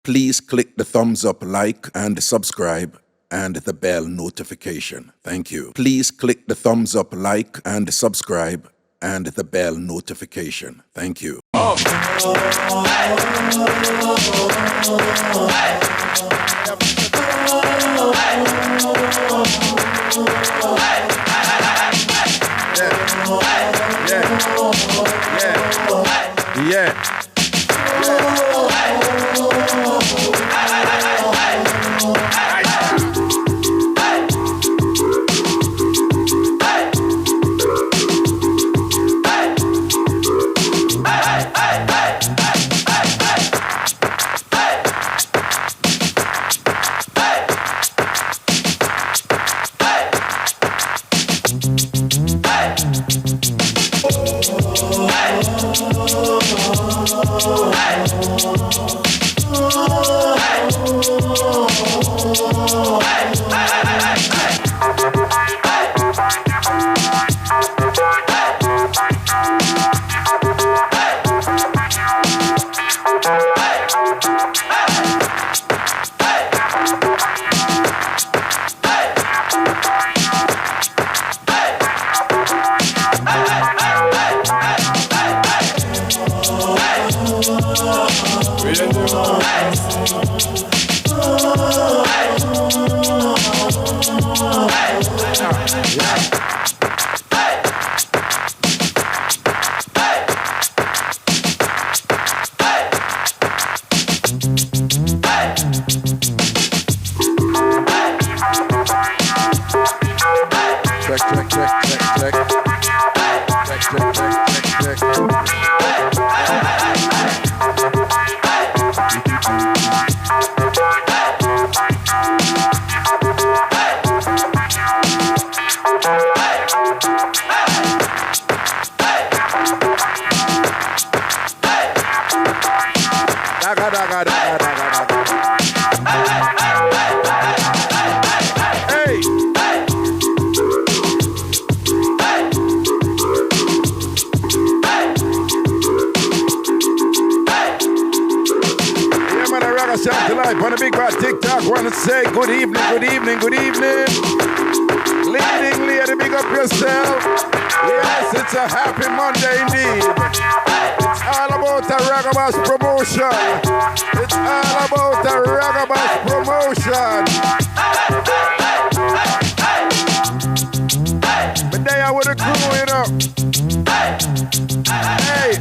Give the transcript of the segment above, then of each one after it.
Please click the thumbs up, like, and subscribe, and the bell notification. Thank you. Please click the thumbs up, like, and subscribe, and the bell notification. Thank you. Yeah. Ragashanti live on the big bad TikTok. Want to say good evening, good evening, good evening. Leading lady, big up yourself. Yes, it's a happy Monday indeed. It's all about the Ragabash promotion. It's all about the Ragabash promotion. But they are with the crew, you know. Hey,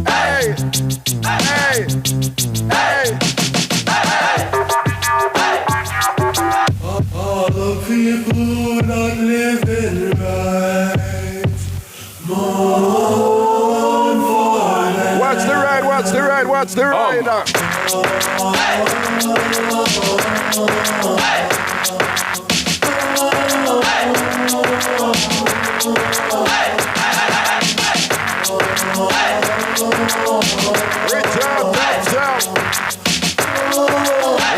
hey, hey, hey. All the people not living right. Mourn for them. Watch the ride, watch the ride, watch the ride. Richard, top.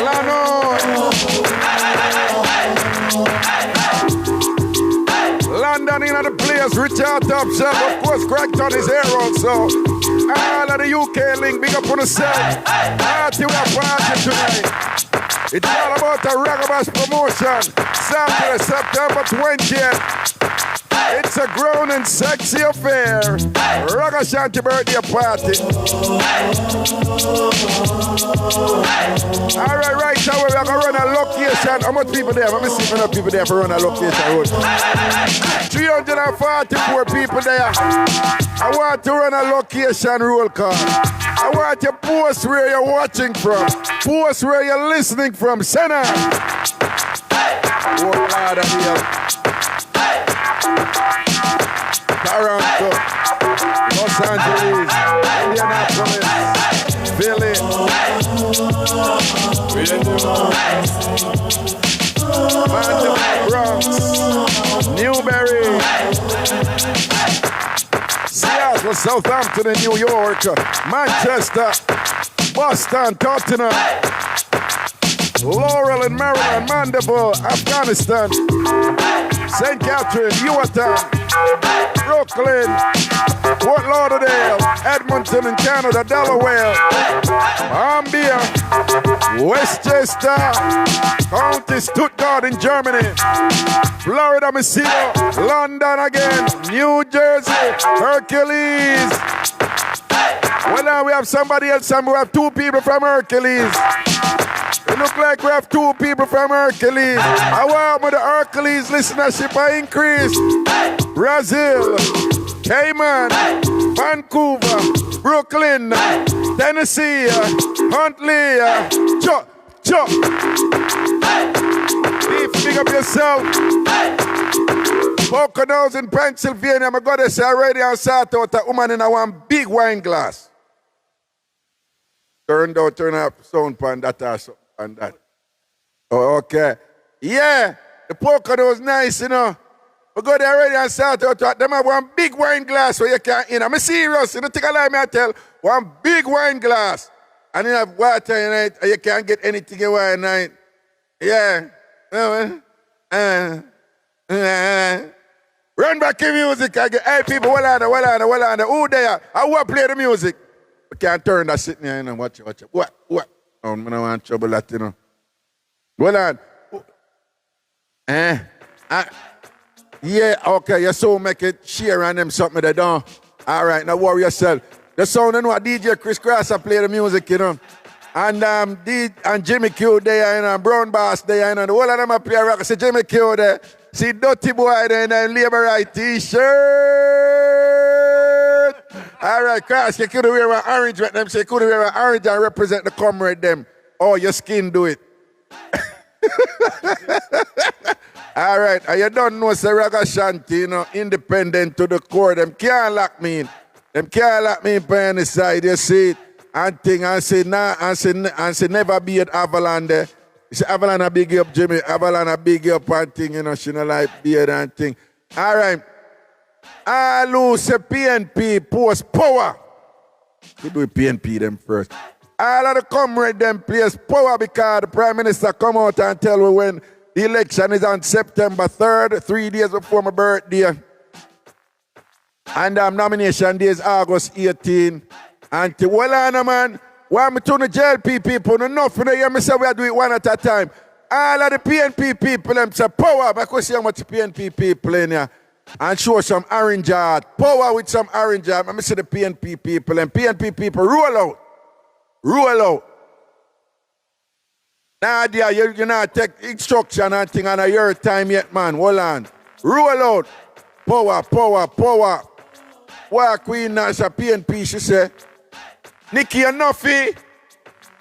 Lano. London in the place, Richard Thompson, of course, Crackton is here also. All of the UK link, big up on the set. Party, we are party tonight. It's all about the Ragabash promotion. Saturday, September 20th. It's a grown and sexy affair. Ragashanti birthday party. Alright, right now we're gonna run a location. How much people there? Let me see if enough people there for run a location road. 344 people there. I want to run a location roll call. I want you to post where you're watching from. Post where you're listening from. Send her. Oh, Lord, I'm here. Toronto, Los Angeles, Indianapolis, Philly, Baltimore, Bronx, Newbury, Seattle, Southampton, and New York, Manchester, Boston, Tottenham, Laurel and Maryland, Mandeville, Afghanistan, St. Catherine, Utah, Brooklyn, Fort Lauderdale, Edmonton in Canada, Delaware, Ambia, Westchester County, Stuttgart in Germany, Florida, Messina, London again, New Jersey, Hercules. Well, now we have somebody else, and we have two people from Hercules. It look like we have two people from Hercules. I want with the Hercules listenership I increase. Brazil, Cayman, Vancouver, Brooklyn, Tennessee, Huntley, Big up yourself. Poconos in Pennsylvania. I'm going to say already on Saturday a woman in a one big wine glass. Turn up sound pan that or something and that. Oh, okay. Yeah, the Poconos nice, you know. We go there already on Saturday. Them have one big wine glass where you can't, you know. I'm serious. You don't take a lie, me I tell. One big wine glass. And you have water in it, and you can't get anything you want in it. Yeah. Run back in music. I get, hey, people, well on. Who there? I want to play the music. We can't turn that sitting here, you know. Watch it. What? Oh, I don't want trouble that, you know. Well on. Yeah, okay, you so make it share on them something they don't. All right, now worry yourself. The sound and what DJ Chris Cross play the music, you know. And Jimmy Q there, you know, Brown Bass there, you know. The whole of them play rock. See Jimmy Q there. See Dirty Boy there, and then Labor Right T-shirt. All right, Cross, you could wear an orange with them. So you could wear an orange and represent the comrade them. Oh, your skin do it. All right, and you don't know, say Ragashanti, you know, independent to the core. Them can't lock me in. Them can't lock me in by any side, you see it. And thing, and say, nah, and say never be at Avalon there. You say, Avalon a big up, Jimmy. Avalon a big up and thing, you know, she no like beard and thing. All right. I lose the PNP post power. We do PNP them first. All of the comrade them place power because the Prime Minister come out and tell me when the election is on September 3rd, 3 days before my birthday. And nomination day is August 18. And well on, man, why me to the jail people, enough, you know, hear me say we do it one at a time. All of the PNP people, them say power, because see how much PNP people in here. And show some orange heart. Power with some orange heart. Let me see the PNP people, and PNP people roll out. Roll out. Now, dear, you not take instruction and thing on your time yet, man. Hold on. Roll out. Power. Why Queen Nasha PNP, she say, Nikki, you're nothing.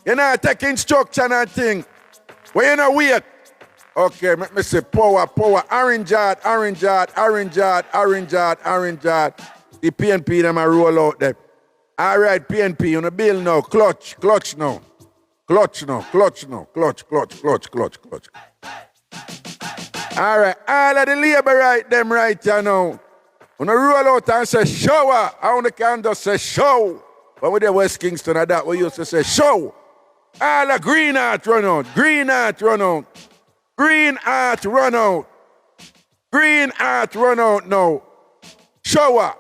You not take instruction and thing. Well, you know wait. Okay, let me say power. Orange heart. The PNP, them a roll out there. All right, PNP, on the bill now. Clutch now. Clutch. All right, all of the labor right, them right here now. When I roll out and say shower, I only can just say show. But with the West Kingston and that, we used to say show. All the green heart run out now. Shower.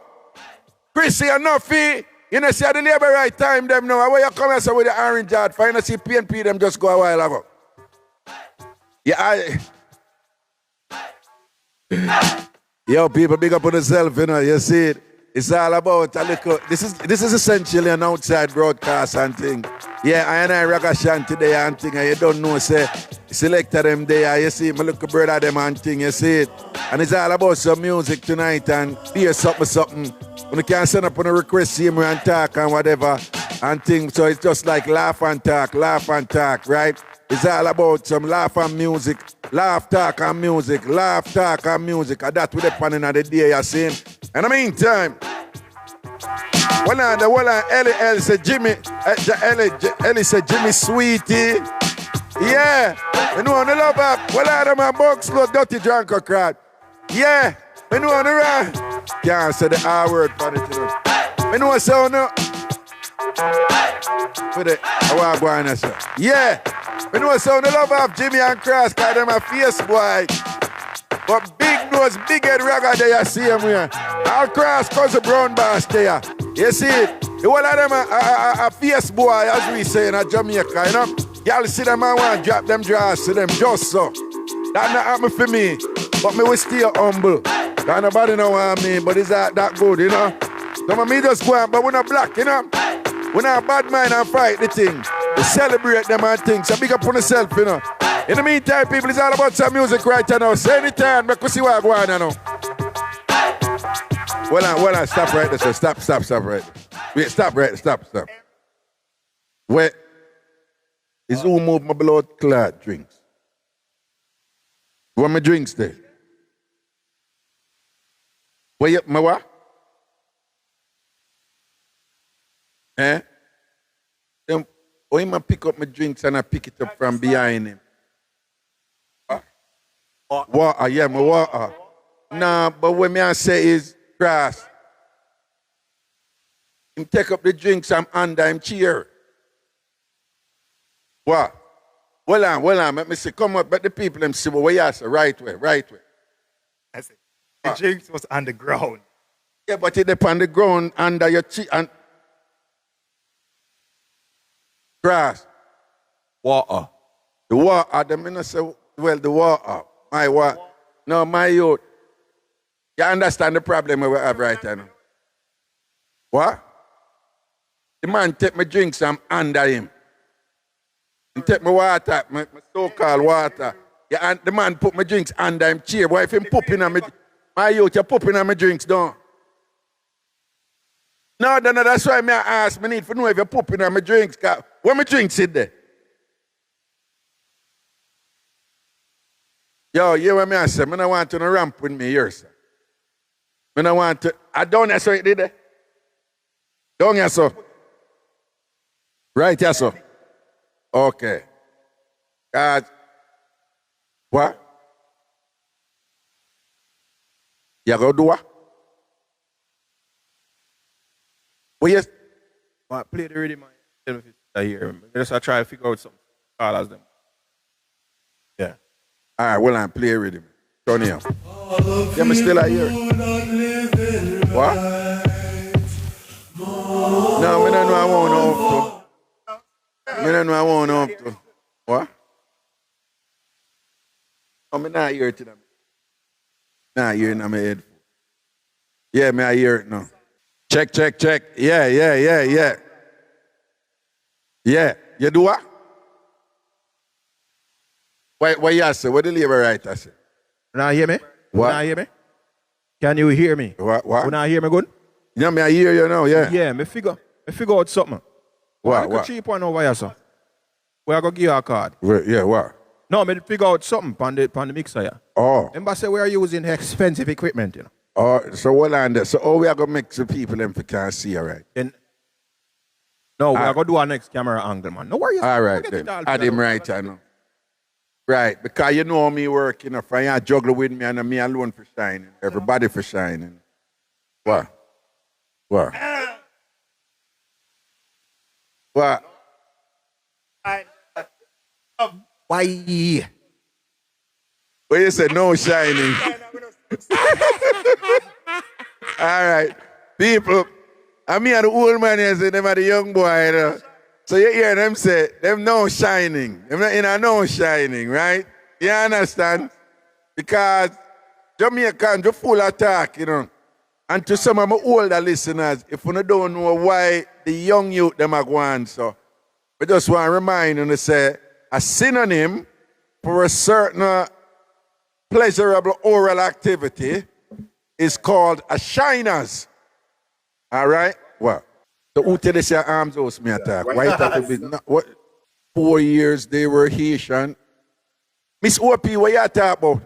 Cris, enough fee. You know, see the labor right time them now. Where you come here so with the orange heart, find to see PNP them just go a while ago. Yeah, Yo, people, big up on yourself, you know, you see it. It's all about a little, this is essentially an outside broadcast and thing. Yeah, I Ragashanti there and thing, and you don't know, say, selected them there, you see, my little brother them and thing, you see it. And it's all about some music tonight and hear something. When you can send up on a request, see me and talk and whatever and thing. So it's just like laugh and talk, right? It's all about some laugh and music, laugh, talk and music. And that's what the planning of the day you're seeing. In the meantime, Ellie said Jimmy, Ellie said Jimmy Sweetie. Yeah, you know on the love up. Well, I my box look dirty drunk or crowd. Yeah, you know on the run. Can't say the R word for it, you know. You know what's on now? For the I want to say. Yeah, you know what's on the love of Jimmy and Cross, cause them a face boy. But big nose, big head ragga there, you see him here. All cross cousin brown bass there. You see it? The whole of them a fierce boy, as we say in Jamaica, you know? Y'all see them and want to drop them draws to them just so. That not happen for me. But me will stay humble. That nobody know what I mean, but it's that good, you know? Some of me just go out, but we're not black, you know? We're not bad mind and fight the thing. We celebrate them and things. So big up on yourself, you know? In the meantime, people, it's all about some music right now. So anytime, make us see what I go on, you know? Well on, stop right there, sir. Stop right there. Wait, stop. Wait. Is who move my blood clot drinks? What my drinks there? Where you, my what? Eh? Then, when I pick up my drinks and I pick it up from behind him. Water, yeah, my water. Nah, but what me I say is grass. Him take up the drinks, I'm under him chair. What? Well on, let me see. Come up, but the people them see where you say, right way. I said, the drinks was on the ground. Yeah, but it up on the ground under your cheek and grass. Water. The water, the minister, well, the water. My water. No, my youth. You understand the problem we have right now? What? The man take my drinks, I'm under him. He take my water, my so-called water. Yeah, and the man put my drinks under him chair. Why if him pooping on me? My youth, you're pooping on my drinks, don't? No, that's why I ask, I need to know if you're pooping on my drinks. Where my drinks sit there? Yo, you what I say? I don't want to ramp with me here, sir. I don't want to. I don't know so it did. Don't you so? Right, yes, sir. Okay. God. What? You go do what? Well, yes. I play the rhythm. I hear him. Just I try to figure out something. All as them. Yeah. All right, well, I'm playing rhythm. Turn it up. Yeah, I'm still out here. What? No, I don't know I want no up to. I don't know I want no up to. What? I'm not hear it to them. Not hearing in my head. Yeah, I hear it now. Check. Yeah. Yeah, you do what? What you say? What the labor writer say? Now hear me? What? Now hear me? Can you hear me? What? You now hear me good? Yeah, I hear you now, yeah. Yeah, me figure out something. What? Cheap one over here, sir. Where I go give you a card. Yeah, what? No, me figure out something on the mixer, yeah. Oh. Remember say we are using expensive equipment, you know. Oh, so what on there? So we are gonna make the people them can see, all right? Then no, we are gonna do our next camera angle, man. No worries. All right, then. Add him right, I know. Right, because you know me working, if I juggle with me and me alone for shining. Everybody for shining. What? What? Why? Well, you said no shining. All right. People, I mean, the old man here say them are the young boy, you know. So you hear them say, them no shining. Them not in a no shining, right? You understand? Because Jamaican, you're full of talk, you know. And to some of my older listeners, if you don't know why the young youth them are going, so we just want to remind you to say a synonym for a certain pleasurable oral activity is called a shiners. All right? What? So who tell us your arms house me attack? Why it have to be what? 4 years they were Haitian. Miss OP, what you talk about?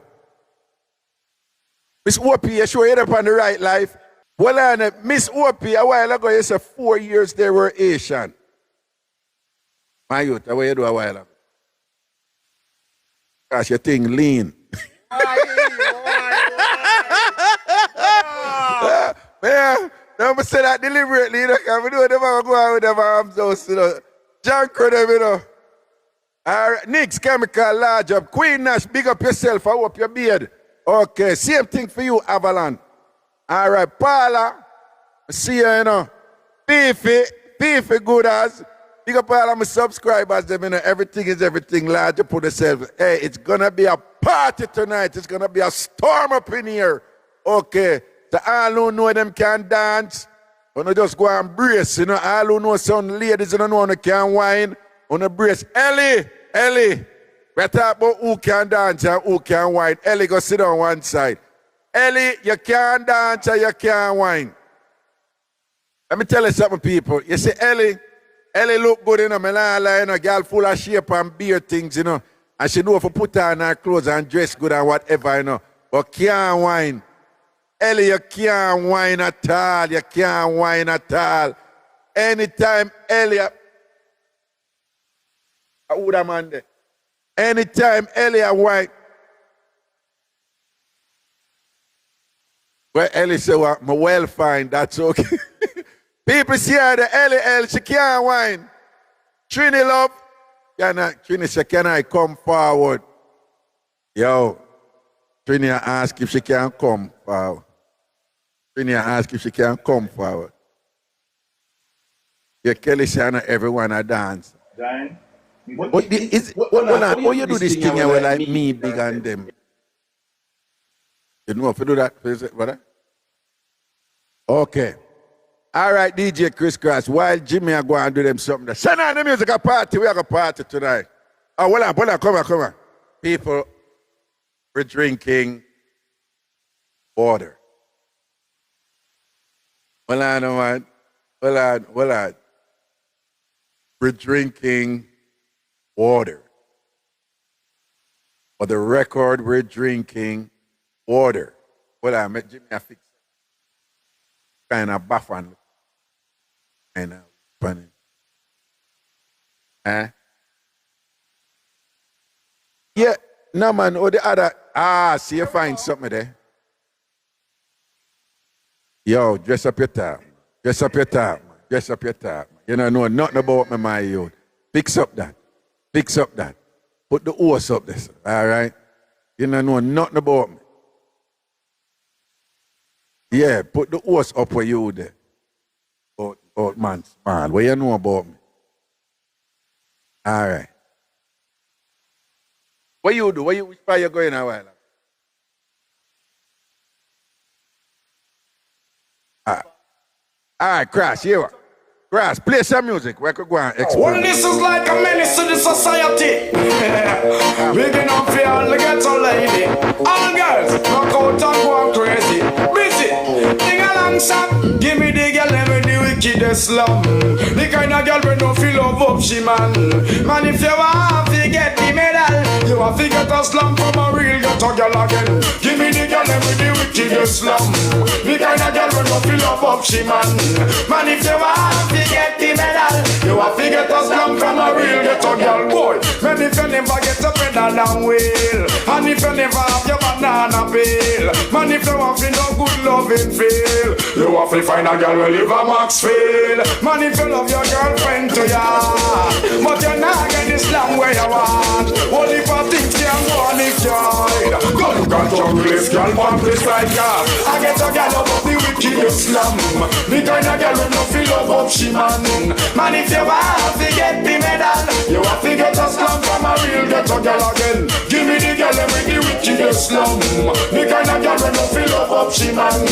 Miss OP, you sure you're up on the right life? Well, Miss OP, a while ago, you said 4 years they were Asian. My youth, what you do a while ago? Gosh, your thing lean. Yeah, don't say that deliberately, you know, because we don't ever go out with them arms house, you know. Junk them, you know. All right, Nick's Chemical, large up. Queen Nash, big up yourself, I hope your beard. Okay, same thing for you, Avalon. All right, Paula. I see you, you know. Beefy good as. Big up all of my subscribers, them, you know, everything is everything, lad. You put yourself, hey, it's gonna be a party tonight. It's gonna be a storm up in here. Okay, so all who know them can dance, you know, just go and brace, you know. All who know some ladies, you know who can wine, on the brace. Ellie, we talk about who can dance and who can wine. Ellie, go sit on one side. Ellie, you can't dance and you can't wine. Let me tell you something, people. You see, Ellie look good, you know, you know, girl full of shape and beard things, you know. And she know if you put on her clothes and dress good and whatever, you know. But can't wine. Ellie, you can't wine at all. You can't wine at all. Anytime Ellie, who that man there? Anytime Ellie wine. Well, Ellie said, well, I'm well fine, that's okay. People see her, the Ellie, she can't wine. Trini love, Trini say, can I come forward? Yo, Trini ask if she can come forward. Trini ask if she can come forward. Yeah, Kelly say, I know everyone a dance. Giant. What you do this thing here like me big and them? You know if you do that, brother? Okay. All right, DJ Chris Cross, while Jimmy are going to do them something. Send on the music a party. We have a party tonight. Oh, hold on, come on. People, we're drinking water. Hold on, man. Hold on. We're drinking water. For the record, we're drinking water. Hold on, let Jimmy fix it. Kind of buff and kind of funny. Yeah, no man, or the other, see you find something there. Yo, dress up your top. Man. You don't know nothing about me, my youth. Fix up that. Put the horse up there, all right? You don't know nothing about me. Yeah, put the horse up where you there. Oh man, small. What you know about me? All right. What you do? Which part you going a while? All right, Cris, here. Cris, play some music. We could go and explore. Well, this is like a menace to the society. Big enough for all the ghetto lady. All girls, rock out and go crazy. Busy, ding along, son. Give me the girl, let me the wickedest slum. The kind of girl we don't feel love up, she man. Man, if you want to get the medal, you want to get a slum from a real ghetto girl again. Give me the girl, let me the wickedest slum. The kind of girl we don't feel love up, she man. Man, if you want to get the medal, you have to get a slum from a real ghetto girl, boy. Man, if you never get a pedal and wheel, and if you never have your banana peel, man, if you want to no good loving feel, you have to find a girl who live a Maxfield. Man, if you love your girlfriend to ya, but you're not getting slam where you want. Only for things can go on if you're go look at junglist, girl, on this side, girl. I get a girl above the wickedest slum. The kind of girl who no feel love up, she man. Man, if you want to get the medal, you have to get a slum from a real ghetto girl again. Give me the girl with the wickedest slum. The kind of girl who no feel love up, she man.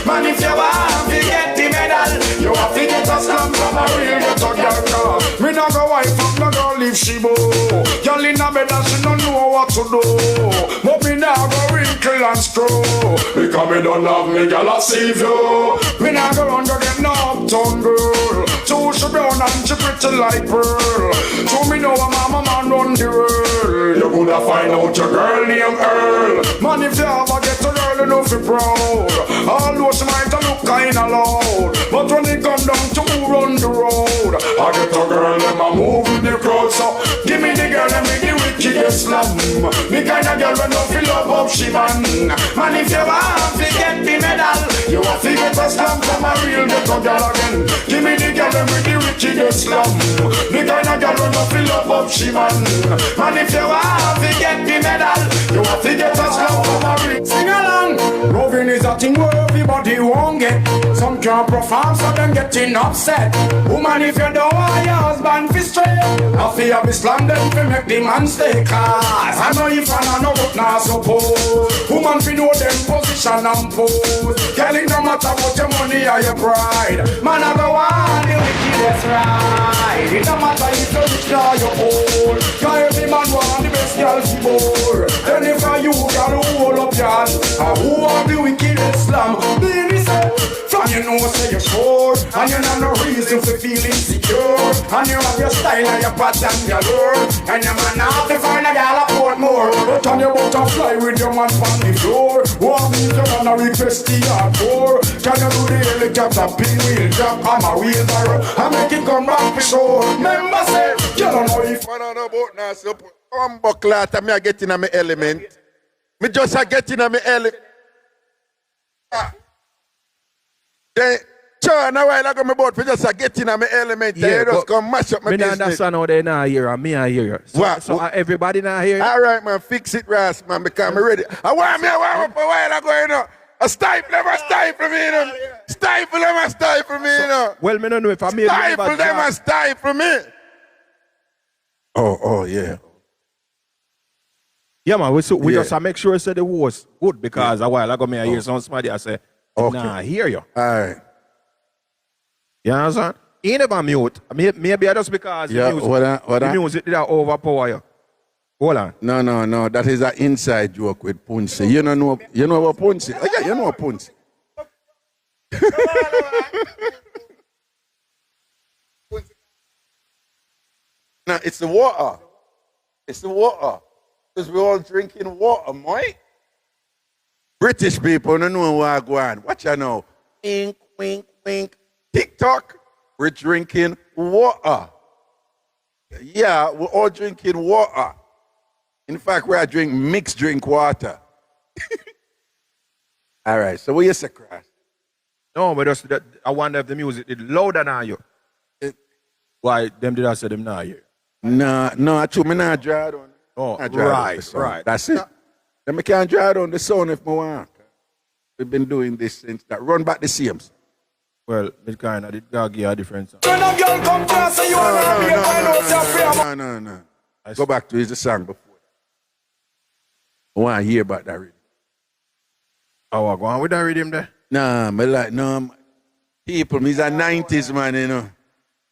Man, if you want to get the medal, you have to get a slum from a real ghetto girl. Me no go wife up, no go leave she bow. Girl in a bed and she don't know what to do. But me now go wrinkle and screw. Because me don't love me, girl, I save you. Me now go run go get no uptown girl. So she brown and she pretty like pearl. So me know a mama man run the world. You coulda find out your girl named Earl. Man, if you ever get a girl, you know fi proud. Although she might look kinda loud, but when it come down to who run the road, I get a girl and I move with the crowd. So give me the girl and me the wickedest slum. Me kind of girl when no feel love up she man. Man if you want to get the medal, you want to get a slum from a real ghetto girl again. Give me the girl with the wickedest slum. Me kind of girl when no feel love up she man. Man if you want to get the medal, you want to get a slum from a real. Sing along. Loving is a thing where everybody won't get. Some can't perform so them getting upset. Woman if you don't want your husband fi straight, I feel be slam them fi make the man stay. Cause I know if I know but not suppose. Woman fi know them position and pose. Girl it no matter about your money or your pride. Man I go on the wickedest ride. It no matter if you rich or you poor. Cause every man want the best girl fi bore. Then if I you girl who hold up your hand, who want the wickedest slam? Baby say, from you know say you're sure, and you know no reason for feeling insecure. And you have your style and your pattern galore. And your man have to find a gal a port more. But on your butterfly with your man on the floor. Walk me to man a request the hardcore. Can you do the helicopter pinwheel drop on my wheelbarrow and make it come back for sure? Remember say, you don't know if I don't know about now, so buckle out and me a get in my element. Me just a get in my element. Then, sure, now while I got my boat, we just a get in my element. Yeah, just come mash up my business. Me understand how they not hear and me I hear you. What? So everybody not hear you? All right, man, fix it, Ras, man, because I'm ready. I want me a warm up a while ago, you know. A stifle them, a stifle me, you know. Stifle them, a stifle me, you know. Well, me don't know if I made Stifle them, a stifle me. Oh, yeah. Yeah, man, we just make sure say the was good because a while ago me I hear somebody I say, Okay. nah, I hear you. All right. You understand? He never mute. Maybe just because Yeah, the music did overpower you. Hold on. No. That is an inside joke with Punsi. You know what Punsi? Oh, yeah, you know what Punsi. No, it's the water. It's the water. Because we're all drinking water, mate. British people don't know what I go on. Watch out now. Wink, wink, wink. TikTok. We're drinking water. Yeah, we're all drinking water. In fact, we're drinking mixed drink water. All right, so what you say, Cris? No, but just that, I wonder if the music is louder than you. Why them did I say them not hear? No, actually, me not draw down. Oh, right. That's it. Then me can't draw down the sound if I want. We've been doing this since that. Run back the same. Well, it kind of did give you a difference. when a girl come to us, say you wanna be a find out your fear. No. Go back to his song before. I want to hear about that rhythm. Oh, I go on with that rhythm there? People, me's a 90s man, you know.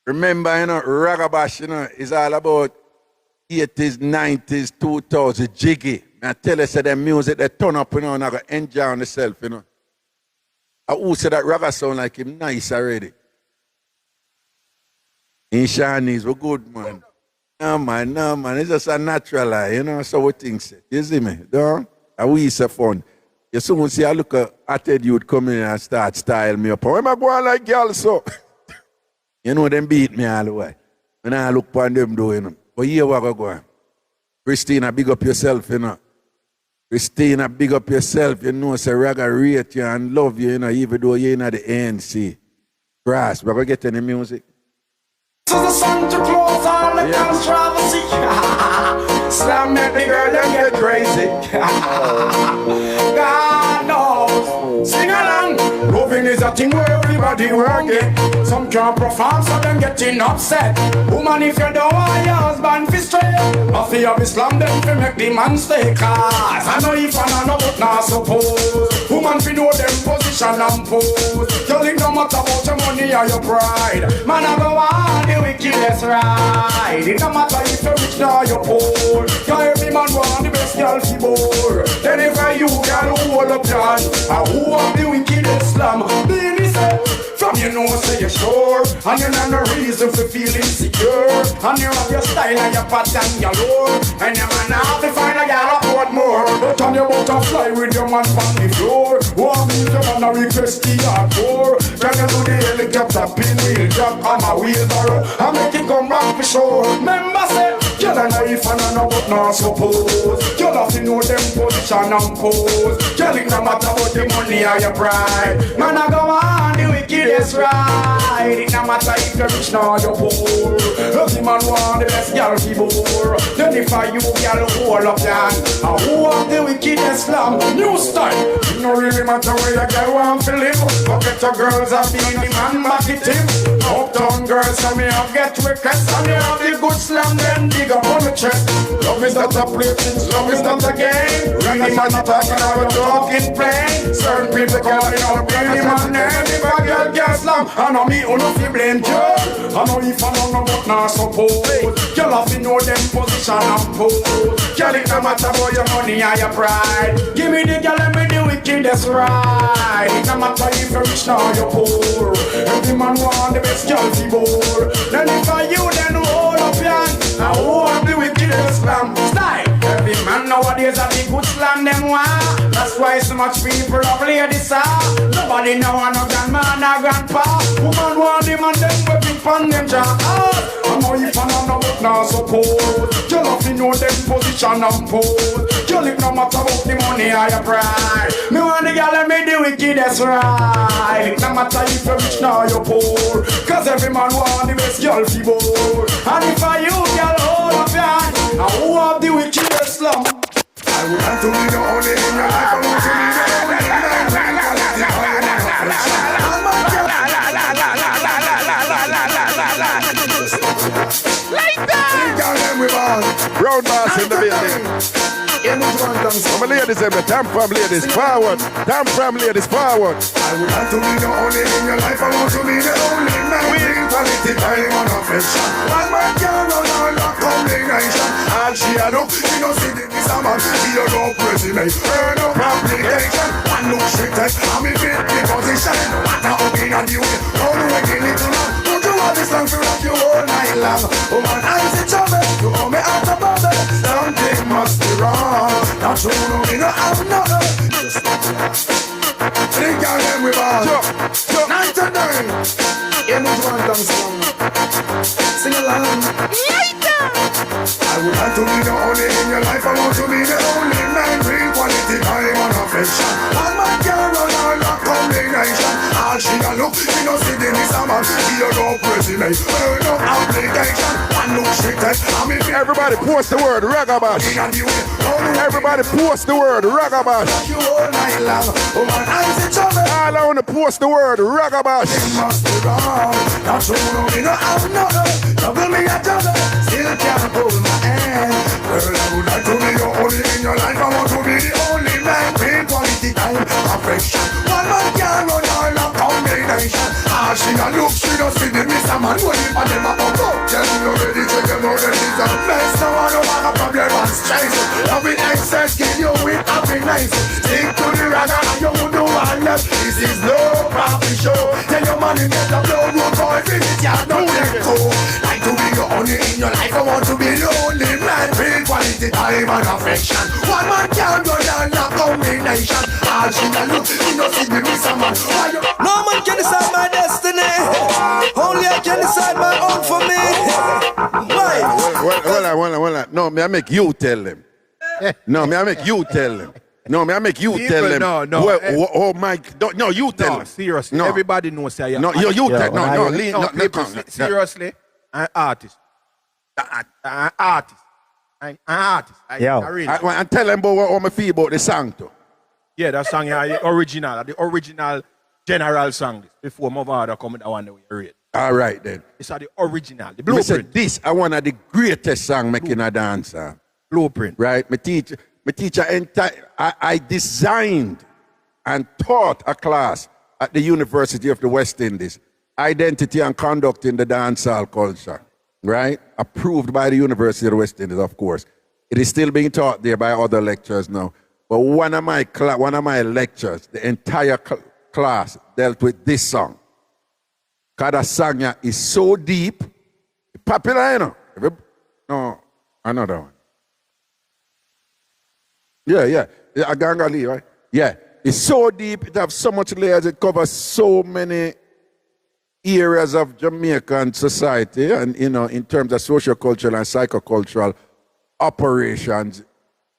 Remember, you know, Ragabash, you know, is all about 80s, 90s, 2000s, jiggy. I tell you, say that music, they turn up, you know, and I go enjoy on yourself, you know. I who said that Raga sound like him nice already. In Shawnees, we're good, man. No, man, it's just a natural lie, you know, so we think it. You see me, don't? And we say fun. You soon see I look at a youth come in and start style me up. Why am I going like girl so? You know them beat me all the way. When I look upon them doing them. But here what I go on. Christina, big up yourself, you know. Christina, big up yourself, you know, say Raga rate you and love you, you know, even though you're in the ANC. Grass, we're going to get any music. To the sun to close all the controversy. Slam make the girl them get crazy. God knows. Sing along. Loving is a thing where everybody working. Some can't perform, so them getting upset. Woman, if you don't want your husband fi straight, I feel be slam them fi make the man stay. Cause I know if I know but not suppose. Woman fi know them position and pose. Girl, it no matter about your money or your pride. Man, I go on the wickedest ride. It no matter if you're rich or you're poor. Cause every man want the best girl fi bore. Then if I you girl who hold up your hand, and who want the wickedest slam, baby say, from you know say you're sure, and you know no reason for feeling insecure. And you have your style and your pattern galore. And your man have to find a girl up what more. But on your butterfly with your man on the floor. Want me to man a request the hardcore. Can you do the helicopter pinwheel drop on my wheelbarrow and make it come back for sure. Remember say, Girl, I know if I know but not suppose. Girl, have to know them position and pose. Girl, it no matter about the money or your pride. Man, I go on the wickedest ride. It no matter if you're rich nor you're poor. Every man want the best girl he bore. Then if I you girl hold up your hand. And who want the wickedest slam? New style. It no really matter where your girl want to live. Pocket your girls have been the man back it him. Uptown girls and me have get requests. And me have the good slam then dig up on the chest. Love is not a play, love is not a game. Really man not talking about talking plain. Certain people calling out really man name. If a girl get slam, I know me who no fi blame you. I know if I don't know but not suppose. Girl have to know them position and pose. Girl it no matter about your money or your pride. Give me the girl and me the wickedest ride. It no matter if you're rich nor you're poor. Every man want the best girl fi bore. Then if I you then hold up your hand. Now who want the wickedest slam? Style. Every man nowadays have the good slam them want. That's why so much people have ladies are. Nobody know a no grandman or grandpa. Woman want them and them weapon from them jaw. I know if I know but not suppose. You love to know them position and pose. You live no matter about the money or your pride. Me want the girl and me the wickedest ride. No matter if you're rich nor you're poor. Cause every man want the best girl fi bore. And if I you girl hold up your hand. Now who have the wickedest slum? I would like to be the only in your life. I want to be the only in Like that! Round bass in the building. I'm a ladies, every TamFam ladies forward. TamFam ladies forward. I would like to be the only in your life. I want to be the only man. We quality time and affection. One man can run all the combination. All she a do, she no see the summer. She a go president. Earn up application. One look straight and me fit the position. What a hooking on you. How do I get it to know? Don't you want this song to rock you all night long? Oh man, I see trouble. You owe me out of bubble. Something must be wrong. Not true, no, me no have nothing. Think of them with all. Night and day. In which one done song? Sing along. I would like to be the only in your life. I want to be the only man. Real quality time and affection. One man can run all the combination. All she a look, she no see the miss a man. She a go president. Earn up application. One look straight and I'm in. Everybody post the word Ragabash. Everybody post the word Ragabash. All I want to post the word Ragabash. It must be wrong. Not true, no, me no have nothing. Double me a double. Still can't hold my hand. Girl, I would like to be the only in your life. I want to be the only man. Real quality time, affection. One man can run all the combination. Ah, she a look, she don't see the miss a man. When you find them up, go. Tell me you're ready, check them out, and she's a mess. No one don't have a problem and stress. Love it excess, give you with happiness. Stick to the ragga and you would do one left. This is no proper show. Tell your man you get the blood, no boy, finish, yeah, don't let go. Like to be the only in your life, I want to be the only man. Real quality time and affection. One man can't go down a combination. All she can look, she no see me miss a man. No man can decide my destiny. Only I can decide my own for me. Why? Well, no, me I make you tell them. No, me I make you tell them. No, me I make you tell them. No. Oh my, no, you tell them. Seriously, no. Everybody knows say no, you tell. No, seriously, an artist. An artist. And tell them about what I feel about the song too. Yeah, that song is the original general song. Before my father come with that one that we read. All right then. It's the original, the Me blueprint. said this, I one of the greatest song making a dancer. Blueprint. Right? My teacher, I designed and taught a class at the University of the West Indies. Identity and conduct in the dancehall culture. Right? Approved by the University of the West Indies, of course. It is still being taught there by other lecturers now. But one of my lectures, the entire class dealt with this song. Because that song is so deep, popular, you know. No, another one. Yeah. A Gangali, right? Yeah. It's so deep, it has so much layers, it covers so many areas of Jamaican society and, in terms of socio-cultural and psychocultural operations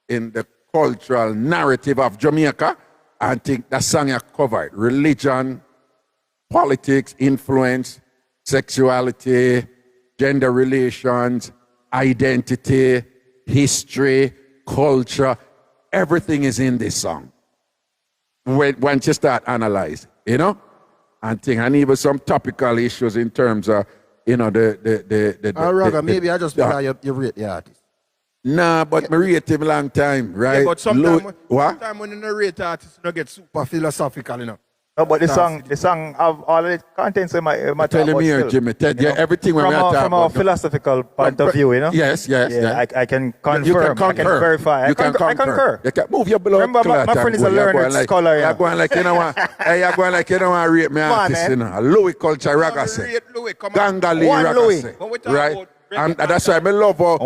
in the cultural narrative of Jamaica. I think that song you covered. Religion, politics, influence, sexuality, gender relations, identity, history, culture. Everything is in this song. When you start analyzing, and even some topical issues in terms of, Raga, maybe I just you rate the artist. Nah, but me rate him long time, right? Yeah, but sometimes what? when you narrate artists, you get super philosophical, No, but the song have all the contents in my Tell him here, Jimmy. Everything when we are talking from a philosophical point of view, Yes. I can confirm. You can concur. I can verify. You can concur. You can move your blood. Remember, my friend is a learned scholar. You're going like, you're going like, you don't want to rate me artist, Louis culture, Ragabash. Gangali, Ragabash. Right? And that's why I love how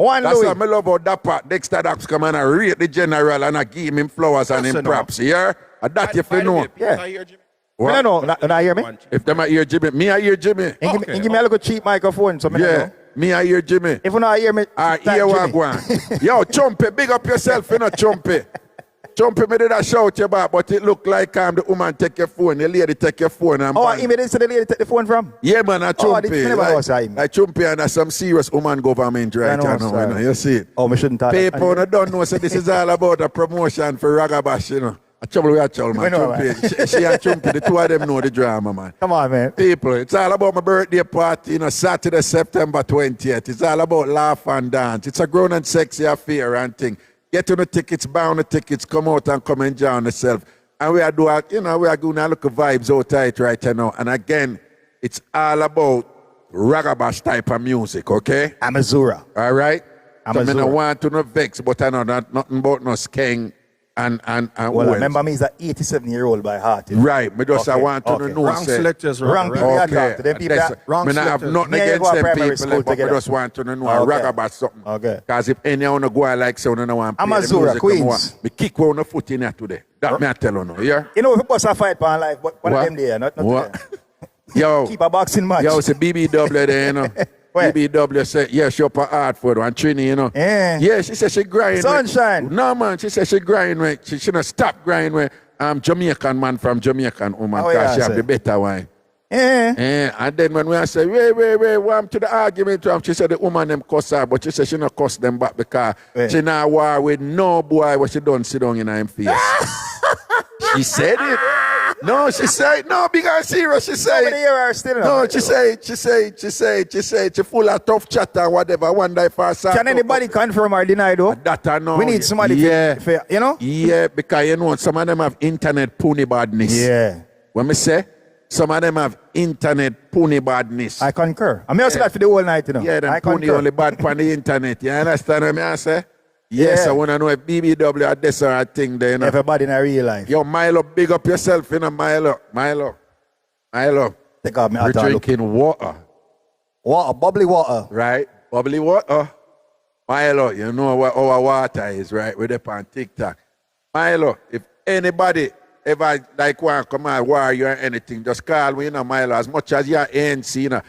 that part Dexter Dax come and I rate the general and I give him flowers and him props. Yeah? And that you feel know. Yeah. What? No, not hear me. If them I hear Jimmy, me I hear Jimmy. And give me a little cheap microphone. So me I hear Jimmy. If you not hear me, I hear what go on. Yo, Chumpy, big up yourself, Chumpy. Chumpy, me did a shout you back, but it look like the woman take your phone, the lady take your phone. And he didn't say the lady take the phone from? Yeah, man, a Chumpy. Like Chumpy and some serious woman government right now. You see it? Oh, we shouldn't talk. People don't know, so this is all about a promotion for Ragabash, A trouble with a trouble, man. She and Chumpy, the two of them know the drama, man. Come on, man. People, it's all about my birthday party, Saturday, September 20th. It's all about laugh and dance. It's a grown and sexy affair and thing. Get on the tickets, buy on the tickets, come out and come enjoy on yourself. And we are doing, we are going to look at vibes out tight right now. And again, it's all about Ragabash type of music, okay? Amazura. All right? So I Amazura. don't want to no vex, but I know that nothing about no skeng and well, remember me is an 87-year-old by heart. Right, but just I want to know. Wrong selectors, Wrong people. Okay. Them people wrong I have selectors. nothing Me and you against go to them primary people, school but I together. just want to know Okay. Ragabash something. Okay. Because if anyone go like so, no one play the Amazura, music, Queens. me kick one foot in here today. That me I tell you now, yeah? You know, if you bust a fight for life, but one of them there, not What? today. Yo, Keep a boxing match. yo, it's a BBW there, Where? BBW said, yeah, she up her hard for and Trini, Yeah. Yeah, she said she grind. Sunshine. No, man, she said she grind. She shouldn't stop grind. Jamaican man from Jamaican woman, Oh, because yeah, she have sir. the better wine. Yeah. And then when we say, wait, warm to the argument, she said the woman them cuss her, but she said she not cuss them back because she not war with no boy what she don't sit down in her face. She said it. No, she said, no, big and serious, she said. Nobody hear her still. No, she said, she full of tough chatter and whatever. One day for her. Can anybody confirm or deny though? That I know. We need somebody for, Yeah, because some of them have internet pony badness. Yeah. When me say, some of them have internet pony badness. I concur. I may also that for the whole night, Yeah, then I pony concur. only bad on the internet. You understand what I say? Yes, Yeah. I want to know if BBW are this or a thing there, Everybody in a real life. Yo, Milo, big up yourself, Milo. Take off me We're hat and look. drinking water, Water, bubbly water. right? Bubbly water. Milo, you know what our water is, right? We're up on TikTok. Milo, if anybody ever like want to come and war you or anything, just call me, Milo, as much as you're ANC,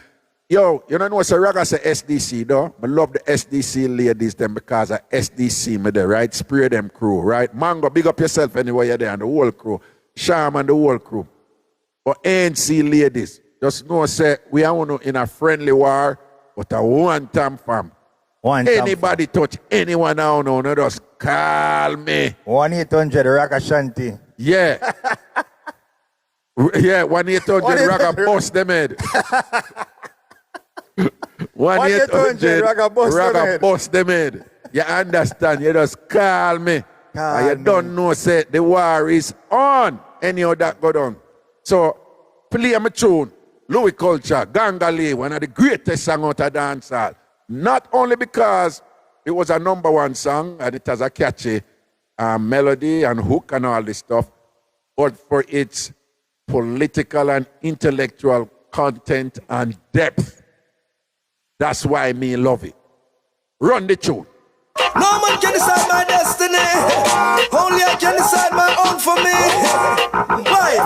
Yo, you know what's a Raga say SDC, though? I love the SDC ladies, them, because of SDC, me there, right? Spray them crew, right? Mango, big up yourself anyway you're there, and the whole crew. Sham and the whole crew. But ANC ladies, just know, say, we are one in a friendly war, but a one TamFam. Anybody touch anyone now, no, just call me. 1-800 Ragashanti. Yeah. Yeah, 1-800 Raga bust them head. 1-800 Raga bust them head. You understand? You just call me. And you don't know, say, the war is on. Any of that go down. So, play my tune. Louis Culture, Gangali, one of the greatest songs out of dancehall. Not only because it was a #1 song and it has a catchy melody and hook and all this stuff, but for its political and intellectual content and depth. That's why me love it. Run the tune. No man can decide my destiny. Only I can decide my own for me. Why?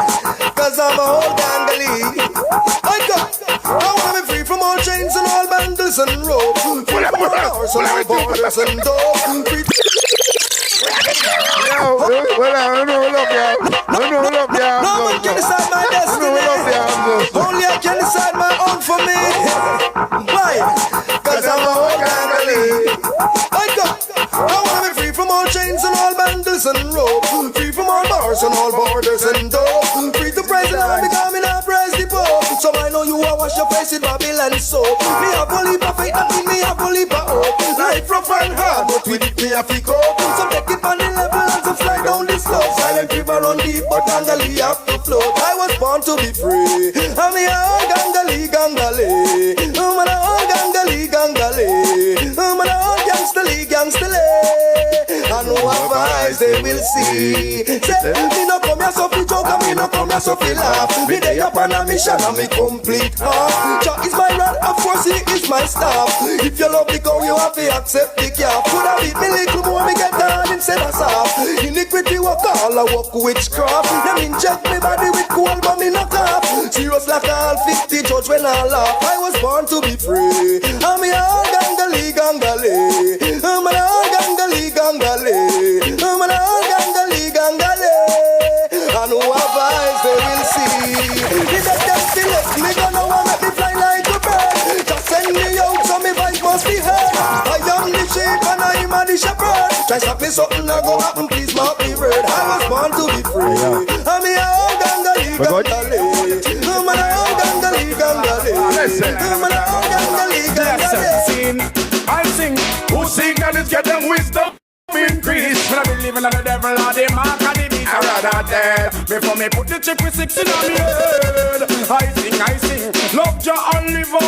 Cause I'm a whole gangali. I wanna be free from all chains and all bundles and ropes. Free from all bars and all borders and doors. Yo, well, I don't love y'all. No one can decide my destiny. Only I can decide my own for me. Why? Cause I'm a whole family. I wanna be free from all chains and all bundles and ropes. Free from all bars and all borders and doors. Free to praise the Lord because me not praise the Pope. So I know you will wash your face with Babylon soap. Me have a leap of faith, that mean me have a leap of hope. Life rough and hard, but with it me have to cope. So take it on the level and so fly down the slope. Silent river run deep, but gangali have to float. I was born to be free. I'm here, gangali, gangali. I'm an all gangali, gangali. I'm an all gangstally, gangstally. I know what eyes they will see. Say, me no come here so fi joke and me no come here so fi laugh. Me dey up on a mission and me complete half. Jah is my rod, of course he is my staff. If you love the cow, you have to accept the calf. Could I beat me little more, me get down instead of soft. Iniquity walk all, I walk witchcraft. Them inject me body with coal, but me not off. Serious like all 50 judge when I laugh. I was born to be free. I'm a all gangali, gangali. I'm an all gangali, gangali. I'm an all gangali, gangali. I know what eyes they will see. If they just select me, gonna wanna be fly like a bird. Just send me out so me voice must be heard. I am the sheep and I am the shepherd. Try stop me something that go happen, please mark me word. I was born to be free. I'm a all gangali, gangali. I'm an all gangali, gangali. I'm an all gangali, gangali. I sing, who sing and it's get them wisdom increase. When I be living on the devil or the mark of the beast, I'd rather dead before me put the chip with 6 in on me head. I sing, love Jah and live for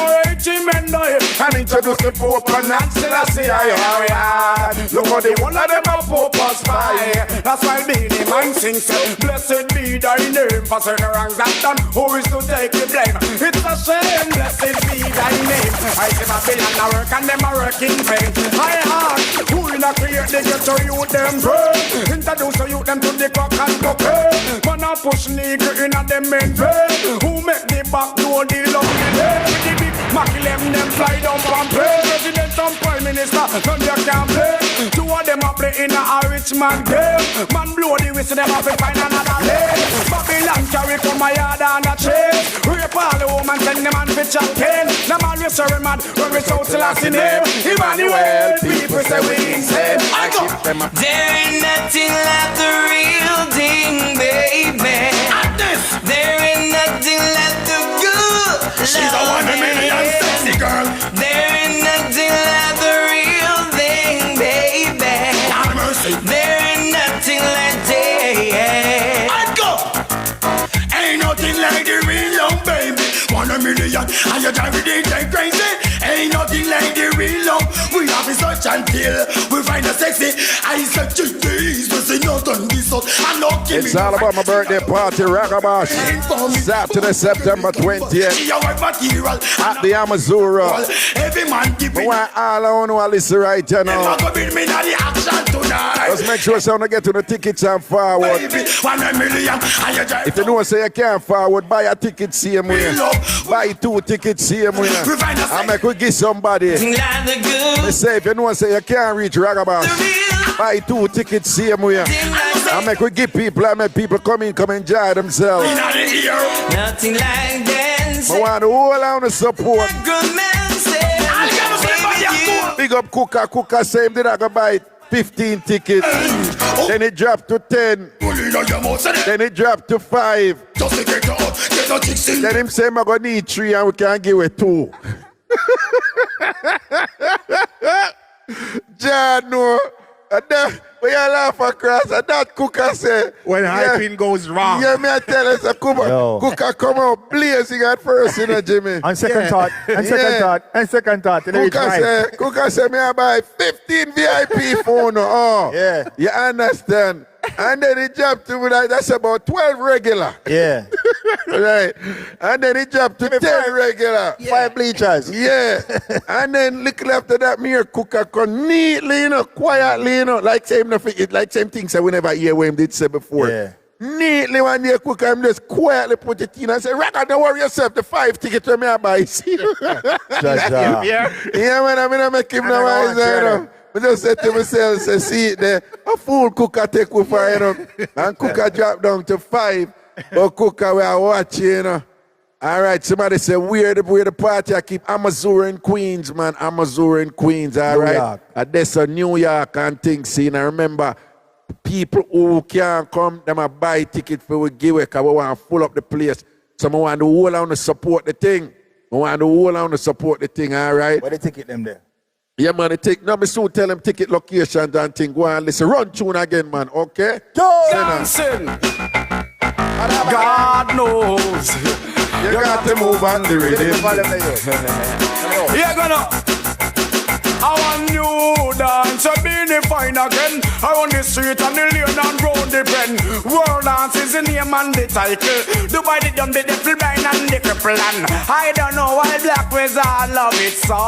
men die. And introduce the Pope and Selassie I. Look how the one of them are Pope or spy. That's why me the man sings, blessed be thy name. For certain wrongs that done, who is to take the blame? It's a shame, blessed be thy name. I see Babylon a work and them a work in vain. I ask, who in a create the ghetto youth them brain? Introduce the youth them to the cock and cocaine. Man a push nigga in a them men vein. Who make the back door the lovely day? With the big Macklem them fly down from play. President and Prime Minister, none you can play. Two of them a play in a rich man game. Man blow the whistle, them have to find another lane. Babylon carry from my yard and a chain. Rape all the woman, send them man for chop cane. The man we sorry mad, when we shout till I see name. Emmanuel, people say we insane. I go. There ain't nothing like the real thing, baby. There ain't nothing like the good. She's a 1 million sexy girl. There ain't nothing like the real thing, baby. Have mercy. There ain't nothing like that. I go. Ain't nothing like the real love, baby. 1 million, and you drive it like crazy. Ain't nothing like the real love. We have to search until we find a sexy. I said just please, but say not on this out. I'm not giving. It's all about my birthday party, Ragabash. Saturday, September 20th. At the Amazura. Every man give me. All I want to listen right now. Just make sure someone get to the tickets and forward. Baby, 1 million. If you know say you can't forward, buy a ticket same way. Buy 2 tickets same way. I make we give somebody. They say if you know say you can't reach Ragabash, buy 2 tickets same way. I make we give people, I make people come enjoy themselves. Nothing like dance. I want to hold on to support. Big up Cooker say him did I go buy 15 tickets. Then it dropped to 10. Then it dropped to 5. Then him say I'm gonna need 3 and we can give it 2. John, no. We all laugh across, and that Cooker say. When hyping goes wrong. Yeah, me I tell us, Cooker come out blazing at first, you know, Jimmy. On second thought, and second thought. Cooker say, me I buy 15 VIP phone. Oh, yeah. You understand? And then he dropped to like, that's about 12 regular. Yeah. Right. And then he dropped to 10 regular. Yeah. 5 bleachers. Yeah. And then little after that, me or Cooker come neatly, quietly, like same things that we never hear what him did say before. Yeah. Neatly when they cook, I'm just quietly put it in and say, Raga, don't worry yourself, the 5 tickets when I buy. See? Yeah, man, I'm going to make him no wise, you know. I just said to myself, say, see, a fool cooker take with her, you know, and cooker drop down to 5, but cooker we are watching, you know. All right, somebody say, where the party I keep Amazon Queens, man, Amazon Queens, all right? That's a New York and things, see, and I remember, people who can't come, them a buy ticket for we give it because we want to full up the place. So I want the whole on to support the thing. I want the whole on to support the thing, all right? Where the ticket them there? Yeah, man, the ticket. Now, me soon tell them ticket locations and thing. Go and listen. Run tune again, man, okay? Dancing. God knows. You got to move on the rhythm. You're gonna. I want new dance, I've been fine again. I on the street and the lane and round the bend. World dance is the name and the title. Dubai the dumb, the devil blind and the cripple. And I don't know why black wizard love it so.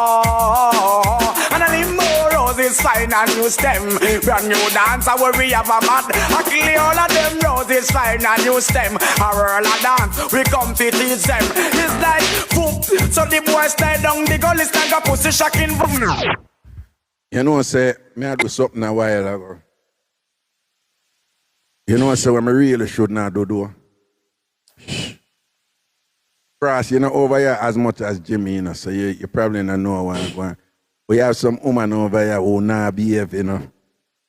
And I need more roses, fine and new stem. Brand new dance, I worry have a mad. I kill all of them roses, fine and new stem. A whirl a dance, we come to teach them. It's like poop, so the boys stay down. The girl is like a pussy shocking from. You know, say, me I do something a while ago. You know, say, what I really should not do. Frost, you know, over here as much as Jimmy, you know, so you probably don't know what I'm going. We have some woman over here who not behave, you know.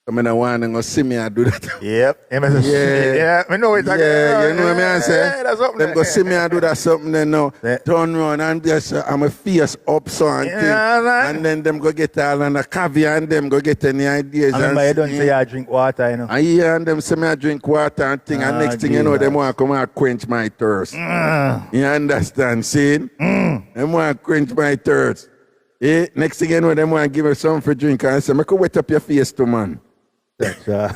I mean, I want to go see me and do that. Yep. Yeah. I know it's like, yeah, you know what I say? Yeah, that's something. Them go see me and do that something then now. Turn around and just, I'm a face up so and thing. Right. And then them go get all on a caviar and them go get any ideas. I remember you don't say I drink water, you know. And yeah, and them say me I drink water and thing. And next thing you know, them want to come and quench my thirst. You understand, see? Them want to quench my thirst. Yeah, next thing you know, them want to give me something for drink. And I say, I could wet up your face too, man. Yeah.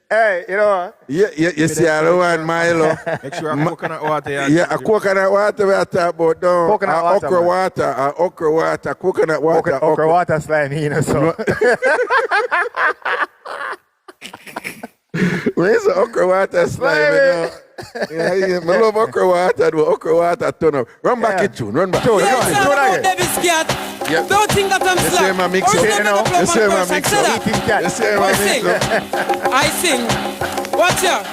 Hey, you know what? Yeah, you see, I don't want Milo. Make sure a coconut water. Yeah, a coconut water we are talking about. No, Coconut water, okra water, okra water, coconut water. Okra water slime, you know, so. Where's the okra water slime? You know? Yeah, I love okra water. Do okra water turn up. Run back it tune. Run back. Yep. Don't think that I'm slack. You see my mix up. You see my mix up. You see my mix up. I sing. Watch out.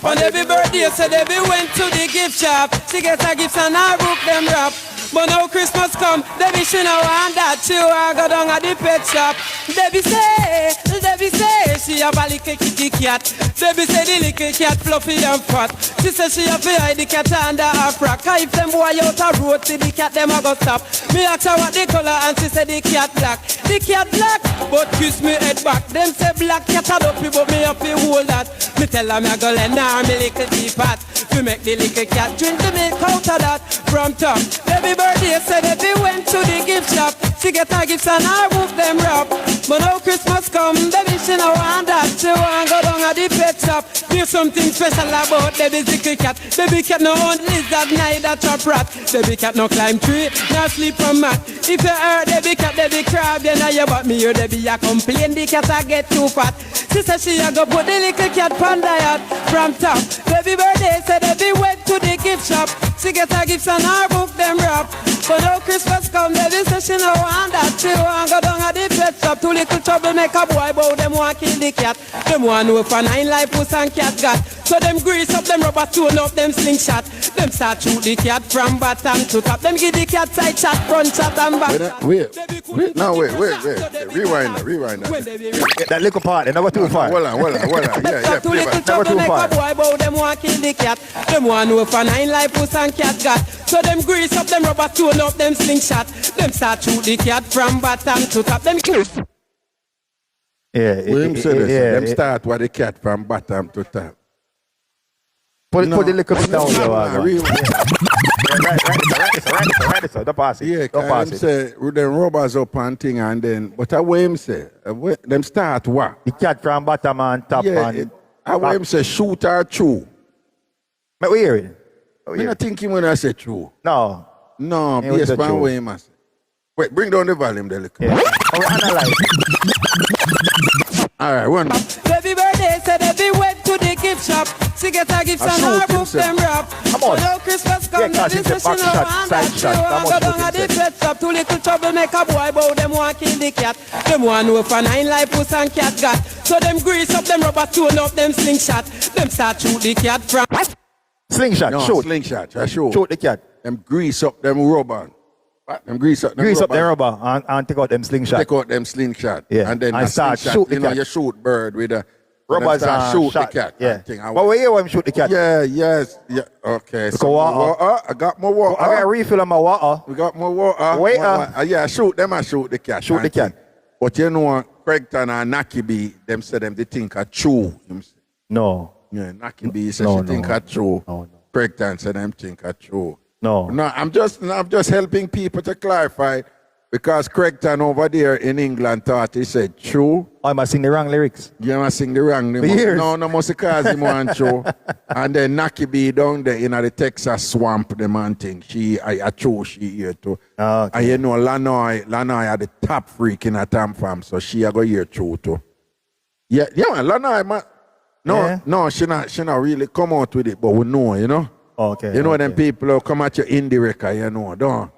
On every birthday, so they went to the gift shop. She gets a gift and I book them wrap. But now Christmas come, Debbie she no want that too. I go down at the pet shop. Debbie say, she have a little kitty cat. Debbie say the little cat fluffy and fat. She say she have to hide the cat under her frock. If them boy out a road, see the cat them a go stop. Me ask her what the color and she say the cat black. The cat black, but kiss me head back. Them say black cat a dopey, but me up to hold that. Me tell her me a go lend her me little teapot. We make the little cat drink the milk out of that. From top, Debbie birthday said if he went to the gift shop, she get her gifts and I roof them wrap. But now Christmas come, baby she no want that. She want go down at the pet shop. There's something special about Debbie's little cat. Baby cat no hunt lizard, neither trap rat. Baby cat no climb tree, no sleep on mat. If you heard Debbie cat, Debbie crab, then I hear about me, hear Debbie a complain the cat a get too fat. She said she a go put the little cat on diet from top. Baby birthday said Debbie went to the gift shop. She get her gifts and her book them wrap. But now Christmas come, Debbie say she no want that. She want go down at the pet shop. Too little trouble make a boy bow. Them want kill the cat. Them want know for 9 life puss and cat got. So them grease up, them rubber tune up, them slingshot. Them start shoot the cat from bottom to top. Them give the cat side shot, front shot and back shot. Wait. Rewind that. That little part, number 2 part. Hold on. Yeah, too little trouble make a boy bow. Them want kill the cat. Them want know for 9 life puss and cat got. So them grease up, them rubber tune up, them slingshot. Them start shoot the cat from bottom to top. Them them start with the cat from bottom to top. Put the little bit down there. Right, so don't pass it. Yeah, don't pass it. Say, with them rubbers up and thing and then, but I way him say, them start what? The cat from bottom and top. Yeah, I way him say shoot or chew. But we hear it. I'm not thinking when I say true. No, based on way him say. Wait, bring down the volume there. Yeah. All right, one. Baby birthday said they went to the gift shop. She get a gift and her book them wrap. Come on. Now Christmas come, Yeah, baby cause say it's she a no back want shot, that. side She shot. That want must go put down at the himself. pet shop. Too little trouble make a boy bow. Them want kill the cat. Them want know for 9 life puss and cat got. So them grease up them rubber tune up them slingshot. Them start shoot the cat from. Slingshot, No, shoot. slingshot. I shoot. Shoot the cat. Them grease up them rubber. What? Them grease up them Grease up rubber. the rubber and take out them slingshot. Take out them slingshot. Yeah. And then And the start slingshot, shoot the you know, cat. you shoot bird with a Rubbers start and shoot shot. the cat. Yeah. and thing. But we hear him shoot the cat. Yeah, yes. Yeah. Okay. Look So at more water. water. I got more water. I got a refill on my water. We got more water. Waiter. Yeah, shoot them and shoot the cat. Shoot the and cat. thing. But you know, Craigton and Naki B, them say them they think are true. No. Yeah, Naki B says No, she think no. are true. No. Craigton said them think are true. No. No, I'm just helping people to clarify because Craigton over there in England thought he said true. I must sing the wrong lyrics. You must sing the wrong. For years. No, must cause him one true. And then Naki B down there in the Texas swamp, the man thing. I true she here too. Okay. And you know, Lanoy are the top freak in a TamFam, so she a go here true too. Yeah, man, Lanoy, man. No, she not really come out with it, but we know, you know. Okay. You know okay. them people who come at you indirect, you know, don't.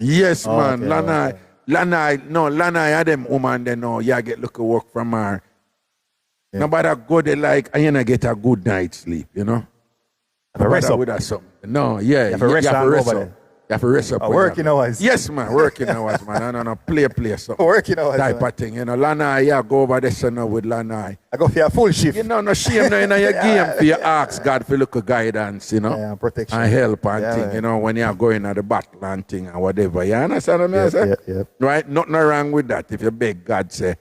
Yes, man. Okay, Lanai are them woman they know, you get look at work from her. Yeah. Nobody go there like, and you not get a good night's sleep, you know. Have a rest up. With that something. No, yeah. You have to rest you have and to go rest over up. there. You have to rest up. when Working you have- hours. Yes, man. Working hours, man. No. Play something. Working hours. Type man. of thing. You know, Lanai, yeah, go over there so now with Lanai. I go for a full shift. You know, no shame no in your game for you ask God for look at guidance, you know. Yeah, and protection. And help and Yeah, thing, man. you know, when you're going at the battle and thing and whatever. You understand what I say? Yeah. Right? Nothing wrong with that. If you beg God, say,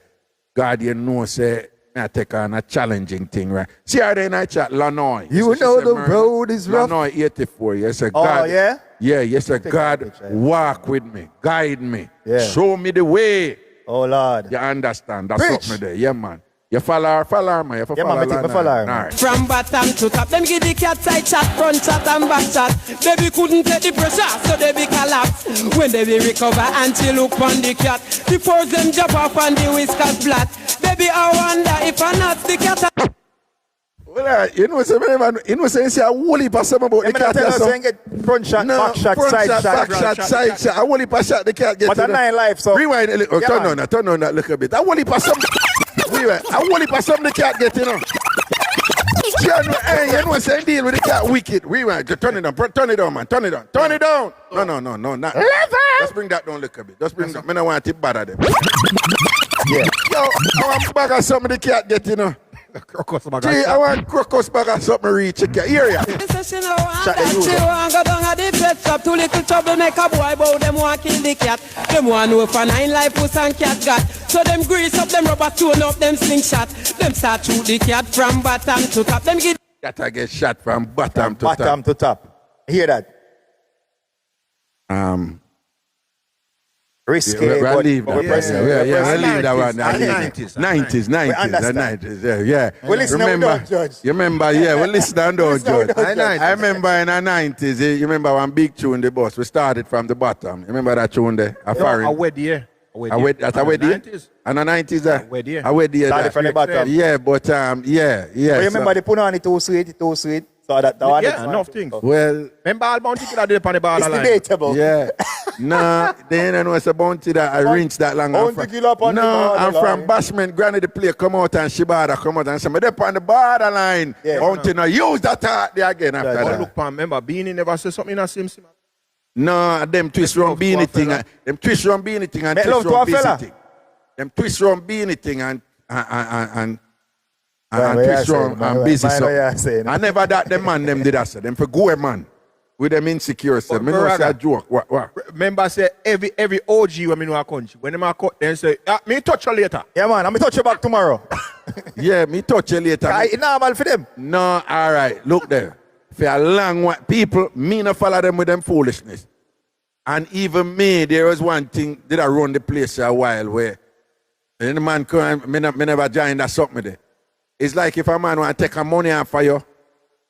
God, you know, say, I take on a challenging thing, right? See how they in I chat, Lanoy. You She know say, the "Murder." road is rough. Lanoy 84. You say, Oh, God. yeah? Yeah, you say, Take God, that picture. walk with me, guide me, Yeah. show me the way. Oh, Lord. You understand? That's Preach. something there. Yeah, man. You follow her, man. You Yeah, man, I think I follow her, man. All right. From bottom to top, them give the cat side chat, front chat and back chat. Baby couldn't take the pressure, so they be collapse. When they be recover and she look on the cat, the force them jump off and the whiskers flat. Baby, I wonder if I not the cat. Well, you know, say a whole heap of something about the cat. tell or us something. saying get front shot, back shot, front side shot, shot. back shot, side shot. A whole heap of shot the cat get. But to a the- 9 life, so. Rewind a little. Yeah, Turn man. on that little bit. A whole heap of something. Rewind. A whole heap of something the cat get, you know. Hey, you know, say deal with the cat wicked. Rewind. Just turn it down, man. Turn it down. No, not. Just bring that down a little bit. Just bring that. I don't want it bad at them. Yeah. Yo, I want bag of something the cat get, you know. Gee, I want crocus bag of something reach the cat. Here ya. She no want Shut the that, door. she want go down at the pet shop. Too little trouble make a boy bow. Them want kill the cat. Them want know for 9 life puss and cat got. So them grease up, them rubber tune up, them slingshot. Them start shoot the cat from bottom to top. Them give Cat get shot from bottom to top. Bottom to top. Hear that? Risky. We'll leave that. we're pressing. Yeah, we'll leave that one. 90s. 90s, understand. 90s, yeah. We listen and we don't judge. You remember, yeah, we listen and don't Listen and we judge. don't judge. I remember in the 90s, you remember one big tune, the boss, we started from the bottom. You remember that tune there? A foreign. I wed here. That's a wedding? 90s. And the 90s, Wed here. a wedding. Started from the bottom. Yeah, but, yeah. But you remember the put on it too sweet. So that one Yeah, enough things. Well, Remember all bounty killer did on the it's borderline. debatable. yeah. Nah, then I know it's a bounty that I rinse that long. Bounty killer upon the No, I'm borderline. from Bashment. Granny the play come out and Shibada come out and say, but they're on the borderline. Yeah. Bounty now use that art there again after Yeah. But that. look, Pam, remember, Beanie never said something in a Sim. No, them twist round beanie thing. Them twist round beanie thing and Make twist love to round a busy fella. thing. Them twist round beanie thing and Right, what twist you round saying? and busy Mind what you so. saying. I never that them man them did that. Them for go man. With them insecure stuff. Me know say a joke. What? Remember, say every OG when me know a country, when them a cut, then say, me touch you later. Yeah, man. I'm going to touch you back tomorrow. Yeah, me touch you later. It's normal for them. No, all right. Look there. For a long while, people, me no follow them with them foolishness. And even me, there was one thing, did I run the place for a while where then the man come, me never joined that something there. It's like if a man want to take a money off for you,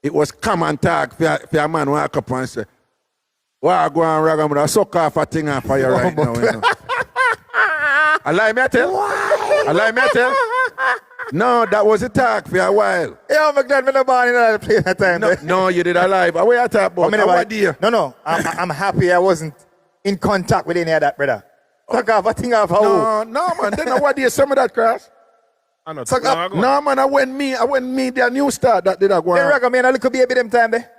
it was common talk for a man walk up and say, well, I go and Ragamuda, suck off a thing off for you right now. You know. I lie me I tell? I lie me I tell? No, that was a talk for a while. Yeah, McDonald, me no born in that place that time. No, you did alive. What you talk about? What year? No. I'm happy I wasn't in contact with any of that, brother. Talk off, I think of how. No, man. Then what year some of that, Cris? No, man. I went me the new start that did I go on. Hey, Raga, man, a little baby them time there.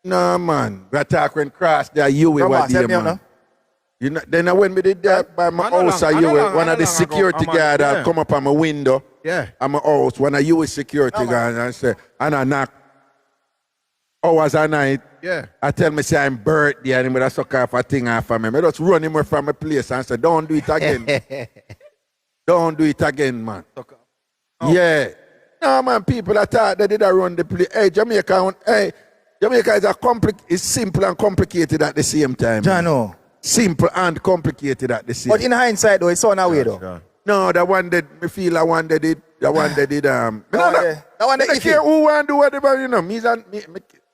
No, man. We talk when Cris there, you with what year, man. You know, then I went me did that by my house, one of the security guard that come up on my window. Yeah. I'm a house. When I use security guard and I say, and I knock hours a night. Yeah. I tell me say I'm birthday and him I suck off a thing off of me. I just run him from a place and say, don't do it again. Don't do it again, man. Oh. Yeah. No, man, people that thought they did run the place. Hey, Jamaica is simple and complicated at the same time. Jano. Simple and complicated at the same time. But in hindsight, though, it's on our way, though. No, that one did, me feel that one did. That one did. That one I care who want to do whatever, you know. Me,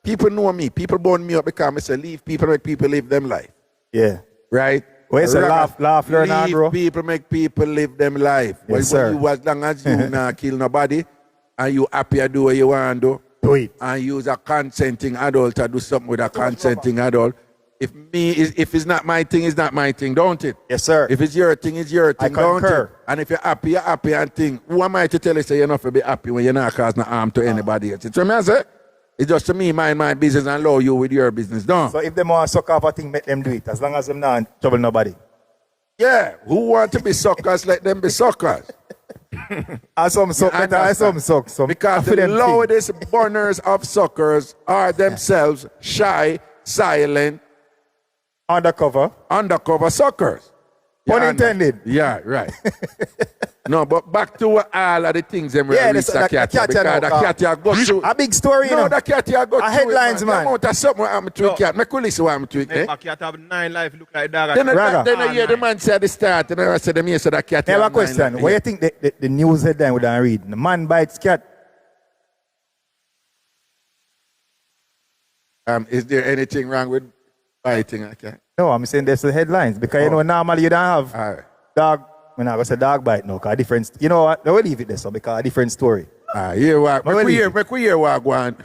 people know me. People born me up because I say leave people, make people live them life. Yeah. Right? Well, it's a laugh, learn and grow. People make people live them life. Yes, sir. You, as long as you not kill nobody and you happy to do what you want to do it. And use a consenting adult to do something with a consenting adult. If it's not my thing, it's not my thing, don't it? Yes, sir. If it's your thing, it's your thing, don't concur. it? And if you're happy and think, who am I to tell you say you're not to be happy when you're not causing harm to anybody else? It's what I say. It's just to me, mind my business and allow you with your business, don't. So if they want to suck off a thing, make them do it. As long as them not trouble nobody. Yeah. Who want to be suckers, let them be suckers. As some suck, as some suck. Because the loudest burners of suckers are themselves shy, silent, Undercover suckers. Pun intended. Yeah, right. No, but back to all of the things them reach the cat. Because the cat you go through. A big story, you know. No, the cat you go through. Headlines, man. That's something happened to a cat. Make we listen what happened to it. A cat have 9 life, look like dog. Then I hear the man say at the start, and I said, the cat have 9 life. Have a question. What do you think the news headline would I read? The man bites cat. Is there anything wrong with biting a cat? No, I'm saying there's the headlines. Because, you know, normally you don't have dog. I'm not going to say dog bite, no, because different. You know what? We'll leave it there, so because a different story. Here what? Make we hear what go on.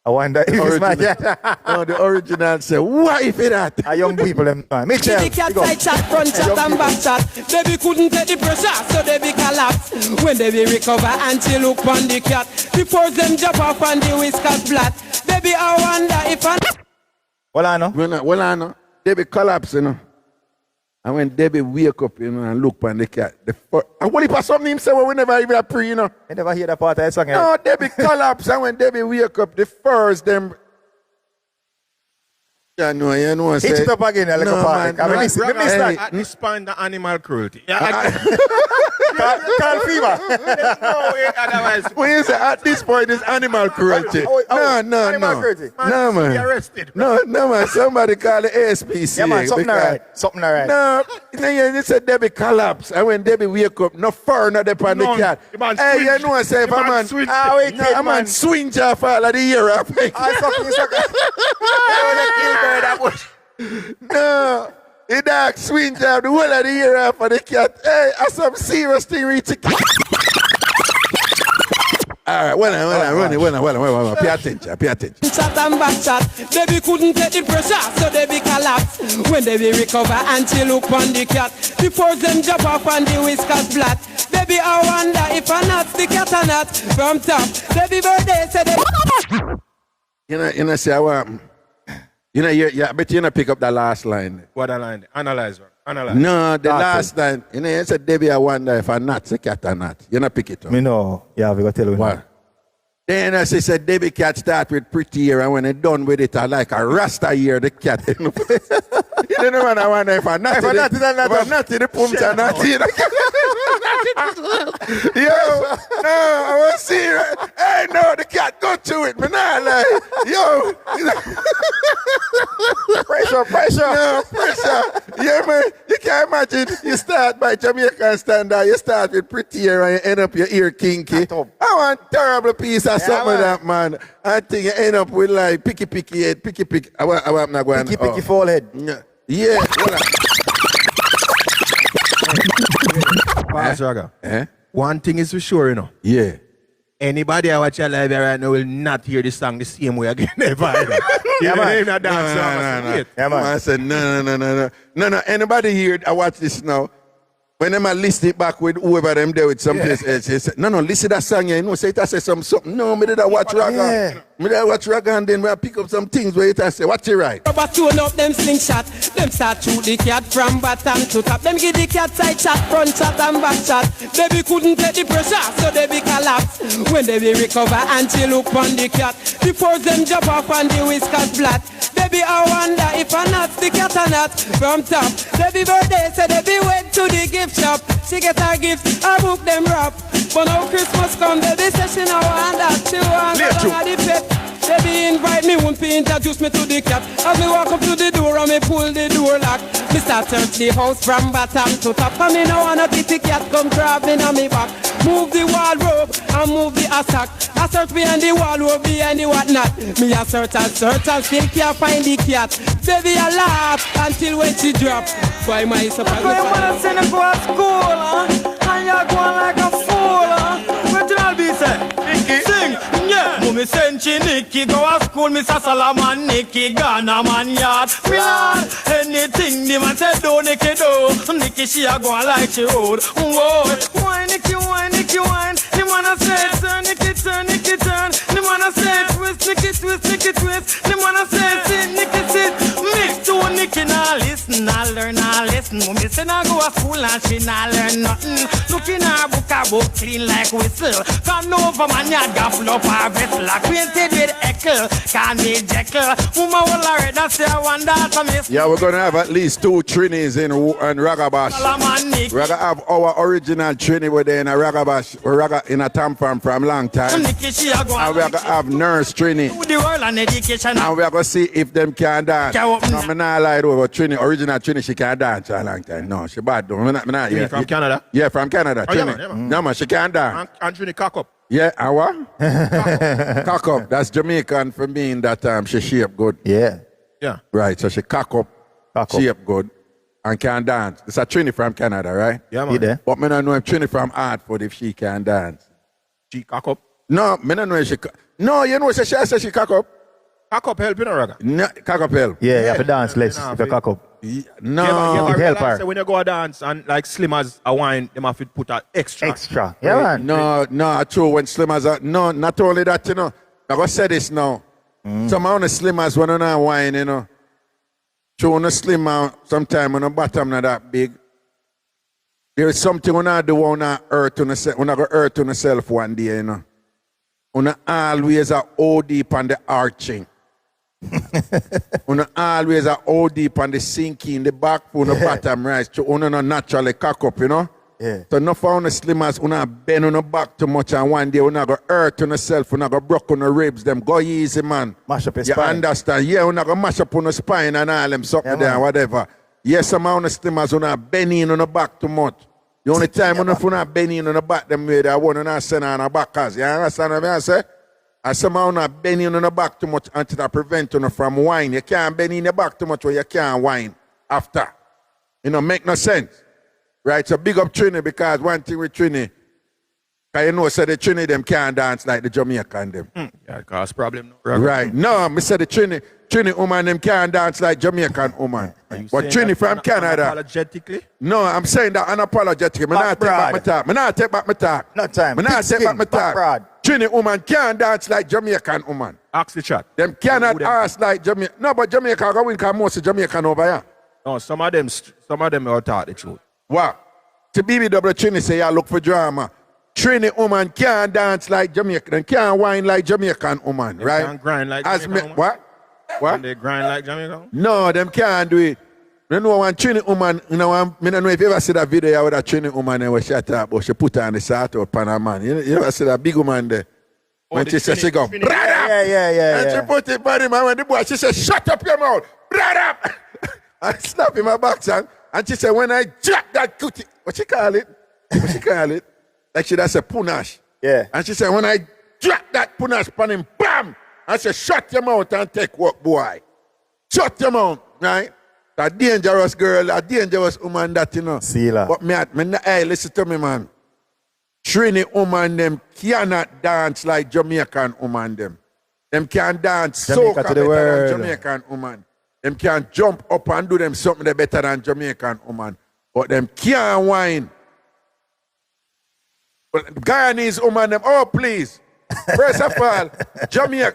I wonder if it's my cat. No, the original say, what if it that? A young people, them. Mitchell. The cat side chat, front chat and back chat. Baby couldn't take the pressure, so they be collapse. When they be recover, auntie look on the cat. Before them jump off on the whiskers flat. Baby, I wonder if I... Well, I know. They be collapse, you know. And when Debbie wake up, you know, and look on the cat, and what if something him say, well, we never even pray, you know. I never hear that part of the song. No, Debbie collapse, and when Debbie wake up, the first them. You know. Hit it up again, like a part. At this point, the animal cruelty. Carl Fever. Otherwise. When you say at this point, it's animal cruelty. No, animal cruelty. No, man. Be arrested. No, man. Somebody call the ASPC. Yeah, man. Something all right. No, you said Debbie collapse, and when Debbie wake up, no fur, not upon the cat. Hey, you know what I say? If a man swing off all of the year up. No, the dog swing off the whole of the year off of the cat. Hey, that's some serious thing reach the cat. All right, well, pay attention. Chat and back chat. Baby couldn't take the pressure, so they be collapse. When they be recover, auntie look on the cat. Before them jump off on the whiskers flat. Baby, I wonder if I not the cat or not. From top, baby birthday said they... You know, say what? I bet you not pick up the last line. What a line? Analyze. No, the last line. You said, Debbie, I wonder if I'm not the cat or not. You not pick it up. Me know. Yeah, we got to tell you. What? Then she said, Debbie cat start with pretty hair, and when it done with it, I like a rasta hair, the cat. You don't know what I wonder if I'm not the pumps are not Yo, no, I was serious. Hey, no, the cat go to it, man. Yo. Pressure. No, pressure. Yeah, man. You can't imagine. You start by Jamaican standard. You start with pretty hair and you end up your ear kinky. I want a terrible piece of something like that, man. I think you end up with like picky head, picky. I'm not going. Picky forehead. Yeah. Pass, Raga. One thing is for sure, you know. Yeah. Anybody I watch your live right now will not hear this song the same way again. Never. Yeah, man. No. Yeah, man. I said, no. Anybody here, I watch this now. When I listen it back with whoever them there with some place else, they say, no, listen to that song here. You know, say it, I say something. No, me did I watch Raga. Yeah. Me did I watch Raga and then I pick up some things where it I say, watch it right. Rubber tune up them slingshot. Them start shoot the cat from bottom to top. Them give the cat side shot, front shot and back shot. Baby couldn't take the pressure, so they be collapse. When they be recover and she look on the cat. Before them jump off on the whiskers flat. Baby, I wonder if I not the cat or not. From top, baby birthday, so they be went to the gift shop. She get her gift, I book them rap. But now Christmas come, baby say she now want that. She want go down the pet. Baby invite me, won't be introduce me to the cat. As me walk up to the door and me pull the door lock. Me start search the house from bottom to top. And me no want a kitty cat come crawling on me back. Move the wardrobe and move the assack. I search behind the wardrobe, behind the whatnot. Me a search and still can't find the cat. Baby I laugh until when she drop. Why my surprise? I wanna send her to school, and you're going like a fool, What did I be say? Sing, yeah. Mummy send she Nicky go to school, Mr. Salaman, Nicky Ghana man yard. Me yard, anything the man said do, Nicky do. Nicky she a go like she old. Whoa, why Nicky, wine? The man a say turn, Nicky turn. The man a say twist, Nicky twist. The man a say sit, Nicky sit. Mix to Nicky now listen, I learn, I listen. Mummy say I go to school and she not learn nothing. Looking her book clean like whistle. Come over man, you got full up her vessel. Acquainted with Eckle, can't be Jekyll. Woman will already say I want that to miss. Yeah, we're gonna have at least 2 Trinis in Ragabash. Raga have our original Trini with in a Ragabash, or Raga in a TamFam from long time. And we're gonna have nurse Trini. And we're gonna see if them can dance. No, I'm not lying over Trini, original Trini, she can't dance for a long time. No, she bad though. Trini from Canada? Yeah, from Canada. Oh, Trini. yeah, man. No, man, she can't dance. And Trini cock up. Yeah, and what? Cock up. That's Jamaican for me in that she shape good. Yeah. Yeah. Right, so she cock up, shape good, and can dance. It's a Trini from Canada, right? Yeah, man. You there? But me don't know if Trini from Hartford if she can dance. She cock up. No, me don't know if she no, you know she said she cock up. Cock up help, you know, Raga? No, cock up help. Yeah, you have to dance less if you cock up. No. it help her. So when you go dance and like Slim as a wine, they have to put an extra. Yeah, man. No, true. When Slimmers are, no, not only that, you know. I'm going to say this now. Some of the Slimmers when on wine, you know. True, on the Slimmer, sometimes on the bottom not that big. There is something when I do on the earth on the when I go earth on myself one day, you know. On always a OD on the arching. On always a OD on the sinking, the back on the bottom right. So on not naturally cock up, you know. Yeah. So no for on the slimmers, on bend on the back too much, and one day on go hurt on yourself, on go broke on the ribs, them go easy, man. Mash up your you spine. understand? Yeah, on go mash up on the spine and all them something there, whatever. Yes, some on the slimmers, on bend in on the back too much. The only time on the bend in on the back, them way they want to send on the back, cause you understand what I say? And somehow not bend in on the back too much until that prevent you from wine. You can't bend in the back too much or you can't wine after. You know, make no sense. Right, so big up Trini because one thing with Trini, because you know, so the Trini them can't dance like the Jamaican them. Yeah, it cause problem. No, right, no, I said the Trini woman them can't dance like Jamaican woman. But Trini from Canada. Unapologetically? No, I'm saying that unapologetically. I'm not take back my talk. I'm not take back my talk. No time. I'm not take back my talk. Trini woman can't dance like Jamaican woman. Ask the chat. Them cannot dance like Jamaican. No, but Jamaica are going because most of Jamaican over here. No, some of them are taught the truth. What? To BBW Trini say, I look for drama. Trini woman can't dance like Jamaican, can't whine like Jamaican woman, They right? can't grind like Jamaican woman? What? What? They grind like Jamaican? No, them can't do it. You know one Trini woman, you know, I don't know if you ever see that video with a Trini woman and she shut up, but she put on the salt out pan her man. You ever see that big woman there? When she said she go, brother! Yeah. And she put it by him, and when the boy, she said, shut up your mouth, brother! I slap him my back, son. And she said, when I drop that cootie, what she call it? Like she does a punash. Yeah. And she said, when I drop that punash upon him, bam! I said, shut your mouth and take work, boy. Shut your mouth, right? A dangerous girl, a dangerous woman that, you know. See la. But hey, listen to me, man. Trini woman them cannot dance like Jamaican woman them. Them can dance Jamaica soca to the better world. than Jamaican woman. Them can jump up and do them something better than Jamaican woman. But them can't whine. But Guyanese woman them, oh please. First of all, Jamaican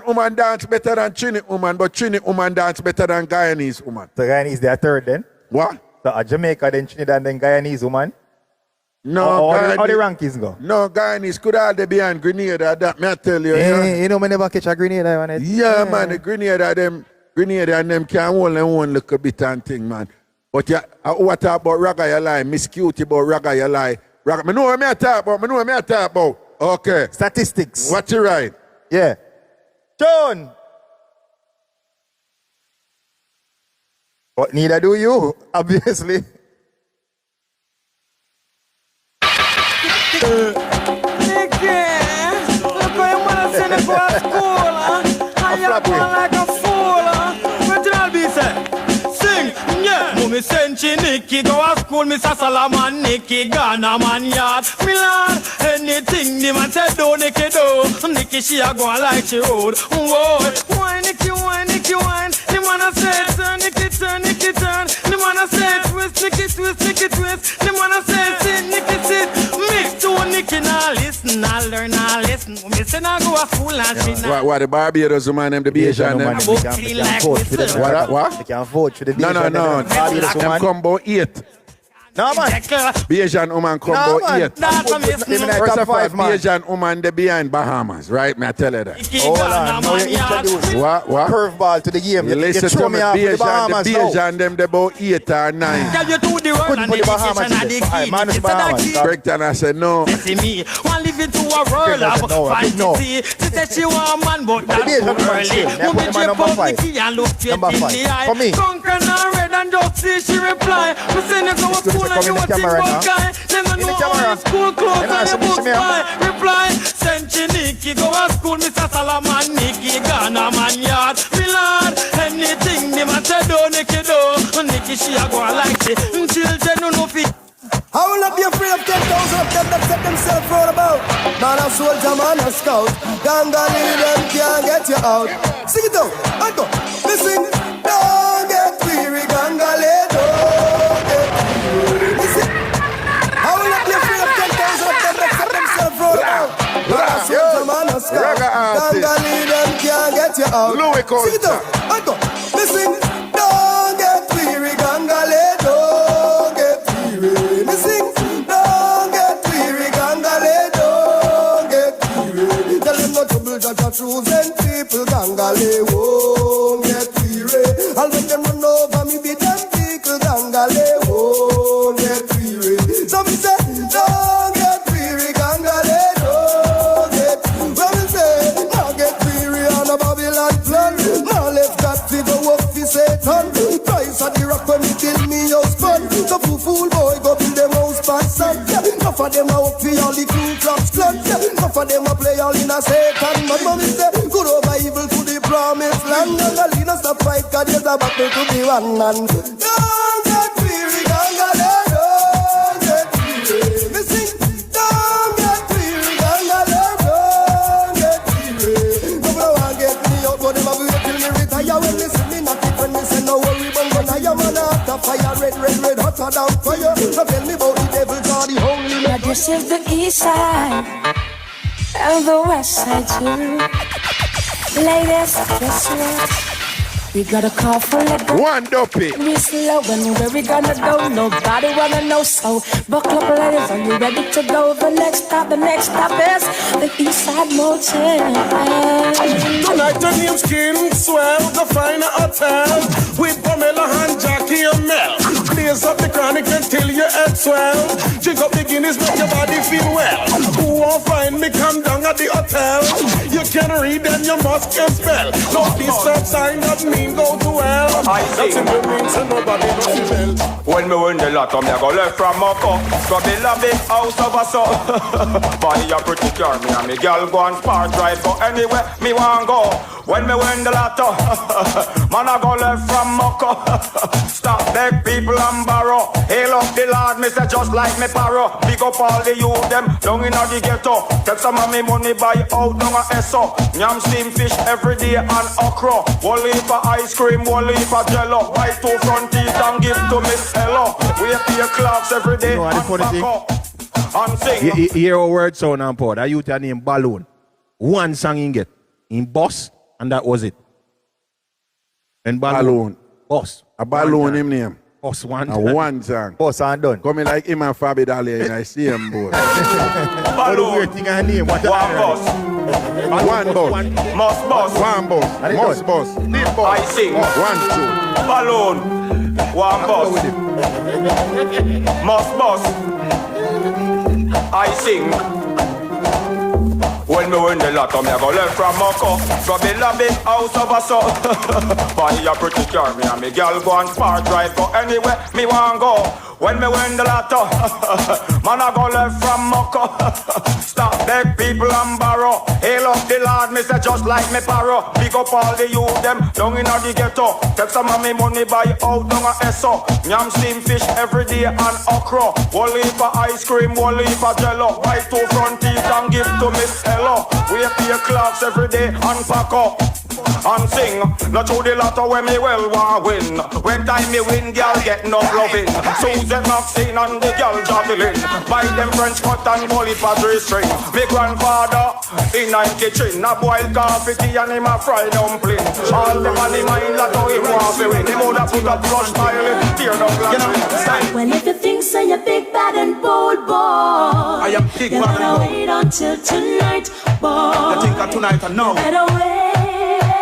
woman dance better than Trini woman, but Trini woman dance better than Guyanese woman. So Guyanese, they are third then? What? So Jamaica, then Trinidad, then Guyanese woman? No, how the rankings go? No, Guyanese could all they be on Grenada, that me I tell you. You know, me never catch a Grenada on it. Yeah, man, the Grenada and them can hold them one little bit and thing, man. But yeah, what about Raga you lie? Miss Cutie about Raga you lie. Raga, me know what I talk about. Okay. Statistics. What you right? Yeah. John. But neither do you, obviously. Look how your mother send you go to school, huh? And you're going like a fool, huh? What did I be say? Sing, yeah. Mummy send Nikki go to school, Mr. Solomon, Nikki Ghana man yard. Me lord, anything the man said do, Nikki do. Nikki she a go like she road. Whoa, why Nikki, why Nikki, why? The man a say turn, Nikki turn, Nikki turn. The man a say twist, Nikki twist, Nikki twist. The man a say sit, Nikki sit. Mix to Nikki now listen, I learn, I listen. Me say I go to school and she now. What the Barbados woman them, the Bayesian them? What? They can't vote for the No. Barbados Them woman. come about 8. No, man. Bayesian woman come about 8. First of all, Bayesian woman they behind Bahamas, right? Me I tell you that. Hold on, now you introduce What? curveball to the game. You listen throw to me, me off with the Bahamas now. Bayesian them they about 8 or 9. Tell you to the world Couldn't and put the Bahamas education and in the this. Alright, man, it's key. Bahamas. Correct, and I said no. See me, want live into a world of fantasy. She said she want man, but that's too early. Woman jump up Nikki and look straight in the eye. Conquer now red and just see she reply. We send you to a school and you a think about guy. Never know how school clothes and the books buy. Reply, send Nikki go to school, Mr. Solomon, Nikki Ghana man yard. Me lord, anything the man say do, Nikki do. Nikki she a go like she. Children no know fit. I will not be afraid of 10,000 of them that set themselves round about. Man a soldier, man a scout. Gangali them can't get you out. Sing it out, and go. Listen, don't get weary, Gangali, don't get weary. Listen, I will not be afraid of 10,000 of them that set themselves round about. Man a soldier, man a scout. Gangali them can't get you out. Sing it out, and go. Listen, don't get weary, Gangali, don't get weary. Me sing, don't get weary, Gangale, don't get weary. Tell them no trouble, Jaja choosing people, Gangale won't get weary. I'll make them run over me, be them people, Gangale won't get weary. So me say, don't get weary, Gangale, don't get weary. Well, me say, don't get weary on a Babylon plan. Now let's got to go up for Satan. Price of the rock when he kill me husband. So fool boy go build them house back son. Enough of them a up for all the Ku Klux Klan. Enough of them a play all in a Satan. My mommy say good over evil to the promised land. And the leaders stop fight 'cause there's a battle to be won. And don't get weary, Gangale, don't get weary. Me sing, don't get weary, Gangale, don't get weary. Nobody want get me out, but them a wait till me retire. When me see me not it when me say no worry, but when I am on after fire, red, hotter than fire. So tell me about the devil, or the holy. Now this is the east side and the west side too. Ladies, guess what? We got a call for it. One dopey. We slow and where we gonna go? Nobody wanna know. So buckle up, ladies. Are you ready to go? The next stop is the East Side Motel. Tonight the name's Kingswell, the finer hotel with Pamela and Jackie and Mel. Blaze up the chronic until your head swell. Drink up the Guinness, make your body feel well. Who won't find me? Come down at the hotel. You can read and you must can spell. No please stop sign that mean go to hell. That's in the means and nobody knows well. When me win the lotto, me a go left from my cup. Go build a big house of a son. Buy a pretty car, me and me girl go and sport drive. But anyway, me want go. When me win the lotto, man I go left from Moko. Stop beg people and borrow. Hail up the Lord, me say just like me paro. Big up all the youth them down in the ghetto. Take some of me money buy out down a Esso. Yam steam fish every day and okra. One leaf of ice cream, one leaf of jello. Buy 2 front teeth and give to Miss Hello. We pay clocks every day and pack up and sing. You hear a word sound and pod. I used to name Balloon. One song in get in Boss, and that was it. And Balloon. Boss. A balloon him name. Boss one. One song. Boss and done. Coming like him and Fabi Dali and I see him boy. Balloon. Weird thing I name. What One boss. One boss. Must boss. One boss. Must boss. Big boss. I sing. 1, 2. Balloon. One boss. Must boss. I sing. When me win the lotto, me I go left from Moko. Go be lobby house of a so. Buy a pretty car, me and me girl go and sport drive. Go anywhere me want go. When me win the lotto, man I go left from Moko. Stop beg people and borrow. Hail up the Lord, me say just like me paro. Pick up all the youth them down in the ghetto. Take some of me money buy out down a Esso. Yam steam fish every day and okra. One leaf of ice cream, one leaf of jello. Buy 2 front teeth and give to Miss Hello. We pay clocks every day and pack up and sing. Not through the lotto when me well want win. When time me win, girl get no loving. Susan Maxine and the girl Jocelyn. Buy them French cut and bullet for 3 string. Me grandfather in a kitchen. A boiled coffee tea and him a fried dumpling. All them on the mind lotto him want to win. Him woulda put a flush smile, tear down glass. Well, if you think so, you're big, bad and bold, boy. I am big, you bad better and bold. wait until tonight, boy. You think of tonight and now? Better wait.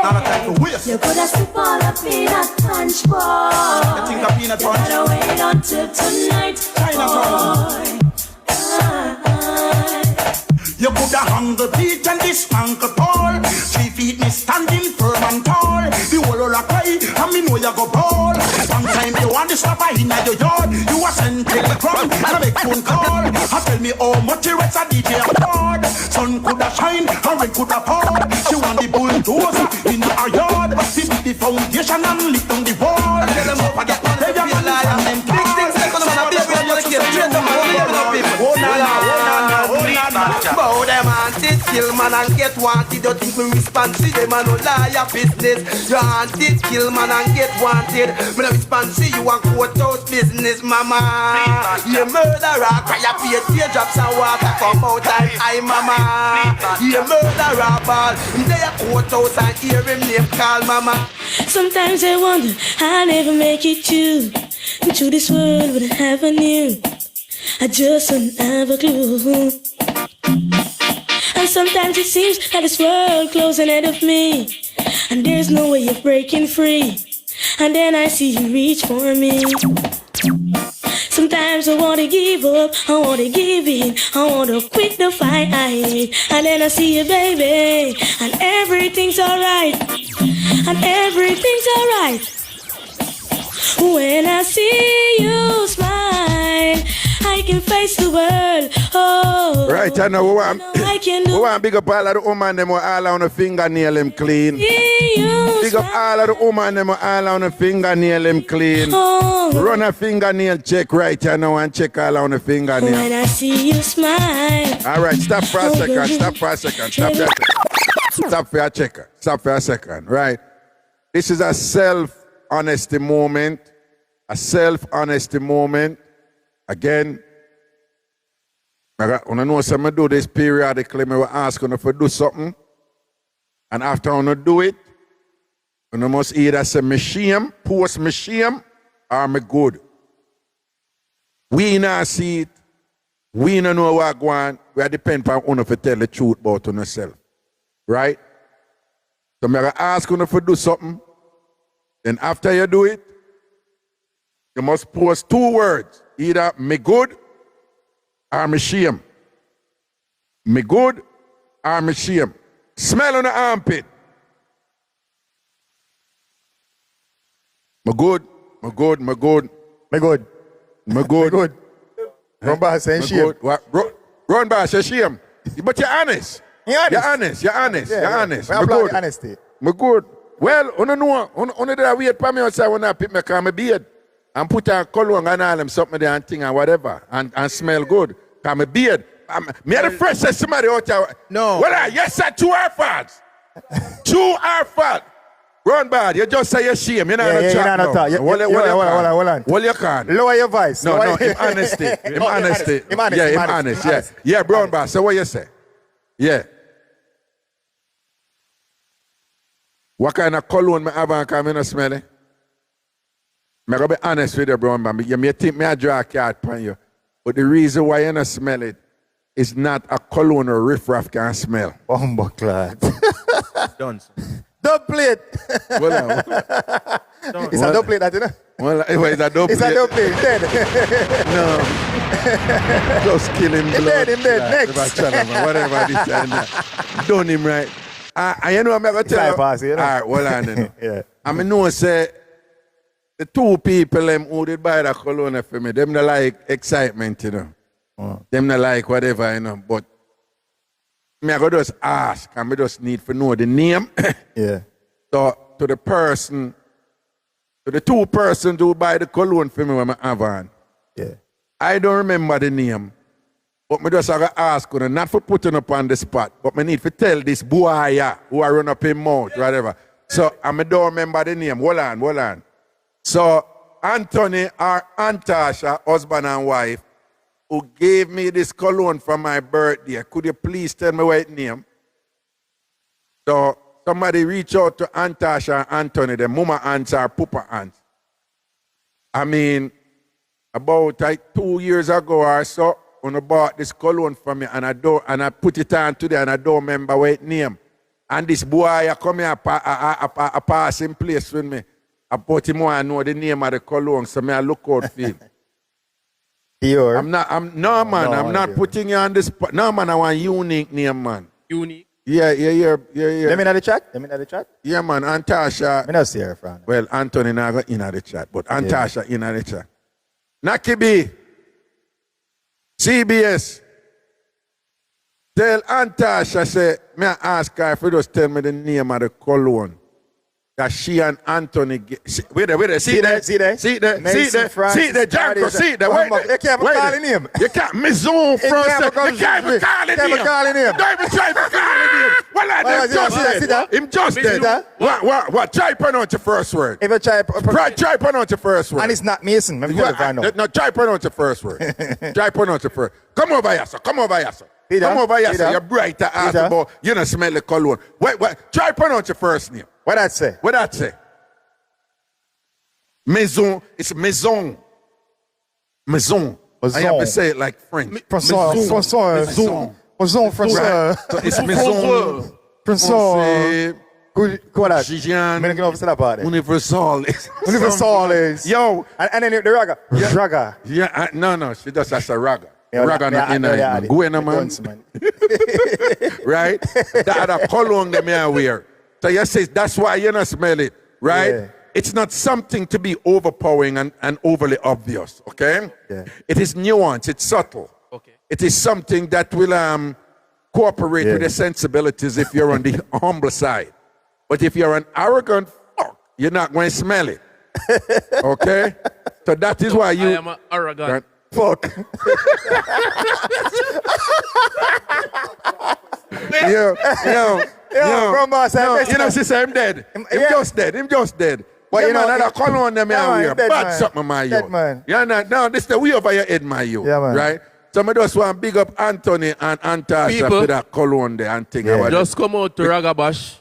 Not a time to waste. You could have sip all the peanut punch, boy. You think of peanut punch? You better wait until tonight, boy. You coulda hung the beat and dismantle tall. 3 feet me standing firm and tall. The whole of cry and me know you go ball. Sometime you want to stop in your yard. You a send telegram and a make phone call. I tell me how much the rest of DJ afford. Sun coulda shine and rain coulda fall. She want the bulldozer in her yard. She beat the foundation and lift down the wall. I tell them up again. They be a liar and them big things they gonna man a big when you get straight to my people. Oh na na, oh na na, oh na na. Bow them wanted, kill man and get wanted. You think me respond to them and no liar business. You wanted, kill man and get wanted. Me no respond to you and courthouse business, mama. You murderer, cry up your teardrops and water come out and I, mama. You murderer, ball. They a courthouse and hear him name call, mama. Sometimes I wonder I never make it to this world wouldn't have a new. I just don't have a clue. And sometimes it seems that this world closing ahead of me, and there's no way of breaking free. And then I see you reach for me. Sometimes I wanna give up, I wanna give in, I wanna quit the fight. And then I see you, baby, and everything's alright. And everything's alright. When I see you smile, I can face the world. Oh, right, I know we want big up all of the woman them with all on the fingernail them clean. Big up all of the woman them with all on the fingernail them clean. Run a fingernail check right now and check all on the fingernail. When I see you smile. All right, stop for a second. Stop for a second. Stop for a checker. Stop for a second. Right. This is a self-honesty moment. A self-honesty moment. Again, when I know someone do this periodically, I will ask them if I do something. And after I do it, I must either say me shame, post me shame, or me good. We not see it. We don't know what go on. We depend on you to tell the truth about yourself. Right? So I ask you if you do something. Then after you do it, you must post 2 words. Either me good or me shame. Me good or me shame. Smell on the armpit. Me good, me good, me good. Me good. Me good. Me good. Run by saying shame. Run by saying shame. But you're honest. You're honest. You're honest. Yeah, You're honest. We Me apply good. honesty. Me good. Well, you know, you did wait for me outside when I pick my car, my beard. And put on cologne and all them something there and thing and whatever. And smell good. Cause my beard. Me the freshest somebody out there. No. Well, yes, sir, 2 hour fads. 2 hour fad. Run bad. You just say you're shame. You're not Yeah, chat you're not now. hold on. Well, you can. Lower your voice. No, Lower him honesty. Him honesty. Him honest, Yeah, him him honest, honest. Yeah. Yeah, brown bad. So what you say? Yeah. What kind of cologne me have and come in and smell it? I'm going to be honest with you, brown bad. You may think I draw a card upon you. But the reason why you don't smell it is not a cologne or riffraff can smell. Bumbleclad. Done. Double plate. Well, It's a double plate, that, you know? well, it's a double It's a double plate. Dead. No. Just kill him. Him dead. Next. Whatever this and that. Done him right. You know, I'm going to tell you. Pass, you know? All right, well, I know. Yeah. I know, say, the 2 people who did buy the cologne for me, them not like excitement, you know. Them not like whatever, you know. But me I go just ask, and me just need to know the name. Yeah. So to the person, to the 2 persons who buy the cologne for me when I have on. Yeah. I don't remember the name. But me just have to ask you, not for putting up on the spot, but me need to tell this boy who I run up in mouth, whatever. So I don't remember the name. Hold on. So Anthony or Antasha, husband and wife, who gave me this cologne for my birthday, could you please tell me what name? So somebody reach out to Antasha and Anthony, the mama aunts or papa aunts. I mean, about like 2 years ago or so, when I bought this cologne for me and I put it on today and I don't remember what name. And this boy I come here a passing place with me. I put him on and know the name of the cologne, so I look out for him. Dior. I'm not putting you on this spot. No, man, I want unique name, man. Unique? Yeah. Let me know the chat? Yeah, man, Antasha. Me not see her, friend. Well, Anthony now got in the chat, but Antasha in the chat. Nakibi, CBS, tell Antasha, say, may I ask her if you just tell me the name of the cologne that she and Anthony get. Wait there. See there, Janko, see there. Wait, you can't be calling him. You can't, Maison France. You can't be calling him. Don't even try to call him. Well, him just dead. What? Try pronounce your first word. If I Try pronounce your first word. and it's not Mason. Let me tell you right now. No, try pronounce your first word. Try pronounce your first. Come over here, sir. Come over here, sir. You're bright to ask about, you know, smell the cologne. Wait. Try pronounce your first name. What that say? Maison. It's maison. Maison. I have to say it like French. Maison, François. So it's maison. François. Quoi là? Gigian. Mais non, c'est la part. Universalis. Yo. And then the raga. Raga. Yeah, no. She just has a raga. Yeah, Raga not in there. Go in, man. Right? The other cologne that I wear. So you say that's why you don't smell it, right? Yeah. It's not something to be overpowering and overly obvious, okay? Yeah. It is nuanced, it's subtle. Okay. It is something that will cooperate with the sensibilities if you're on the humble side. But if you're an arrogant fuck, you're not going to smell it. Okay? So that is why you... I am an arrogant fuck. You know, she said, I'm dead. Him just dead. But you know, I call on them here. Bad something, my you. Yeah, no, this is the way over your head, my you. Yeah, man. Right? So I just want to big up Anthony and Antasha for that cologne there and thing. Yeah. Just come out to Ragabash.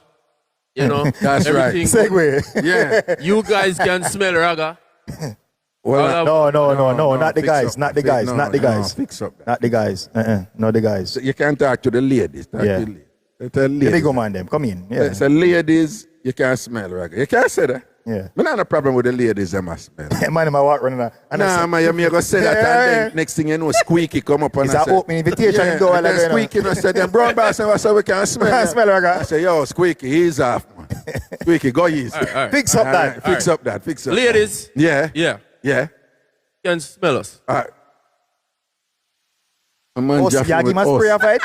You know, that's right. Segue. Yeah. You guys can smell Raga. Well, no, not the guys. Fix up that. Not the guys. Not the guys. So you can talk to the ladies. Yeah. The big man, them. Come in. Yeah. So ladies, you can't smell Raga. You can't say that. Yeah. I don't have a problem with the ladies, I must smell. Man, I walk running. Nah, man, you're going to say that, and then next thing you know, Squeaky come up and it's an open invitation. And then Squeaky said, then brown bass, and I said, we can't smell. Can't smell Raga. I said, yo, Squeaky, he's off, man. Squeaky, go easy. Fix up that. Fix up that. Ladies. Yeah. Yeah. Yeah. Can smell us. All right. Yeah, give him a spray of it.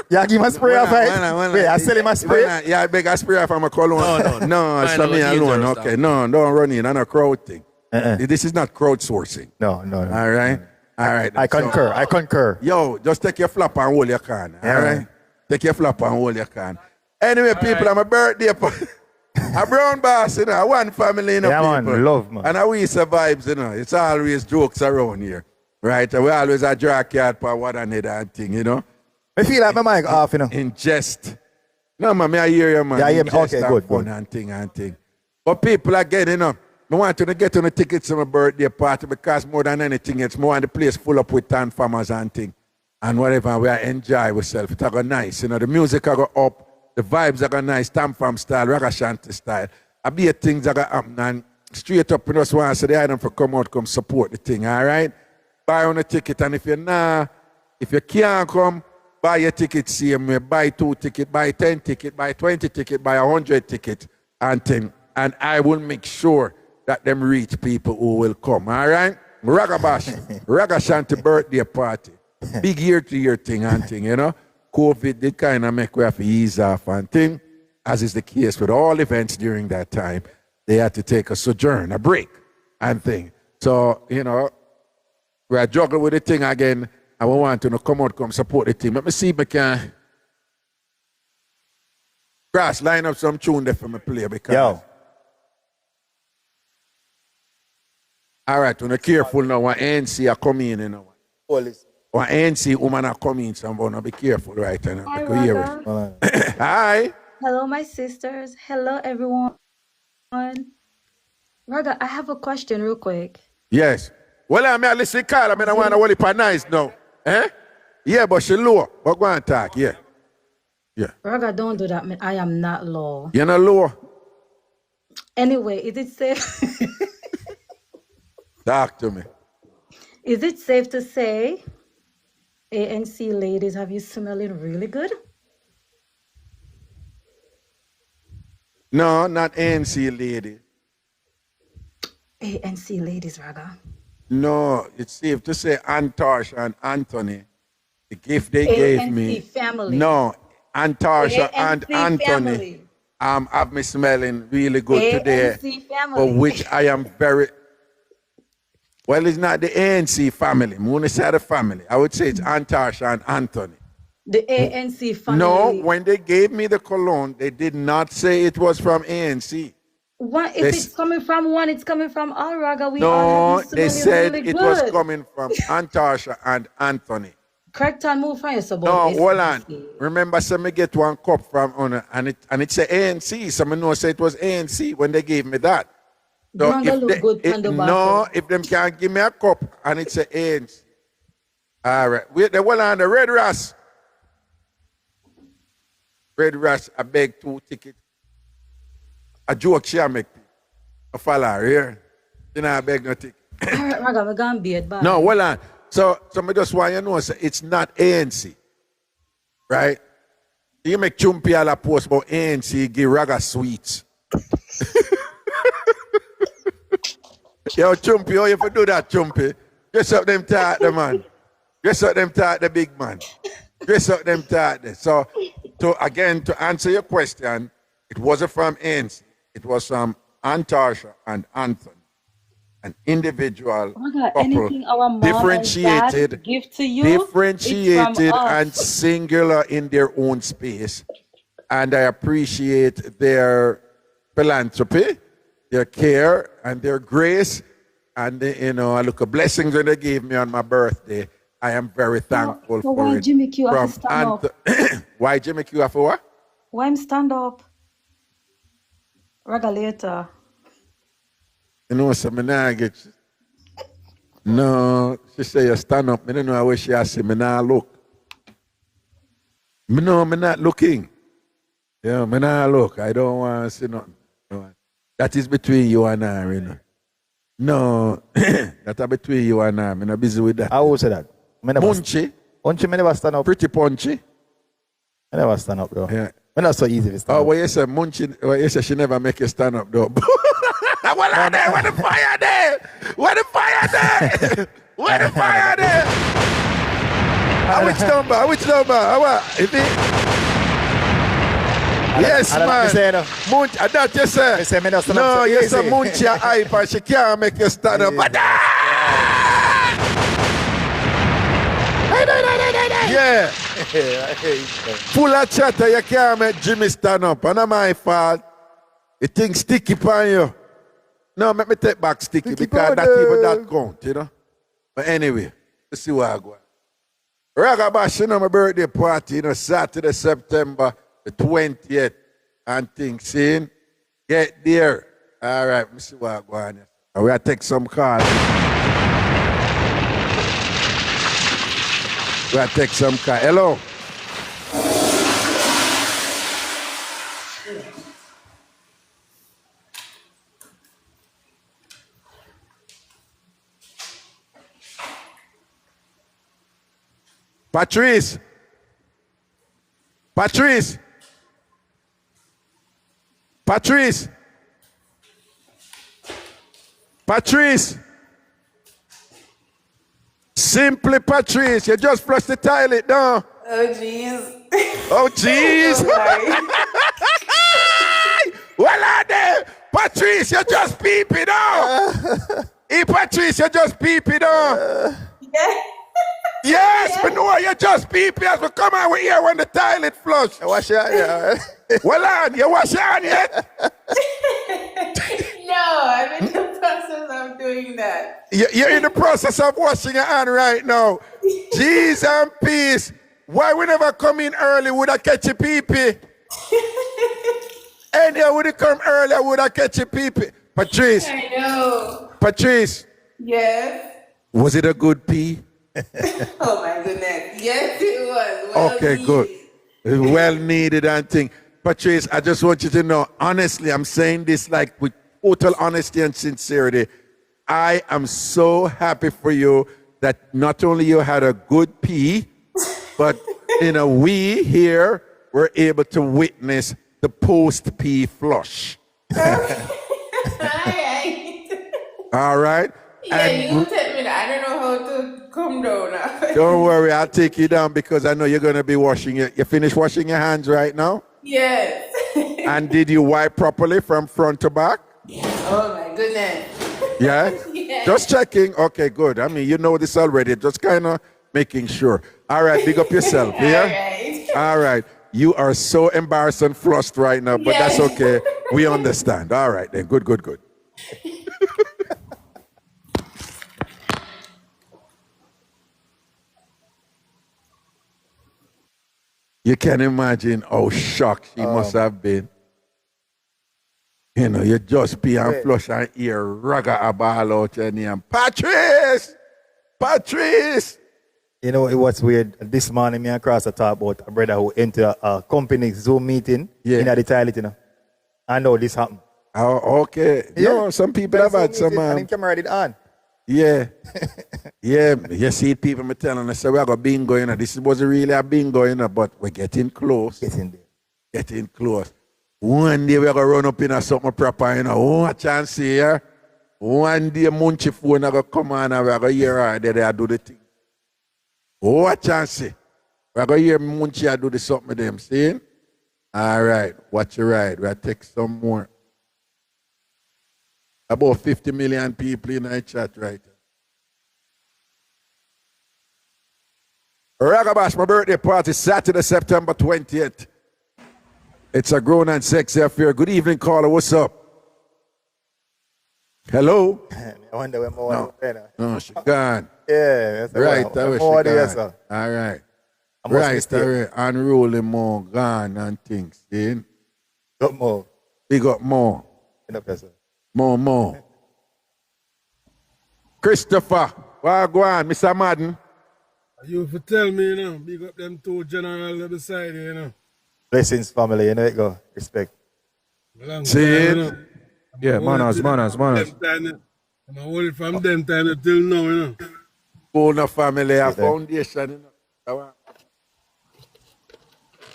Yeah, give him a spray of it. Wait, I sell him a spray. Yeah, I beg a spray from a cologne. No, it's for me alone. Okay, no, don't run in. I'm a crowd thing. This is not crowdsourcing. No. All right? All right. I concur. Yo, just take your flap and hold your can. All right? Take your flap and hold your can. Anyway, people, I'm a birthday. A brown boss, you know, one family, you know, yeah, people. Man, love, man. And we survive, you know. It's always jokes around here. Right? We always a drag card for one another and thing, you know. I feel like my mic off, you know. In jest. No, man, I hear you, man. Yeah, I hear me. Okay, good. And thing. But people again, you know, I want to get on the tickets to my birthday party because more than anything, it's more on the place full up with TamFamers and thing. And whatever, we enjoy ourselves. It's go nice, you know. The music go up. The vibes are nice, TamFam style, Ragashanti style. I be things that are happen and straight up, you just want to say the item for come out, come support the thing, all right? Buy on a ticket, and if you can't come, buy your ticket same way. Buy 2 tickets, buy 10 tickets, buy 20 tickets, buy 100 tickets, and thing. And I will make sure that them reach people who will come, all right? Ragabash, Ragashanti birthday party. Big year-to-year thing and thing, you know? COVID did kind of make we have to ease off and thing, as is the case with all events during that time. They had to take a sojourn, a break, and thing. So, you know, we are juggling with the thing again, and we want to come support the team. Let me see if I can line up some tune there for me play because. Yo. All right, we're careful now. When ANC are coming in, you know. When ANC woman are coming, someone be careful right now. Hi, Raga. Hi. Hello, my sisters. Hello, everyone. Raga, I have a question real quick. Yes. Well, I mean, listen, Carl, I mean, I want to hold it nice now. Eh? Yeah, but she low. But go and talk, yeah. Yeah. Raga, don't do that. I am not low. You're not low? Anyway, is it safe? Talk to me. Is it safe to say, ANC ladies, have you smelling really good? No, not ANC lady. ANC ladies, Raga. No, it's safe to say Antarsha and Anthony. The gift they gave me. Family. No, Antarsha and Anthony. Family. Have me smelling really good ANC today. family. For which I am very. Well, it's not the ANC family. I'm going to say the family. I would say it's Antarsha and Anthony. The ANC family. No, when they gave me the cologne, they did not say it was from ANC. What if it's coming from one, it's coming from all, Raga. We No, they said really it good. was coming from Antarsha and Anthony. Correct and move for yourself. No, hold on. Remember, so me get one cup from and it said ANC. So me know say it was ANC when they gave me that. So if them can't give me a cup and it's an ANC. All right. Wait, the one on the Red Ras. Red Ras, I beg 2 tickets. A joke she make a follow here. You know, I beg no ticket. All right, Raga, we're going to be it. No, hold on. So I just want you to know, so it's not ANC. Right? You make Chumpy all a post about ANC, give Raga sweets. Yo, Chumpy, how you for do that, Chumpy? Dress up them tight, the man. Dress up them tight, the big man. Dress up them tight. So, again, to answer your question, it wasn't from ANC. It was from Antarsha and Anthony. An individual couple, differentiated, and singular in their own space. And I appreciate their philanthropy, their care, and their grace. And, I look at blessings that they gave me on my birthday. I am very thankful for why it. Jimmy Q have to stand up? Why Jimmy Q have to what? Why him stand up? Raga later. So me nah get you. No, she say you stand up. I don't know where she has me nah look. Me not looking. Yeah, me nah look. I don't want to see nothing. That is between you and I, No, that's between you and I. I'm not busy with that. I will say that. Punchy. Punchy, me never stand up. Pretty punchy. I never stand up, though. Yeah. Me not so easy to stand up. Oh, well, you say Munchy, well, you say she never make you stand up, though. What are there? Where the fire there? Where the fire there? Where the fire there? Which number? Which number? What? If it... Yes, man. Munch, that you say. No, you say munch your hype and she can't make you stand up. Yeah. Full of chatter, you can't make Jimmy stand up. And not my fault. You think sticky on you. No, let me take back sticky because that even that count, you know. But anyway, let's see what I go. Ragabash, you know, my birthday party, you know, Saturday, September the 20th and things, see? Get there. All right, let me see what I go on. We will take some calls. We will take some calls. Hello. Patrice. Patrice. Patrice. Patrice. Simply Patrice. You just flush the toilet down. Oh, jeez. Oh, jeez. Well, out there. Patrice, you just peep it out. Hey, Patrice, you just peep it out. Yeah. Yes, but no, you just peep it. But come on, we're here when the toilet flush. Wash your hand. Well, on, you wash your hand yet? No, I'm in the process of doing that. You're in the process of washing your hand right now. Jeez and peace. Why we never come in early? Would I catch a pee-pee? And you would come early, would I catch a pee-pee? Patrice. I know. Patrice. Yes. Was it a good pee? Oh my goodness. Yes, it was. Well Okay, needed. good. Well needed and thing. Patrice, I just want you to know, honestly, I'm saying this like with total honesty and sincerity. I am so happy for you that not only you had a good pee, but we here were able to witness the post-pee flush. All right? Yeah, you tell me that. I don't know how to come down now. Don't worry, I'll take you down because I know you're going to be washing you finished washing your hands right now? Yes. And did you wipe properly from front to back? Oh my goodness. Yeah? Yes. Just checking. Okay, good. I mean, you know this already. Just kind of making sure. All right, big up yourself. Yeah? All right. All right. You are so embarrassed and flushed right now, but Yes. that's okay. We understand. All right, then. Good, good, good. You can imagine how shocked she must have been. You know, you just pee and flush and hear Ragabash out your name. Patrice! Patrice! You know what's weird? This morning, me and Cross talk about a brother who entered a company Zoom meeting in the toilet, you know. I know this happened. Oh, okay. Yeah. No, some people have had some... and him camera did on. Yeah. Yeah, you see people me telling us, we have a bingo, you know. This wasn't really a bingo, you know, but we're getting close. Getting there. Getting close. One day we're going to run up in something proper, you know. Watch and see here. One day Munchie phone are going to come on and we're going to hear her there they do the thing. Watch and see. We're going to hear Munchie do the something with them, see? All right, watch your ride. We'll take some more. About 50 million people in our chat right now. Ragabash, my birthday party, Saturday, September 20th. It's a grown and sexy affair. Good evening, caller. What's up? Hello? I wonder when more. No, she gone. Yeah, that's right. I wish she gone. Yes, all right. I Right, all right. Unruly more, gone and things. See? Got more. We got more. More. Christopher, what go on, Mr. Madden? You for tell me, you know, big up them two generals beside you, you know. Blessings, family, you know it go. Respect. See it? Yeah, manners. I'm holding from them time till now, you know. Own a family, a foundation, you know.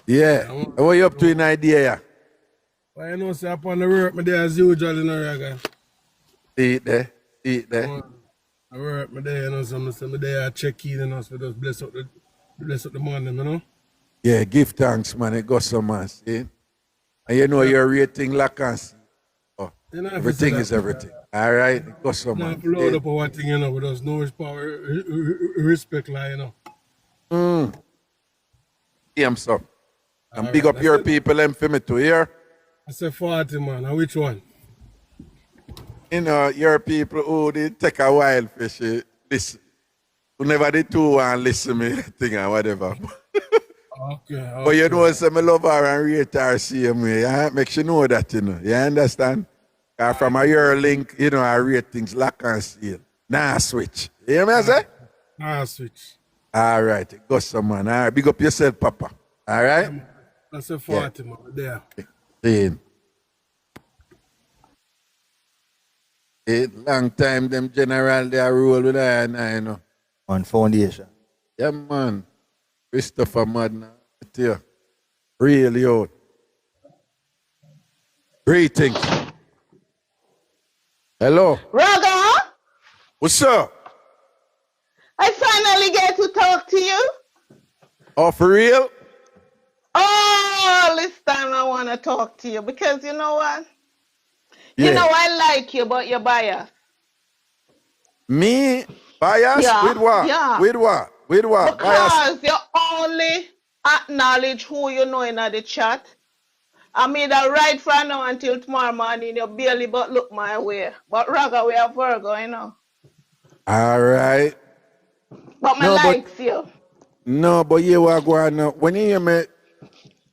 Yeah. What are you up to in idea? Well, you know, say upon the work, me there as usual, you know, Raga. See it there. I work me there, you know, so I say me there, I check in, you know, so just bless up the Bless up the morning, you know. Yeah, give thanks, man. It got some man, see? And you know your rating lack and see. Oh, You know, if everything it's is everything. All right? It got some now man. load up on one thing, you know, but there's no respect, like, you know. Yeah, so. And All big right, up your that's it. people and for me to hear. I said 40, man. And which one? You know, your people who they take a while for shit. Listen. Who never did too and listen me thing or whatever. Okay. But you know, say me love her and rate her same way. Yeah? Make sure you know that, you know. You understand? From a year link, you know, I rate things lock and seal. Nah, switch. You hear me, I say? Nah, switch. All right. Go some man. All right. Big up yourself, Papa. All right? That's a 40, man. There. Same. Long time, them general, they are roll with I and I, you know. On foundation. Yeah, man. Christopher Madden. Really out. Greetings. Hello. Raga, What's up? I finally get to talk to you. Oh, for real? Oh, this time I want to talk to you because you know what? Yeah. You know I like you, but you're biased. Me? Bias? Yeah, With what? yeah. With what? With what? Bias? Because you only acknowledge who you know in the chat. I made a right from now until tomorrow morning. You barely but look my way. But Raga, we are Virgo, you know. All right. But me likes you. No, but you are going now. When you hear me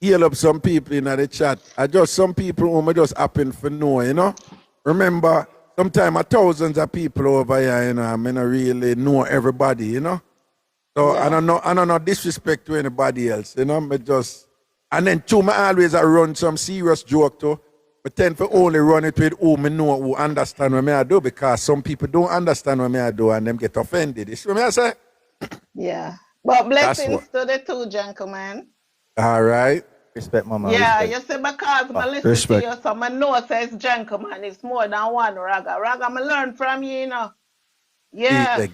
heal up some people in the chat, I just some people who I just happen to know, you know. Remember, sometimes thousands of people over here, you know, I mean, I really know everybody, you know. So I don't know disrespect to anybody else, you know. Me just and then too, I always run some serious joke too. But tend to only run it with who me know who understand what I do because some people don't understand what I do and them get offended. You see what I say? Yeah. But blessings to the two gentlemen. All right. Respect, mama. Yeah, respect. you see, because I listen respect. to you, so I know says gentleman is more than one Raga. Raga, I learn from you, you know. Yeah.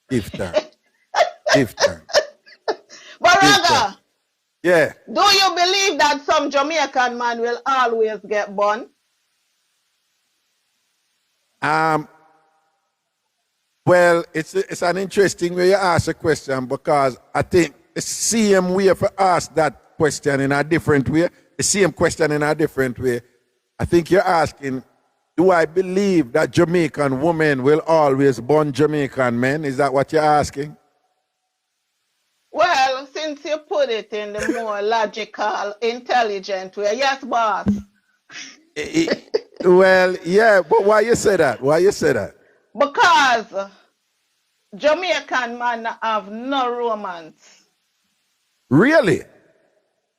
Give thanks. Give thanks. But Raga, yeah. do you believe that some Jamaican man will always get born? Well, it's an interesting way you ask a question because I think the same way for ask that question in a different way, the same question in a different way. I think you're asking, do I believe that Jamaican women will always born Jamaican men? Is that what you're asking? Well, since you put it in the more logical, intelligent way, yes, boss. Well, yeah, but why you say that? Why you say that? Because Jamaican man have no romance. Really?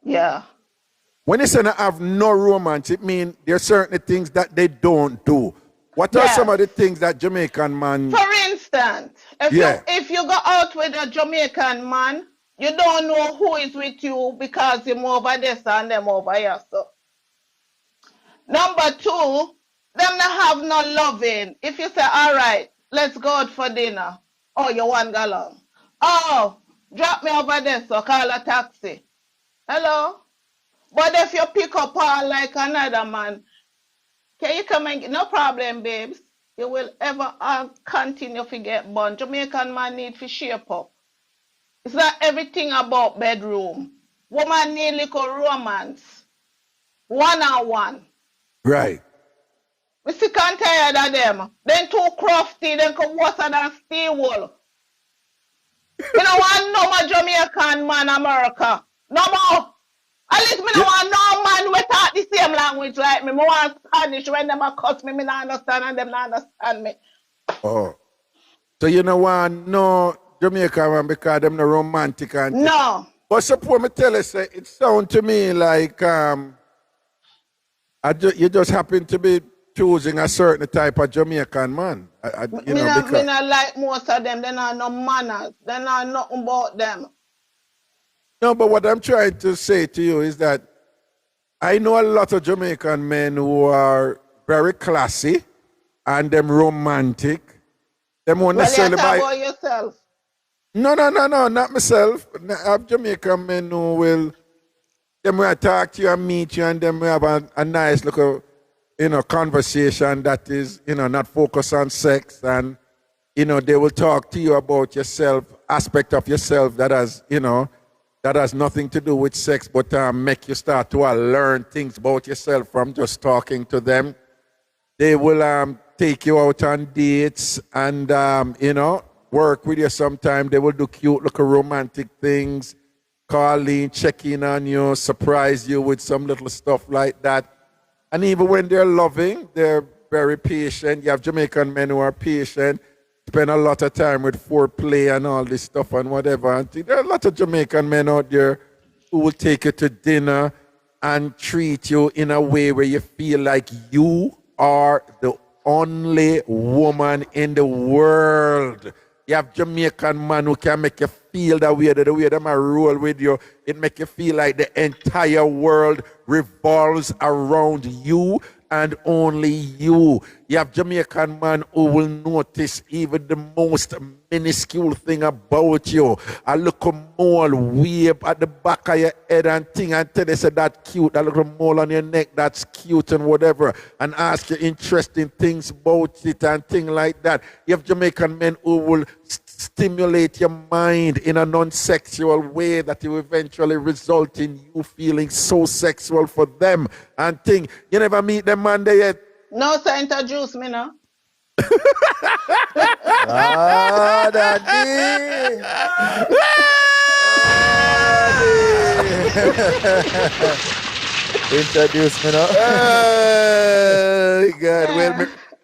Yeah. When you say they have no romance, it means there are certain things that they don't do. What are some of the things that Jamaican man... For instance, if you go out with a Jamaican man, you don't know who is with you because him over there and them over here. So. Number two, them not have no loving. If you say, all right, let's go out for dinner. Oh, you want to go along? Oh, drop me over there, so call a taxi. Hello? But if you pick up all like another man, can you come and get, no problem, babes. You will ever continue to get born. Jamaican man need to shape up. It's not everything about bedroom. Woman need little romance. One-on-one. Right. We sick and tired of them. Then too crafty, then come worse than Stewart. You know want no more Jamaican man America. No more. At least me don't want no man we talk the same language like me. Me want Spanish when them a cuss me, me not understand and them not understand me. Oh. So you know want no Jamaican man because them no romantic and no. But suppose me tell you, say it sound to me like you just happen to be choosing a certain type of Jamaican man. Me not like most of them. They not no manners. They not nothing about them. No, but what I'm trying to say to you is that I know a lot of Jamaican men who are very classy and them romantic. Them won't necessarily buy about yourself. No, not myself. I have Jamaican men who will, them will talk to you and meet you, and then we have a nice little, conversation that is, not focused on sex, and, they will talk to you about yourself, aspect of yourself that has, that has nothing to do with sex, but make you start to learn things about yourself from just talking to them. They will take you out on dates and, work with you sometime. They will do cute little romantic things, call in, check in on you, surprise you with some little stuff like that. And even when they're loving, they're very patient. You have Jamaican men who are patient, spend a lot of time with foreplay and all this stuff and whatever. And there are a lot of Jamaican men out there who will take you to dinner and treat you in a way where you feel like you are the only woman in the world. You have Jamaican man who can make you feel that way, the way them roll with you. It make you feel like the entire world revolves around you and only you. You have Jamaican man who will notice even the most minuscule thing about you. A little mole wave at the back of your head and thing, and tell you say that cute, that little mole on your neck, that's cute and whatever, and ask you interesting things about it and thing like that. You have Jamaican men who will stimulate your mind in a non-sexual way that will eventually result in you feeling so sexual for them and thing. You never meet them man there yet? No, sir, introduce me now. Daddy. Introduce me now. God,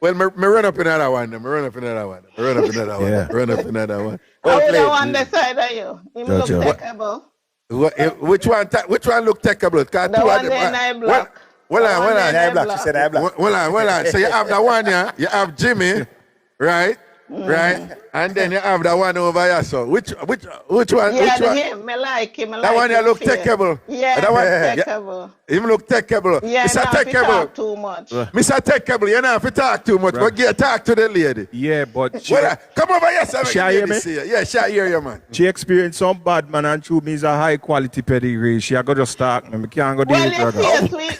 well, me run up another one. Me run up another one. Well, the one that side of you. Him look techable. Which one look techable? The one in I block. Well on. I black. She said I black. Well on. So you have the one here. You have Jimmy, right? Right? And then you have the one over here. So which one? Yeah, which one? him. I like him. That one you look techable. Yeah, that one, techable. Him look techable. Yeah, Mr. Techable. Talk too much. Mr. Techable, you don't have to talk too much, but talk to the lady. Yeah, but come over here, sir. She hear me? Yeah, she hear you, man. She experienced some bad man and through me is a high quality pedigree. She a go just talk me. I can't go deal with her.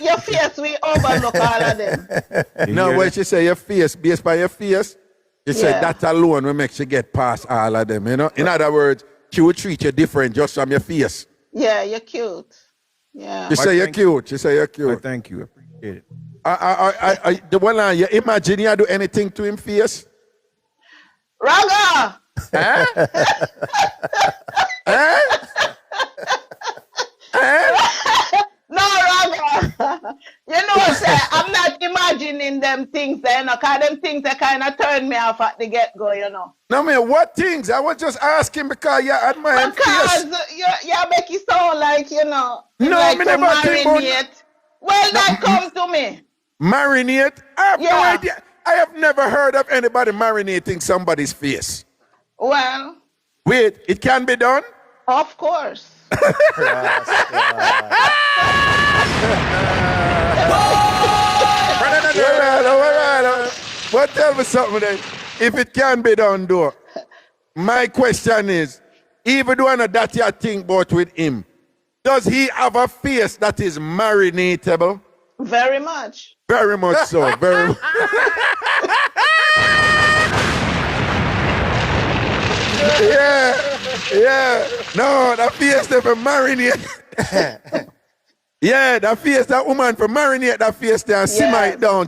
Your face, we overlook all of them. No, what she say, your face, based by your face, she said that alone will make you get past all of them, In other words, she will treat you different just from your face. Yeah, you're cute. Yeah. She say you're cute. She say you're cute. Thank you. Appreciate it. The one you imagine you do anything to him face? Raga! Eh? No, Raga. You know, sir, I'm not imagining them things there, because them things that kind of turn me off at the get-go, No, man, what things? I was just asking because you admire him face. Because you make it sound like, No, like me never think about marinate. Well, that comes to me. Marinate? I have no idea. I have never heard of anybody marinating somebody's face. Well. Wait, it can be done? Of course. But tell me something then. If it can be done, though, my question is, even though I know that you think about with him, does he have a face that is marinatable? Very much. Very much so. Very much. Yeah. No, that face there for marinate. Yeah, that face, that woman for marinate that face there and simmer it down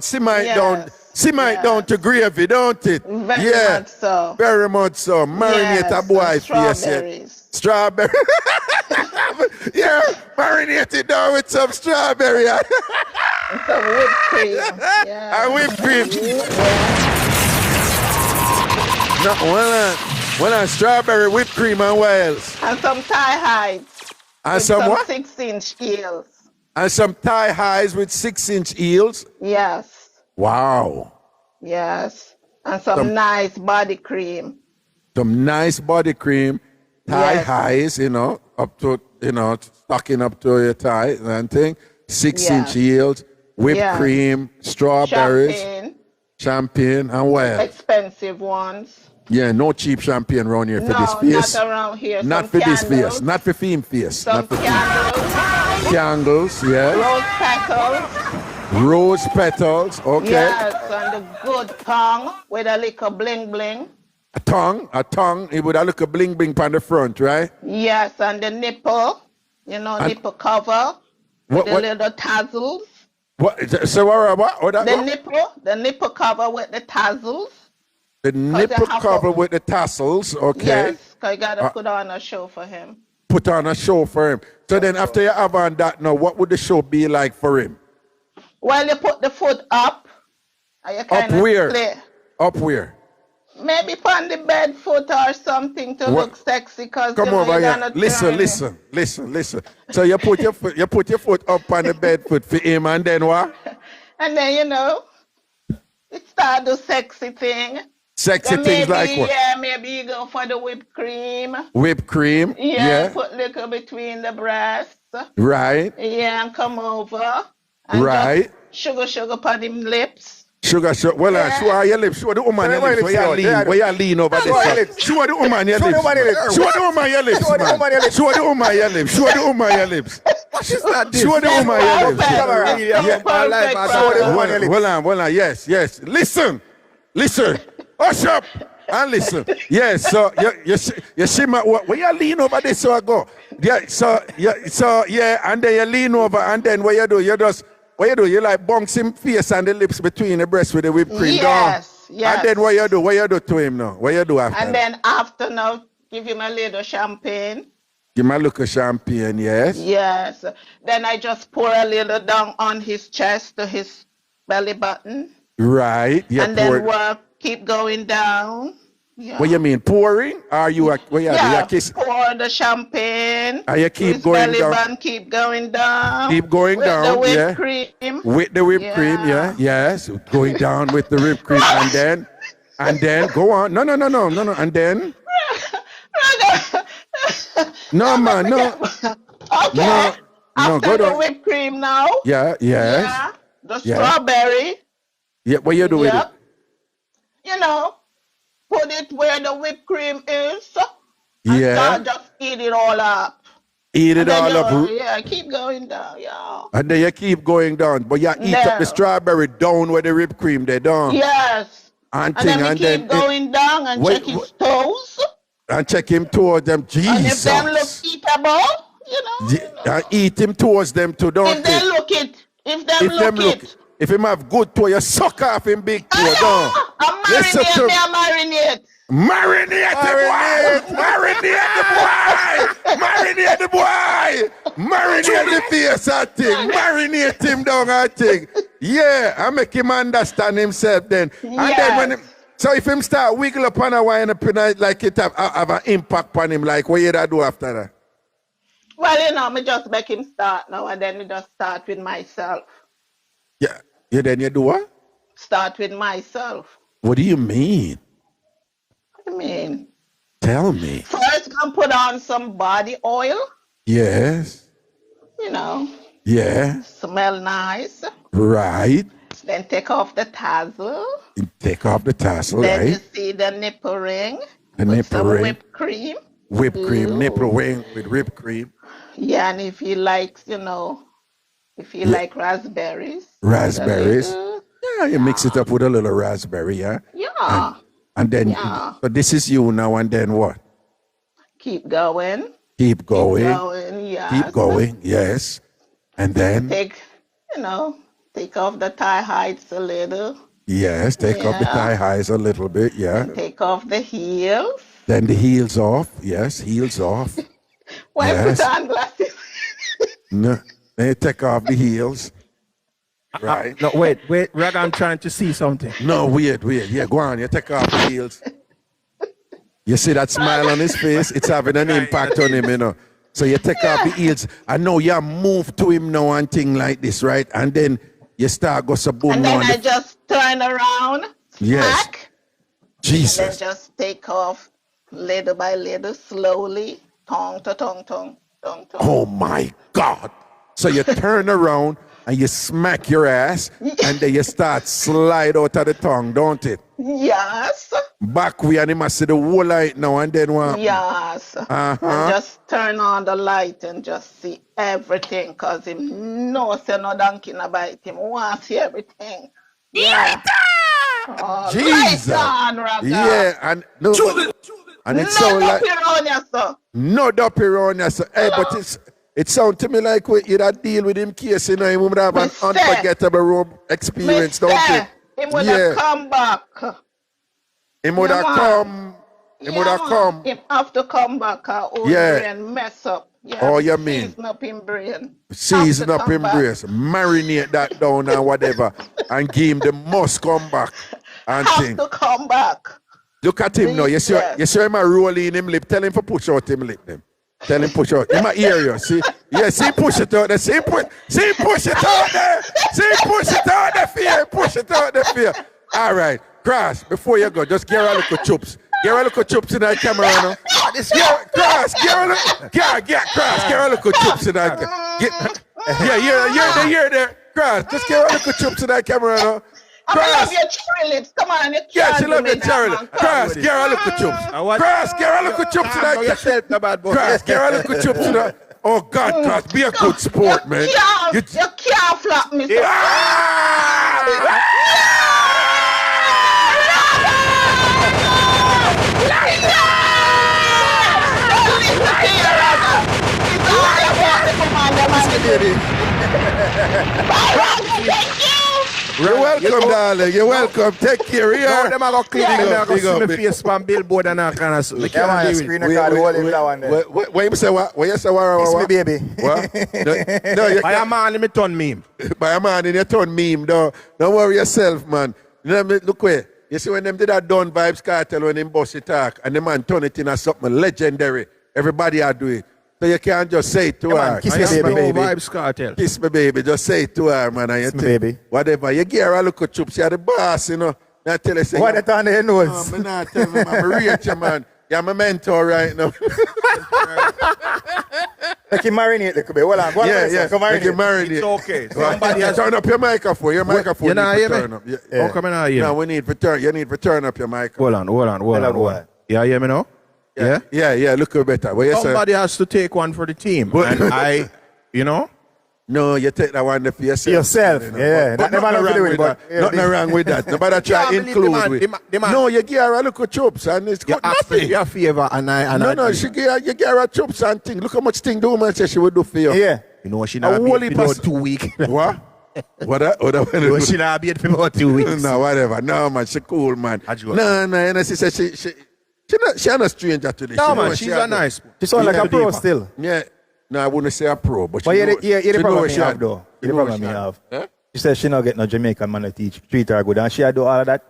to gravy, don't it? Very much so. Very much so. Marinate a boy face. Strawberry. Yeah, marinate it down with some strawberry. And some whipped cream. Yeah. And whipped cream. Well, strawberry, whipped cream, and what else? And some Thai hides. And some what? 6-inch eels. And some Thai hides with 6-inch eels? Yes. Wow. Yes. And some nice body cream. Some nice body cream. Thigh highs, up to, stocking up to your thigh and thing. 6-inch eels, whipped cream, strawberries, champagne, and what else? Expensive ones. Yeah, no cheap champagne around here for this face. Not around here. Not Some for candles. this face. Not for theme face. Some Not for candles. candles, yes. Rose petals. Rose petals, okay. Yes, and the good tongue with a little bling bling. A tongue. It would have look a bling bling on the front, right? Yes, and the nipple. Nipple cover. With the little tassels. What? So what? The nipple cover with the tassels. The nipple cover with the tassels, okay. Yes, because you got to put on a show for him. Put on a show for him. So then after you have on that now, what would the show be like for him? Well, you put the foot up. And you Up where? Up where? Maybe on the bed foot or something to look sexy. Cause come over here. Listen. So you put your foot up on the bed foot for him, and then what? And then it start the sexy thing. Sexy then things like what? Yeah, maybe you go for the whipped cream. Whipped cream? Yeah. Put little between the breasts. Right. Yeah, and come over. And right. Sugar upon him lips. Sugar. Well, show your lips. Show the woman your lips. Where you lean over this. Show the woman your lips. Show the woman your lips. Show the woman your lips. Show the woman your lips. Show the woman your lips. Hold on. Yes. Listen. Hush up and listen. Yes, so you see my where you lean over this so I go. Yeah, so and then you lean over and then what you do? You like bounce him face and the lips between the breasts with the whipped cream. Yes. And then what you do to him now? What you do after? And then after now, give him a little champagne. Give him a little champagne, yes. Yes. Then I just pour a little down on his chest to his belly button. Right. Yeah. And then keep going down. Yeah. What you mean, pouring? Are you kiss? Pour the champagne. And you keep going down. Button, keep going down. Keep going with down. The whipped cream. With the whipped cream, yeah. Yes. Going down with the whipped cream. and then go on. No. And then. No, man, no. Okay. No, go down. The whipped cream now. Yeah, yes. Yeah. The strawberry. Yeah, what you do with it? Put it where the whipped cream is. Yeah. And just eat it all up. Eat it all up. Yeah, keep going down, yeah. And then you keep going down. But you eat up the strawberry down where the whipped cream they down. Yes. And then keep going down and check his toes. And check him towards them. Jesus. And if them look eatable, And eat him towards them too, don't If they look it. If them look it. If him have good toe, you suck off him big toe, don't. I'm marinate. Marinate the boy. Marinate the face, I think. Marinate him down, I think. Yeah, I make him understand himself then. And then so if him start wiggle up and wind up, like it have an impact on him, like what you do after that? Well, me just make him start now, and then we just start with myself. Yeah. Then you do what? Start with myself. What do you mean? What do you mean? Tell me. First, gonna put on some body oil. Yes. Yeah. Smell nice. Right. Then take off the tassel. Then right? You see the nipple ring. The nipple ring. Whipped cream. Nipple ring with whipped cream. Yeah, and if he likes, if you like raspberries. Yeah, you mix it up with a little raspberry, yeah? Yeah. And then, but this is you now, and then what? Keep going. Keep going, yes. Keep going, yes. And then? Take off the thigh heights a little. Yes, take off the thigh highs a little bit, yeah. And take off the heels. Then the heels off, yes, heels off. Why put on glasses? No. Then you take off the heels. Right. No, wait. Rag, I'm trying to see something. No, weird. Yeah, go on. You take off the heels. You see that smile on his face? It's having an impact on him, So you take off the heels. I know you move to him now and thing like this, right? And then you start go boom. And then I just turn around. Yes. Back, Jesus. And then just take off little by little, slowly. Tongue to tongue. Oh my God. So you turn around and you smack your ass and then you start slide out of the tongue, don't it? Yes. Back we and him must see the whole light now and then what? Yes. And just turn on the light and just see everything because him knows no donkey no bite him. Want to see everything. Yeah. Oh, Jesus. Light on, Raga. Yeah, and no, and it sound like no dopey around you, sir. Hey, but it sound to me like you'd have deal with him case, you know, he would have an unforgettable road experience, don't you? He would have come back. He would have come. He would have come. He have to come back and mess up. Yeah, oh, you mean? Season up in brain. Season up in brace. Marinate that down and whatever. And give him the must come back. And have to come back. Look at him now. You see him rolling in him lip. Tell him to push out him lip them. Tell him push out. He might hear you. See? Yeah, see push it out there. See push it out there. See push it out there fear. Push it out there fear. All right. Cris, before you go, just get a little chops. Get a little chops in that camera now. Cris, get a little chops in that camera. You're there. Cris, just get a little chops in that camera now. I love your cherry lips. Come on, you yeah, she love your cherry lips. Cris, get a little chops. Cris, get a little chops in that camera. Cris, get a little chops in that. Oh God, Cris, be a good sport, man. You can't flap me. You're welcome, darling. You're welcome. Take care. Here. No, them are going to clean them. They're going to see my face on billboard and that kind of stuff. Yeah, man, screen record the whole of that one there. What you say? What you say? It's me, baby. What? No, you by a man in me turn meme. By a man in your turn meme. Don't worry yourself, man. Look where. You see when them did that Don Vibes Cartel when them bossy talk and the man turn it into something legendary. Everybody are do it. So you can't just say it to her. Man, kiss me, baby. Vibes Cartel. Kiss me, baby. Just say it to her, man. And kiss me, baby. Whatever. You give her a look at chups. You're the boss, you know. Now tell her, say, what that on the nose? I'm not telling you, man. I'm rate you, man. You're my mentor right now. Make him marinate a little bit. Hold on. Yeah. Make him marinate. It's okay. Somebody has turn up your microphone. Your microphone you needs to turn up. How come I not hear me? No, we need to turn. You need to turn up your microphone. Hold on. You hear me now? Yeah. Look better. What you Somebody has to take one for the team. And I, you know? No, you take that one for yourself. You know? Yeah. But nothing wrong with that. Nobody try to include with. No, you give her a look at chops and it's good. Nothing. You favor and I. No, you give her chops and things. Look how much thing the woman says she would do for you. Yeah. You know she not beat for about 2 weeks. What? No, she not beat for about 2 weeks. No, whatever. No, man, she cool, man. No, she said she's not a stranger to this. No, man, she's a nice. She sounds like a pro still. Yeah. No, I wouldn't say a pro, but you the problem you have, though. You the problem you have. She said she not get no Jamaican man to treat her good, and she do all of that.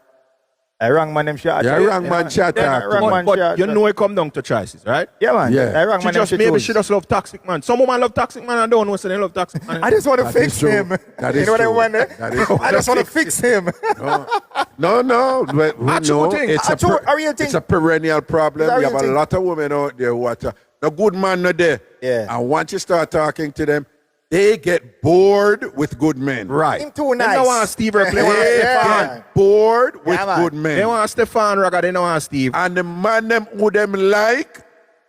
A wrong man them shot. Yeah, wrong man shot. But you know it come down to choices, right? Yeah, man. Yeah. A wrong man them maybe she just love toxic man. Some women love toxic man and don't know so they love toxic man. I just want to fix him. You know what I want? I just want to fix him. No. It's a perennial problem. You have a lot of women out there who are no good man not there. Yeah. And once you start talking to them, they get bored with good men. Right. Him too nice. They don't want Steve. They want Stefan. Bored with good men. They want Stefan Raga. They don't want Steve. And the man them who them like,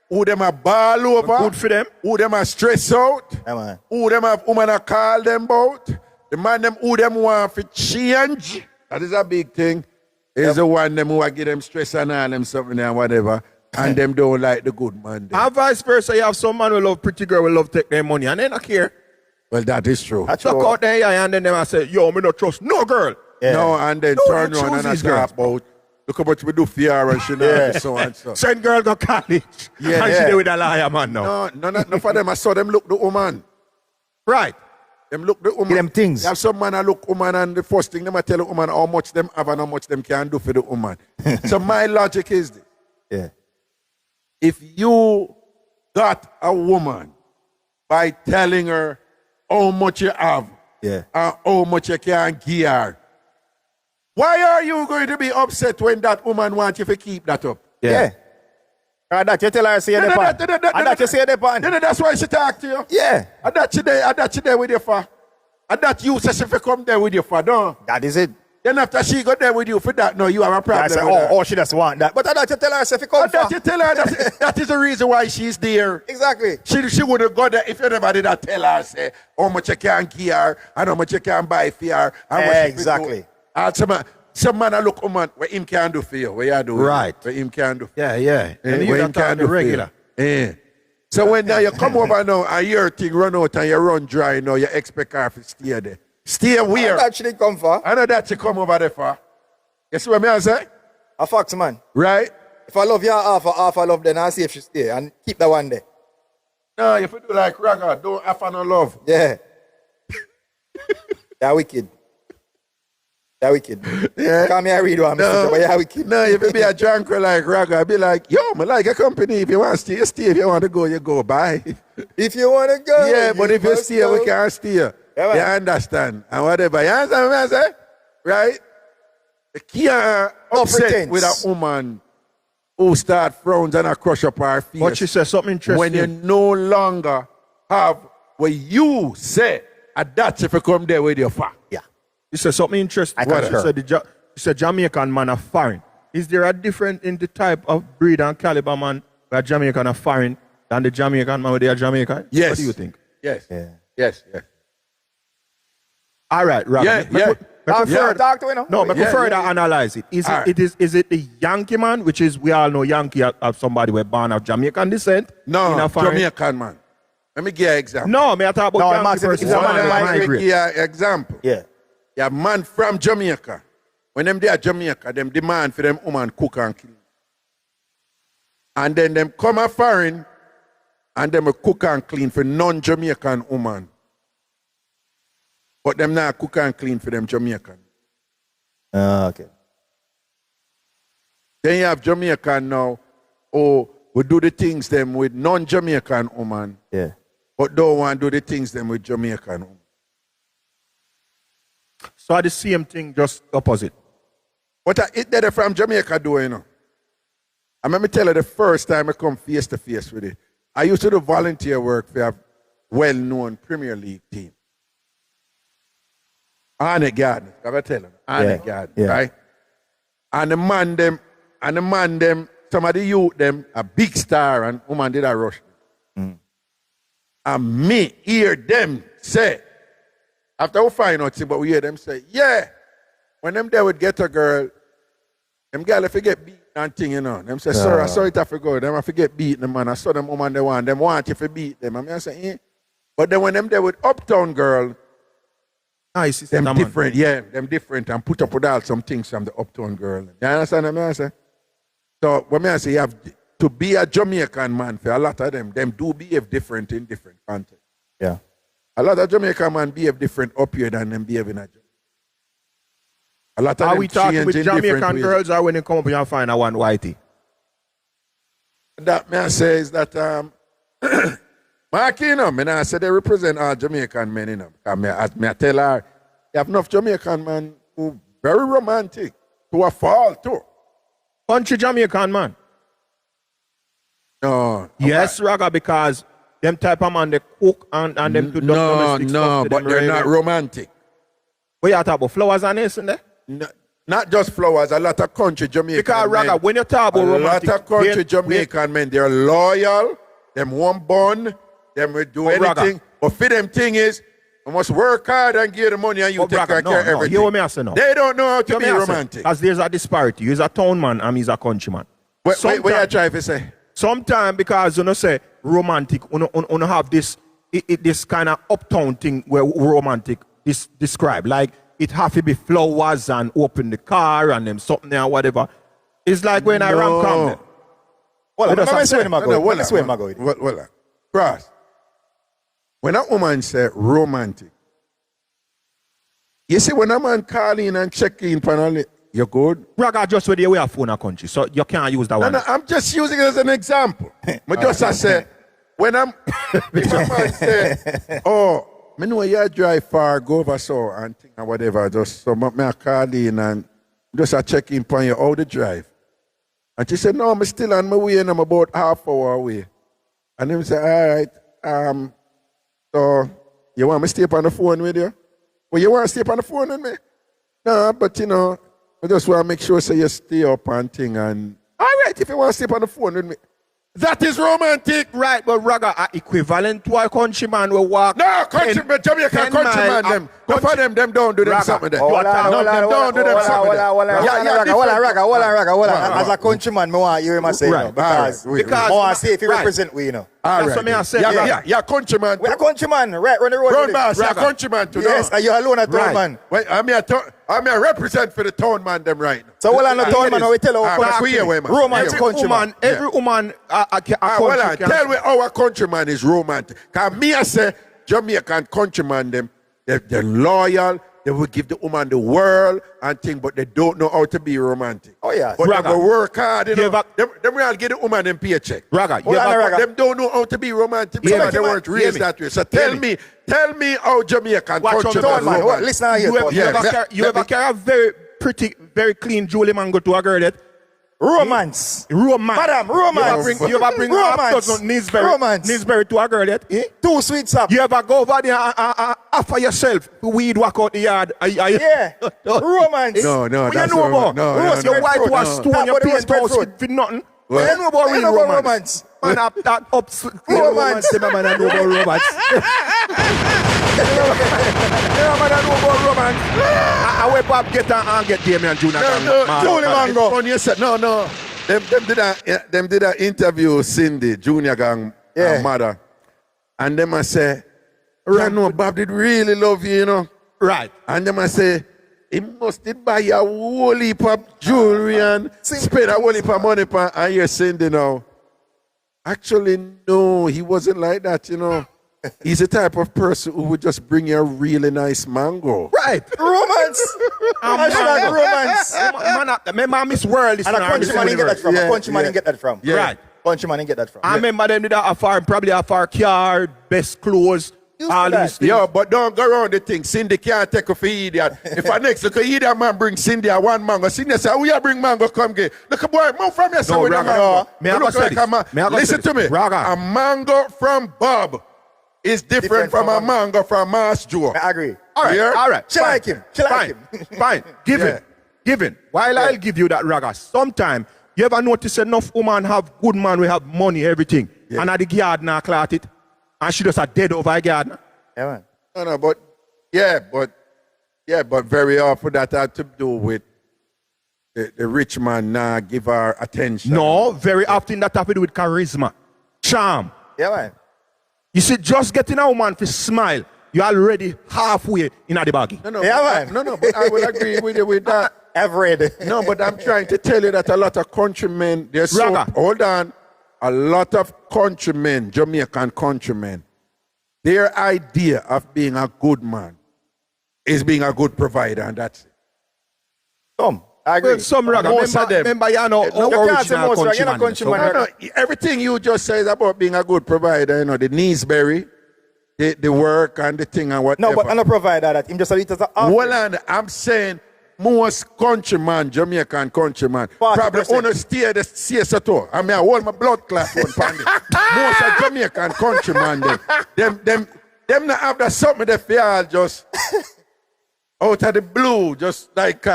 who them a ball over. Good for them. Who them a stress out. Man. Who them have woman a call them about. The man them who them want to change. That is a big thing. Is the one them who a give them stress and all them something and whatever. And them don't like the good man. And vice versa, you have some man who love pretty girl, who love take their money, and they don't care. Well, that is true. Talk out there, and then I say, yo, me not trust no girl. Yeah. No, and then turn around and I talk about, look how much we do for her and she know so and so. Send girl to college. And she there with a liar man now. No, for them. I saw them look the woman. Right. Them look the woman. Give them things. You have some man that look woman and the first thing them I tell the woman how much them have and how much them can do for the woman. So my logic is this. Yeah. If you got a woman by telling her how much you have and how much you can give her, why are you going to be upset when that woman wants you to keep that up? Yeah. That you tell her say the pan. That you say the pan. That's why she talk to you. Yeah. And that you there with you for. And that you say she come there with you for, no? That is it. Then after she got there with you for that, no, you have a problem. I say, she just want that. But I thought you tell her if you come that you tell her that is the reason why she's there. Exactly. She would have got there if you never did that tell her, say, how much you can give her, and how much you can buy for her. Exactly. And some man look woman what him can do for you. What you do? Right. What him can do. Yeah. And what him can do regular. So when now you come over now and your thing run out and you run dry now, you expect her to stay there. Stay where? That she come for. I know that she come over there for. You see what I say? A fox man. Right? If I love you half I love, then I'll see if she stay and keep that one there. No, if you do like Raga, don't have no love. Yeah. You're wicked. You're wicked. Yeah. Come here, read one, but you're wicked. No, if you be a drunker like Raga, I'd be like, yo, I like a company. If you want to stay, you stay. If you want to go, you go. Bye. If you want to go. Yeah, but if you stay, we can't stay. Yeah, you understand? And whatever. You understand what I say? Right? The key upset with a woman who start frowns and a crush up her face. But she said something interesting. When you no longer have what you say, and that's if you come there with your fact. Yeah. She said something interesting. She said Jamaican man are foreign. Is there a difference in the type of breed and caliber man where Jamaican are foreign than the Jamaican man where they are Jamaican? Yes. What do you think? Yes. Yeah. Yes. All right, Rob. Talk to me now. No, but further analyze it. Is it the Yankee man, which is we all know Yankee of somebody were born of Jamaican descent? No, Jamaican man. Let me give you an example. No, me I talk about Yankee person. Let me give you an example. Yeah. Yeah, man from Jamaica. When them there Jamaica, them demand for them woman cook and clean. And then them come a foreign and them cook and clean for non-Jamaican woman. But them not cook and clean for them Jamaican. Okay. Then you have Jamaican now, we do the things them with non-Jamaican woman. Yeah. But don't want to do the things them with Jamaican woman. So the same thing, just opposite. What it did from Jamaica do, you know. And let me tell you, the first time I come face to face with it, I used to do volunteer work for a well-known Premier League team. Anne Garden, I gotta tell them. Anne Garden, right? And the man them, some of the youth them, a big star, and woman did a rush. And me hear them say, after we find out, but we hear them say, yeah, when them there would get a girl, them girl if you get beat and thing, you know. Them say, sir, I saw it have to go. Them have to get beat the man. I saw them woman they want. Them want you to beat them. I say, eh. But then when them there with uptown girl, them different, them different and put up with all some things from the uptown girl. You understand what I say? So when I say you have to be a Jamaican man, for a lot of them do behave different in different contexts. Yeah. A lot of Jamaican men behave different up here than them behave in a Jamaica. A lot of Are them we talking with Jamaican ways. girls or when they come up and find a one whitey? That man says that Mark, you know, I say they represent all Jamaican men, you know. I tell her, you have enough Jamaican men who very romantic, to a fault too. Country Jamaican man. No. Yes, Raga, because them type of man they cook and them do domestic stuff. No, but they're not romantic. What you talk about flowers and this and that? No, not just flowers, a lot of country Jamaican because, men. Raga, when you talk about romantic, a lot of country Jamaican men, they're loyal, them won't bun, them will do anything. Raga. But for them thing is, you must work hard and give the money and you take care of everything. Hear what me say now. They don't know how to be romantic. Because there's a disparity. He's a town man and he's a country man. What you try to say? Sometimes because you say romantic, you have this this kind of uptown thing where romantic is described. Like it have to be flowers and open the car and them something or whatever. It's like when I ram come. Well, Cross. When a woman say romantic, you see when a man call in and check in panel, you're good? Raga just with the way of phone a country, so you can't use that one. No, I'm just using it as an example. But just I say, when if a man say, oh, me know you drive far, go over so and thing or whatever, just so me call in and just a check in upon you how the drive. And she said, no, I'm still on my way and I'm about half hour away. And then say, all right, so you want me to stay on the phone with you? Well, you want to stay on the phone with me? No, but you know, I just want to make sure you stay up and thing. And all right, if you want to sleep on the phone with me, that is romantic. Right, but Raga, equivalent to a countryman will walk. No, countryman, Jamaican countryman, them. Go for them don't do them something there. Hold on, do them something there. Hold on. As a countryman, I want you to say, because I want to see if you represent we, you know. That's what I said. Yeah, countryman. We're countryman, right? Run the road. Road boss, you're countryman too. Yes, are you alone at town, man? Wait, I'm here represent for the town man them right now. So what on the town man, we tell our countryman. Every woman, tell me our countryman is romantic. Because me I say, Jamaican countryman them, they're loyal, they will give the woman the world and thing, but they don't know how to be romantic. Oh yeah. But they will work hard, you know. Them will give the woman them paycheck. Raga, them don't know how to be romantic because they weren't raised that way. So tell me how Jamaican countryman romantic. Listen here. You ever carry a very pretty, very clean Julie Mango to a girl that? Romance. Madam, romance. You ever bring romance. Nisberry to a girl that? Two sweet sap. You ever go over there and offer yourself weed walk out the yard? Yeah. Romance. No, you know about? Your wife was stone your penthouse with nothing. You know about real romance. Man, that up romance. The man know about romance. I went up get Damien Junior. No. Them did an interview Cindy, Junior Gang, mother. And them I say, I know Bob did really love you, you know. Right. And them I say, he must did buy a whole heap of jewelry and spend a whole heap of money and you're Cindy now. Actually, no, he wasn't like that, you know. He's the type of person who would just bring you a really nice mango. Right. Romance. Romance. Remember Miss World. And a countryman didn't get that from. A countryman didn't get that from. Right. Countryman didn't get that from. I remember them did that probably a far car, best clothes, all these things. Yeah, but don't go around the thing. Cindy can't take a for idiot. If I next look at idiot man bring Cindy a one mango, Cindy say, "We are bring mango, come get." Look a boy, move from here. No, Raga. Listen to me. Raga. A mango from Bob is different from a mango from Mass Joe. I agree. All right. She like him. Fine. Give in. While I'll give you that, Raga. Sometime, you ever notice enough women have good man, we have money, everything. Yeah. And at the garden, I clot it. And she just a dead over a garden. Yeah, man. No, but very often that had to do with the rich man give her attention. No, very often that have to do with charisma, charm. Yeah, man. You see, just getting a woman to smile, you're already halfway in the baggy. No, but I will agree with you with that. I've read. No, but I'm trying to tell you that a lot of countrymen, hold on, a lot of countrymen, Jamaican countrymen, their idea of being a good man is being a good provider, and that's it. I agree. Well, some Raga, most of them. Remember, you know, original countryman. Everything you just say is about being a good provider, you know, the Neesbury, the work and the thing and whatever. No, but I'm not provider that. I'm just a little. Well, and I'm saying most countryman, Jamaican countryman, 40%. Probably only stay the CSO. I mean, I hold my blood clot on pandit. Most of Jamaican countryman, them not have that something they feel just out of the blue, just like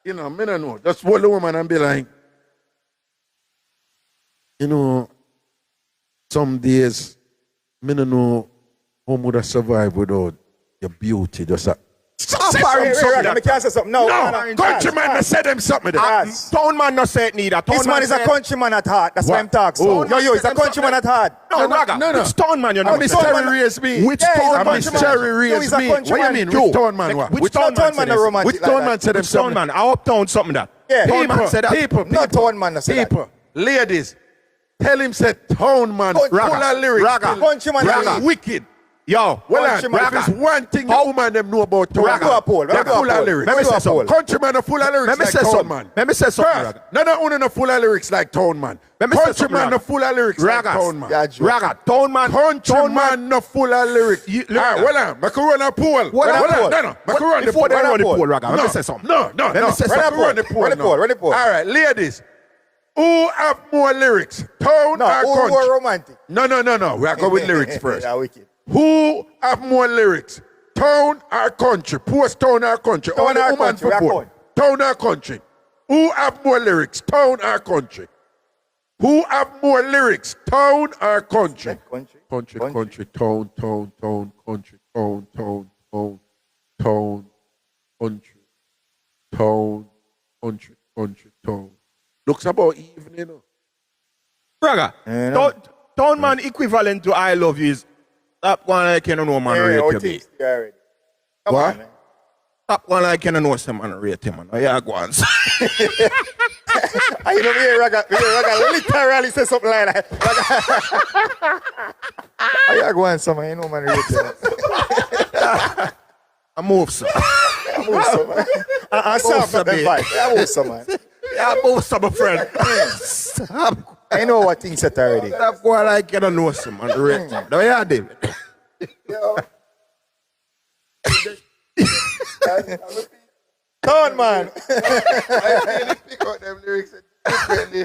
you know, me don't know. Just hold the woman and be like, you know, some days, me don't know how would I survive without your beauty. Just I can't say something. No, countryman no say them something. Town man no say it neither. This man is a countryman at heart. That's why I'm talking. Yo, he's a countryman at heart. No. Which town man you know? Miss Terry raised me. Which town man? Miss Terry raised me. What do you mean? Which town man? Which town man romantic? Which town man said them something? Town man. I uptown something that. Yeah. Town man said that. People. Not town man say that. People. Ladies. Tell him say town man. Full of lyrics. Countryman. Wicked. Yo, well, if it's one thing the woman them know about town man, they're full of lyrics. Let me say something. Countryman are full of lyrics like town man. Let me say something. None of full of lyrics like town man. Countryman are full of lyrics like town man. Raga, town man. Countryman are full of lyrics. Well, Macarona pool. No. Macarona before they run the pool, Raga. Let me say something. No. Let me say something. Run the pool. All right, ladies. Who have more lyrics? Town or country? Who are romantic? No. We are going with lyrics first. Yeah, wicked. Who have more lyrics? town or country? Post town or country? Town or country, we are going. Town or country? Who have more lyrics? Town or country? Who have more lyrics? Town or country? Country. Country, town, country, town, country, town. Looks about even, you know. Raga, town man equivalent to I love you is that one I can know man rate you. Come on, man. That one I can know some man rate him, man. Oh, yeah, go on. You know, me Raga literally say something like that. I go on, someone, you know, man rate him. I move, sir. I move, some, man. I stop them fight. I move, some, man. Yeah, I move, some, friend. Stop. I know what things said already. Stop going like you don't know some man rate him. No, yeah, David. Town man. I really pick out them lyrics differently.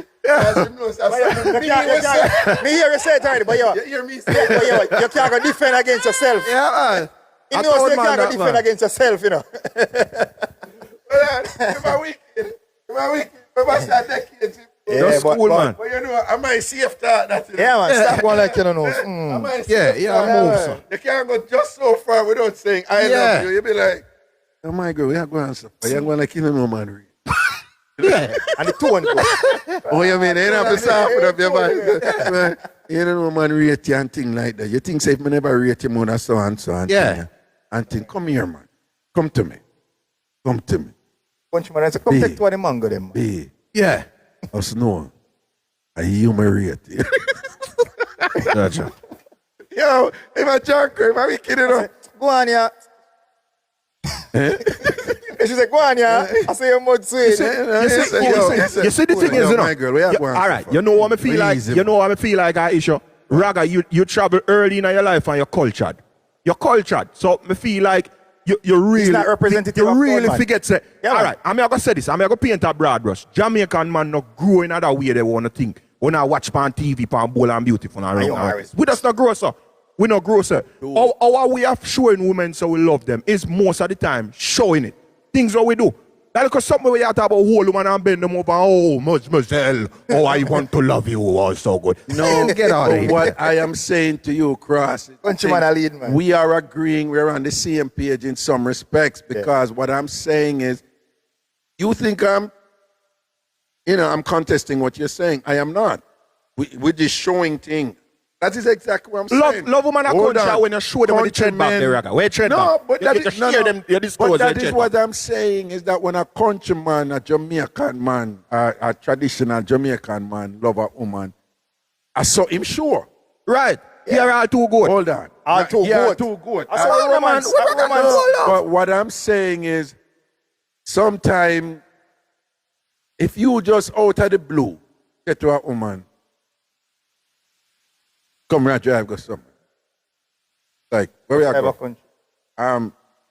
Me hear you say it already, but you hear me say it. You can't go defend against yourself. Yeah, man. You know, you can't go defend against yourself, you know. If I wicked, if I start that kid, that's cool, man. But you know, I might see if that. Yeah, man, stop going like you don't know. I might Yeah, I move, sir. You can't go just so far without saying, I love you. You'll be like, oh my God, we are going to but you're going like you don't know, man. Yeah, and the tone goes. Oh, you mean, you don't have to soften up your man. You don't know, man, rate you and thing like that. You think, say, if I never rate you more, that's so and so and yeah. Thing, and think, come here, man. Come to me. Come to me. Countryman, I say, come take 20 mango, them. B. Yeah. Us know. I humorate you. Gotcha. Yo, if I joke, if I be kidding up. Go on, yeah. She said, go on, yeah. I say, you're mud sweet. You see the thing is, you know. My girl, we are going all right, you know what I feel like? You know what I feel like, Aisha? Raga, you travel early in your life and you're cultured. You're cultured. So I feel like you really, it's not representative you of really man. forget say, yeah, all right, I'm going to say this. I'm going to paint a broad brush. Jamaican man not grow in other way they want to think. When I watch on TV, on Bold and Beautiful. We just not grow, sir. We not grow, sir. Our way of showing women so we love them is most of the time showing it. Things what we do. Like because something we have to have a whole woman and bend them over. Oh, mademoiselle. Oh, I want to love you. Oh, so good. No, get out of here. What I am saying to you, Cross, we are agreeing. We're on the same page in some respects because what I'm saying is, you think I'm contesting what you're saying. I am not. We're just showing things. That is exactly what I'm saying. Love woman a culture when you show them the trend back there, Raga. Where trend back? But that is what I'm saying is that when a countryman, a Jamaican man, a traditional Jamaican man love a woman, I saw him sure. Right. Yeah. Here are two good. Hold on. Are two good. I saw romance. But what I'm saying is, sometimes, if you just out of the blue get to a woman, come right drive go somewhere. Like, where we are going?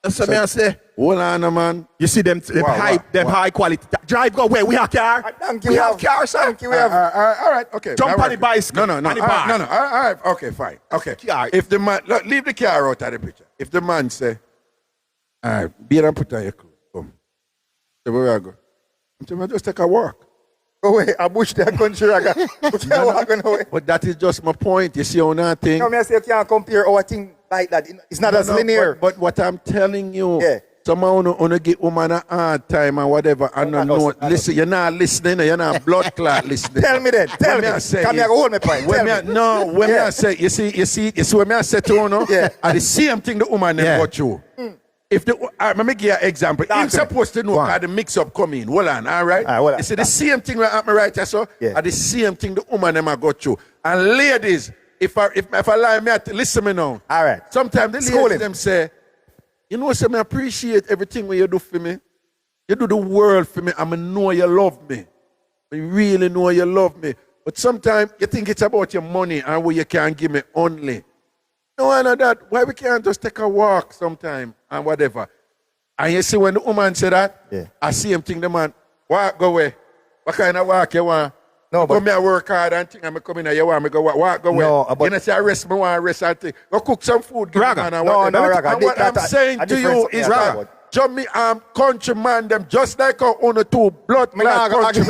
That's what I say. Hold on, man. You see them high quality. Drive go where? We have car. We have car, sir. All right, okay. Jump on the bicycle. No. All right, okay, fine. Okay. If the man, look, leave the car out of the picture. If the man say, all right, be and put on your clothes. Come. So where I go? I'm just take a walk. Go away. I bush that country, Raga. But that is just my point. You see how nothing. No, I say you can't compare our thing like that. It's not as linear. But what I'm telling you, someone wanna give woman a hard time or whatever. I don't know. Listen, you're not listening. You're not blood clot listening. Tell me then. Tell me. Come here, hold me point. When I say, you see when I say to you, no, are the same thing the woman never go through. If let me give you an example. You're supposed to know how the mix-up come in. Hold on, all right? You see the same thing that happened right here, so? Are the same thing the woman never go through. And ladies, if I lie, me listen me now. All right. Sometimes the ladies them say, you know, I appreciate everything what you do for me. You do the world for me. I know you love me. I really know you love me. But sometimes you think it's about your money and what you can give me only. No, I know that. Why we can't just take a walk sometime and whatever? And you see when the woman say that, I see him think the man, walk, go away. What kind of walk you want? No, but me I work hard and thing, I'm coming here, you want me go walk away. No, but you know, say I rest, me want to rest and thing. Go cook some food, give me man and No, whatever. Raga. And what I'm saying to you is that Jamaican countryman, them just like our own two blood clot country.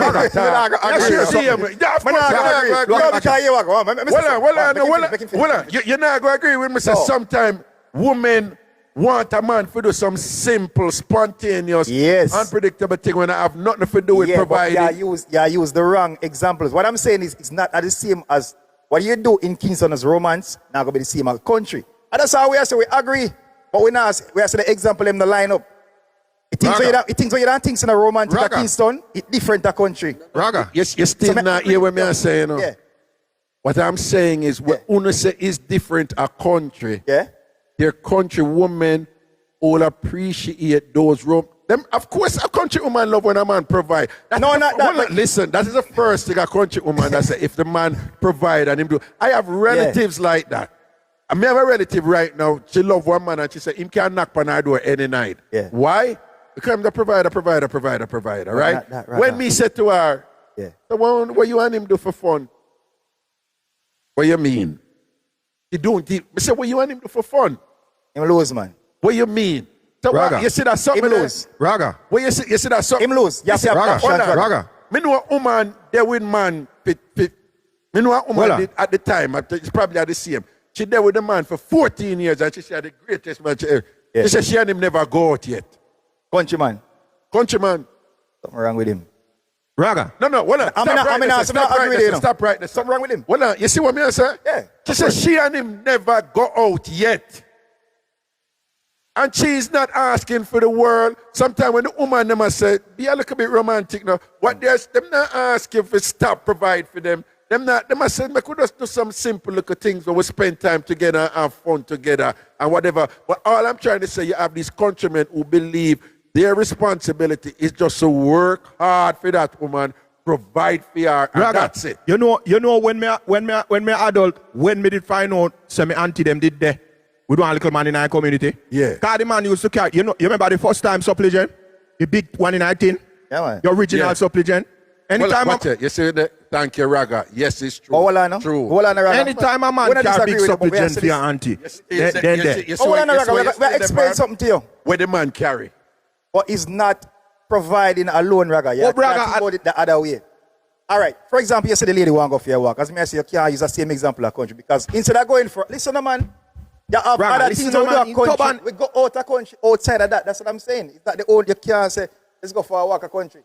You're not going to agree with me, say sometimes women want a man to do some simple, spontaneous, unpredictable thing when I have nothing to do with providing. Use the wrong examples. What I'm saying is it's not the same as what you do in Kingston as romance, not going to be the same as country. And that's how we say we agree, but we not we have to the example in the lineup. It thinks when you don't think in a romantic at Kingston, it's different to country. Raga, you still not hear what I'm saying. No? Yeah. What I'm saying is what Una say is different a country. Yeah. Their country women all appreciate those room. Them, of course, a country woman love when a man provide. Listen, that is the first thing a country woman that say if the man provide and him do. I have relatives like that. I may have a relative right now. She love one man and she say him can knock on her door any night. Yeah. Why? Because I'm the provider, right? When me said to her, so what you want him do for fun? What you mean? He don't. I said, what you want him do for fun? Him lose, man. What you mean? So Raga. You see that something? Him lose. Raga. What you see that something? Him lose. Yes, Raga. Me know a woman there with man. Me know a woman at the time. It's probably at the same. She there with the man for 14 years and she said the greatest man she ever. She said she and him never go out yet. Countryman. Countryman. Something wrong with him. Raga. No, hold on. Stop right there. Something wrong with him. Hold on. You see what me say? Yeah. She said she and him never go out yet. And she's not asking for the world. Sometimes when the woman them say, be a little bit romantic now. What there's them not asking for stop provide for them. Them say, we could just do some simple little things where we spend time together and have fun together and whatever. But all I'm trying to say, you have these countrymen who believe their responsibility is just to work hard for that woman, provide for her, and that's it. You know when me adult, when me did find out, say me auntie them did there. We do a little man in our community. Yeah. Because the man used to carry, you remember the first time supplicant? The big one in 19? Yeah, man. The original supplicant? Anytime you see that? Thank you, Raga. Yes, it's true. True. Anytime a man carry big supplicant for your auntie, then we explain something to you. Where the man carry. But he's not providing alone, Raga. You think about it the other way. All right. For example, you say the lady want to go for your walk. As me I say, you can't use the same example of country. Because instead of going for, listen, man, you have other things to do country. We go out of country, outside of that. That's what I'm saying. It's not the old, you can't say, let's go for a walk of country.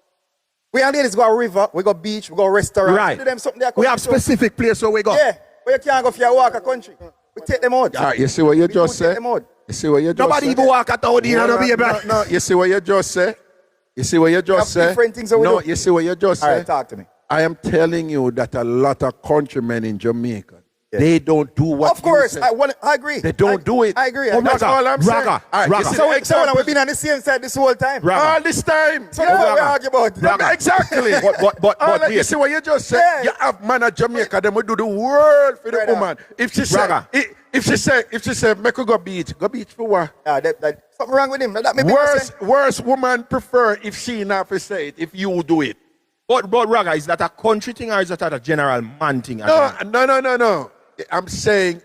We and ladies go a river, we go beach, we go restaurant. Right. We do them something there. We have specific place where we go. Yeah. But you can't go for your walk of country. We take them out. You see what you just said? You see what you just said? Nobody even walk at all, no. You see what you just said? You see what you just said? Different things that we do. You see what you just said? All right, talk to me. I am telling you that a lot of countrymen in Jamaica, they don't do what of course, you say. I agree. They don't do it. I agree. That's all I'm saying. Raga. So we've been on the same side this whole time. All this time. So that's what we argue about. Exactly. But you see what you just said? Yeah. You have man at Jamaica, them will do the world for the woman. If she say, make her go beach for what? Something wrong with him. Worse woman prefer if she not for say it, if you do it. But Raga, is that a country thing or is that a general man thing? No. I'm saying,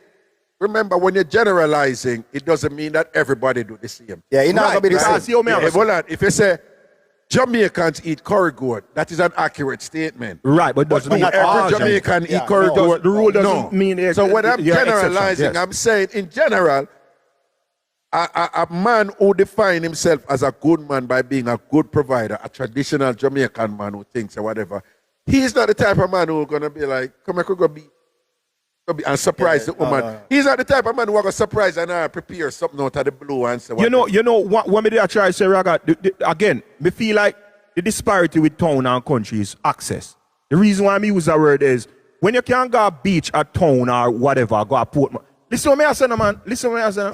remember, when you're generalizing, it doesn't mean that everybody do the same. Yeah, you're not going to be the same. Hold on. If you say Jamaicans eat curry goat, that is an accurate statement. Right, but doesn't mean every Jamaican eat curry goat. The rule doesn't mean it. So when I'm generalizing, I'm saying in general, a man who defines himself as a good man by being a good provider, a traditional Jamaican man who thinks or whatever, he's not the type of man who's going to be like, come here, go beat. And surprise the woman. No. He's not the type of man who will surprise and prepare something out of the blue and so on. You know what me did I try to say, Raga, again, me feel like the disparity with town and country is access. The reason why I use that word is when you can't go a beach or town or whatever, go a port. Listen to me I say, man. Listen to me I say.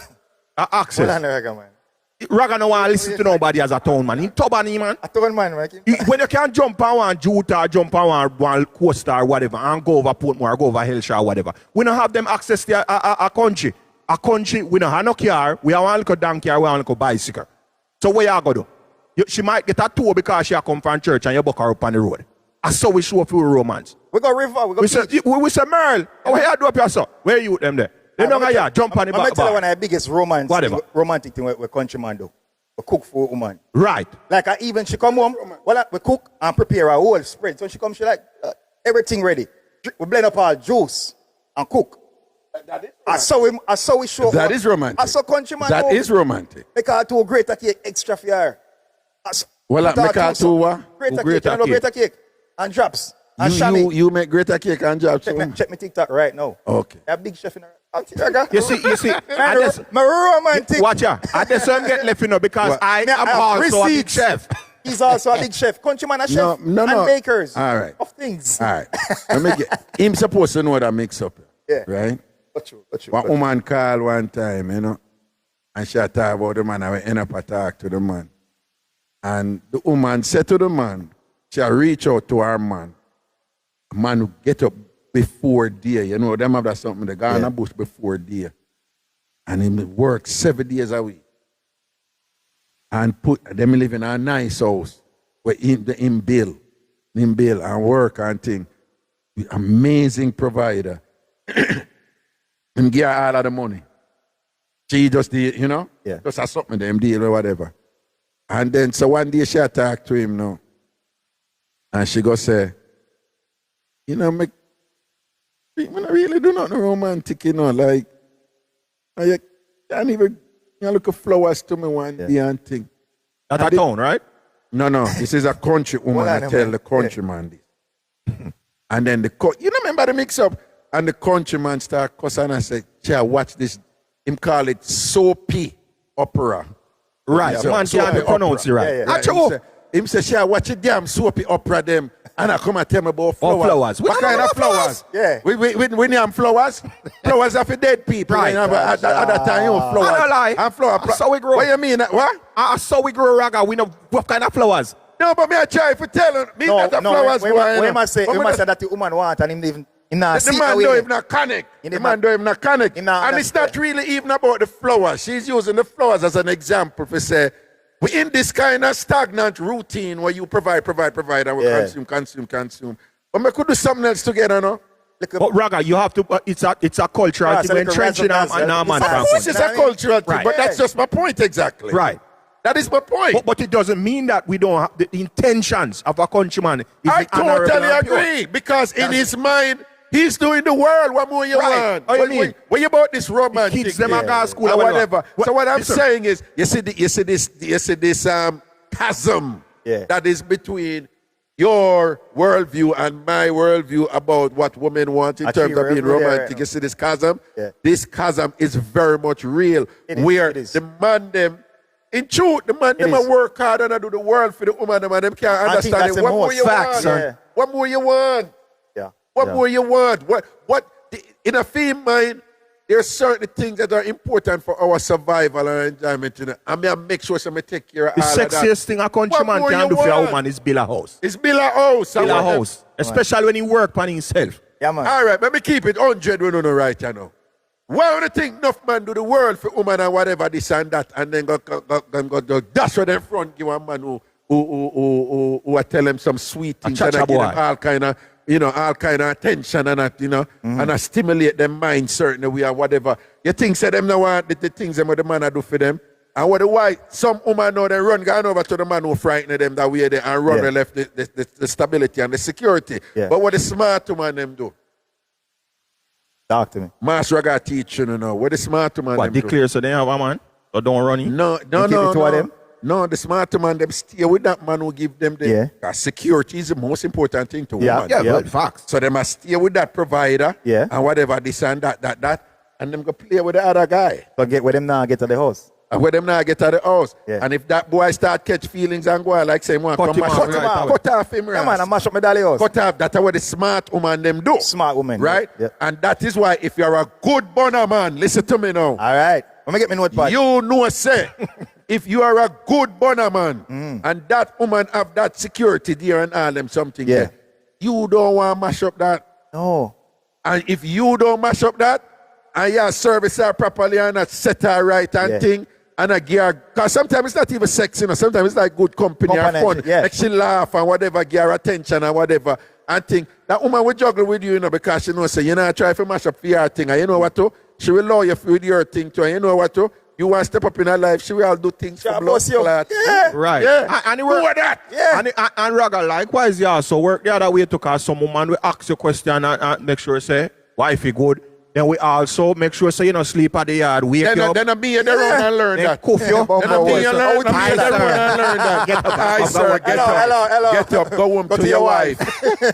Access. Hold on, Raga, man. Raga no want to listen to nobody as a town man. In Tobani, man. A town man, man. When you can't jump on one Juta, jump on one coaster or whatever, and go over Portmore, go over Hillshire or whatever. We don't have them access to a country. A country, we don't have no car, we have one little donkey, we have one little bicycle. So what you going to do? She might get a tour because she come from church and you book her up on the road. I saw we show up for romance. We go river, we go We say, Merle, how you do up here, sir? Where you them there? They don't go jump on the back. I'm tell you one of the biggest romantic thing we countryman do. We cook for a woman. Right. Like even she come home, well, we cook and prepare a whole spread. So she come, she like everything ready. We blend up our juice and cook. I saw we show up. That is romantic. I saw countryman. That is romantic. Make her too greater cake extra for her. Well, make her too what? Greater cake and drops. And you make greater cake and drops. Check me TikTok right now. Okay. A big chef in her. You see. My romantic. Watch out. I just don't get left, because I am also a big chef. He's also a big chef. Countryman a chef. No. And bakers. All right. Of things. All right. Let me get him supposed to know that Mixup. Yeah. Right? What you? One woman called one time, and she talked about the man. I went up and talk to the man. And the woman said to the man, she reach out to her man. Man who get up before day. Them have that something, they go on a bush before day. And he work 7 days a week. And them live in a nice house where him build and work and thing. Amazing provider. Him give her all of the money. She just did, just has something them deal or whatever. And then so one day she talked to him now. And she go say, I really do not know romantic, like I can't even look at flowers to me one day and thing. That's a town, right? No, this is a country woman. I tell the countryman this. And then remember the Mixup? And the countryman start cussing and say, watch this. Him call it soapy opera. Right, man can't pronounce it right. Him say, watch it damn soapy opera them. And I come and tell me about flowers. What kind of flowers? Yeah. We name flowers. Flowers are for dead people. Right. At that time, flowers. I don't lie. And flowers. So we grow. What you mean? What? So we grow raga. We know what kind of flowers. No, but me I try to tell him. Me not the flowers. We must say that the woman want and him even. The man don't even connect. The man don't even connect. And it's not really even about the flowers. She's using the flowers as an example for say, we're in this kind of stagnant routine where you provide, and we consume. But we could do something else together, no? But Raga, you have to. It's a cultural thing. We're entrenching a man. Of course, it's a cultural thing, but that's just my point exactly. Right. That is my point. But it doesn't mean that we don't have the intentions of a countryman. I totally agree because in his mind, he's doing the world. What more you want? What you mean? What you about this romantic? Kids them at school or whatever. So what I'm saying is, you see this chasm that is between your worldview and my worldview about what women want in terms of being romantic. You see this chasm? Yeah. This chasm is very much real. The man them, in truth, the man them work hard and do the world for the woman them and them can't understand it. What more you want? What more you want? What more you want? In a female mind, there are certain things that are important for our survival and enjoyment. And I make sure I take care of the all of that. The sexiest thing a countryman can do for a woman is build a house. It's build a house. Build a house. Especially when he work on himself. Yeah, man. All right, let me keep it 100 when you know right now. Why would you think enough man do the world for woman and whatever this and that and then go dash with them front give a man who tell him some sweet things and give them all kind of all kind of attention and that, and I stimulate them mind certain way or whatever. You think say them now want the things them what the man do for them. And why some woman now they run gone over to the man who frighten them that way there and run they left the stability and the security. Yeah. But what the smart woman them do? Talk to me. Master Raga teach you know. What the smart woman them declare so they have a man? Or don't run in? No. No, the smart man, them stay with that man who give them the security is the most important thing to woman. Yeah, facts. So they must stay with that provider and whatever this and that, and them go play with the other guy. So get with them now, get to the house. And with them now, get to the house. Yeah. And if that boy start catch feelings and go like say, cut off him, right? Come on, I mash up my dolly house. Cut off, that's what the smart woman them do. Smart woman. Right? Yeah. And that is why if you're a good bonner man, listen to me now. All right. Let me get me notepad. You know, say, if you are a good bonner man and that woman have that security there and all them something there, you don't want to mash up that. No. And if you don't mash up that, and your service her properly and not set her right and thing, And a gear, because sometimes it's not even sex, you know. Sometimes it's like good company or fun. Yeah. Like she laugh and whatever, give her attention and whatever. And think that woman will juggle with you, you know, because she knows, say, you know, I try to mash up for your thing. And you know what, too? She will allow you with your thing, too. And you know what, too? You want to step up in her life, she will do things for blood clot. Yeah. Right. Yeah. And it work. That. Yeah. And Raga, likewise, yeah. So work the other way too, because some woman will ask you a question and make sure say, wifey good. Then we also make sure say you know sleep at the yard, wake you up. Then I be in the road and learn that. Cuff you. Then I be in the road and learn that. Get up. Hi, sir. Get up. Hello. Get up. Go home to your wife.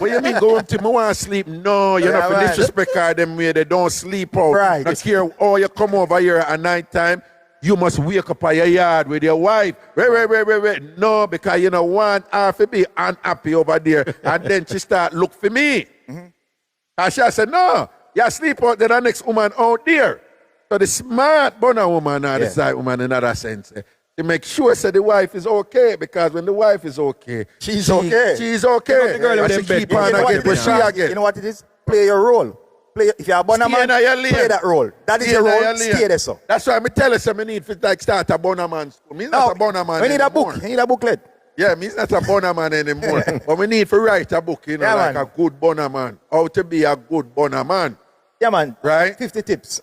What you mean go home to me? Want to sleep? No, you're not for disrespect her them way. They don't sleep out. Right. Not care. Oh, you come over here at night time. You must wake up at your yard with your wife. Wait. No, because you don't want her to be unhappy over there. And then she start look for me. And she said, no, you sleep out there the next woman out there. So the smart bonner woman or the side woman in other sense, to make sure that the wife is okay, because when the wife is okay, she's okay. She's okay. The girl and she keep on and get where she again. You know what it is? Play your role. If you're a bonner man, play that role. That is your role. Stay there, so. That's why I tell you, I need to like start a bonner man school. Me not a bonner man we need a book. You need a booklet. Yeah, me's not a bonner man anymore. But we need to write a book, you know, like a good bonner man. How to be a good bonner man. Yeah, man. Right? 50 tips.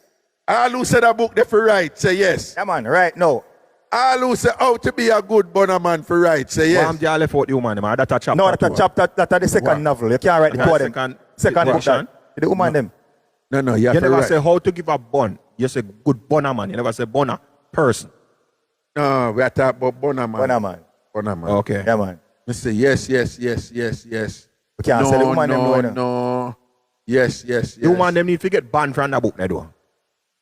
All who said a book, they for write, say yes. Yeah, man. Right now. All who say how to be a good bonner man for write, say yes. I'm just left out the woman, man. That's a chapter. No, that's a chapter. That's the second novel. You can't write the two of them. Second book. The woman them. No, you never say how to give a bun. You say good bonner man. You never say bonner person. No, we are talking about bonner man. Bonner man. Okay. Yeah, man. You say yes. We can't say the woman them. No. Yes. The woman them need to get banned from the book, they do.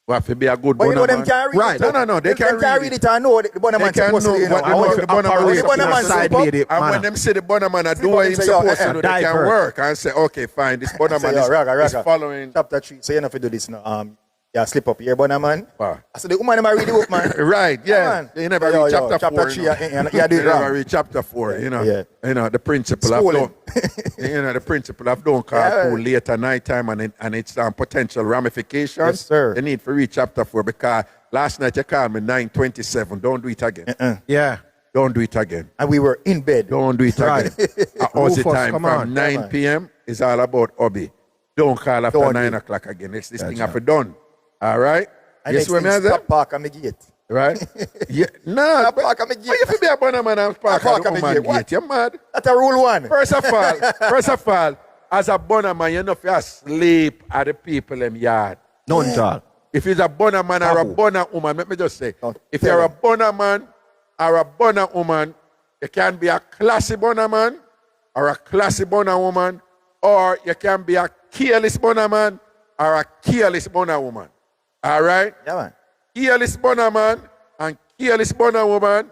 Well, if be a good but bonner you know man. them can't read it. No, they can't read it. I know the bonner man supposed to, you know. What the bonner man side lady. And when them say the bonner man are doing what he's supposed to do, they can work and say, okay, fine, this bonner man is following. Chapter 3, so you don't have to do this now. Yeah, slip up here, bonner man. Wow. I said the woman never read the book, man. Right, yeah. You never read chapter 4. You never read chapter 4, you know. Yeah. You know, the principle of don't. You know, the principle of don't call too late at night time and its potential ramifications. Yes, sir. You need to read chapter 4 because last night you called me 9:27. Don't do it again. Yeah. Don't do it again. And we were in bed. Don't do it again. All the time from 9 p.m. is all about hobby. Don't call after 9 o'clock again. This thing have to done. All right? And yes, when I stop park and gate. Right? Yeah. No. Park and gate. Why you be a bonner man and park and gate? You're mad. That's a rule one. First of all, as a bonner man, you're not for sleep at the people in yard. None at all. If it's a bonner man or a bonner woman, let me just say, if you're a bonner man or a bonner woman, you can be a classy bonner man or a classy bonner woman, or you can be a careless bonner man or a careless bonner woman. All right? Yeah, man. Careless bonner man and careless bonner woman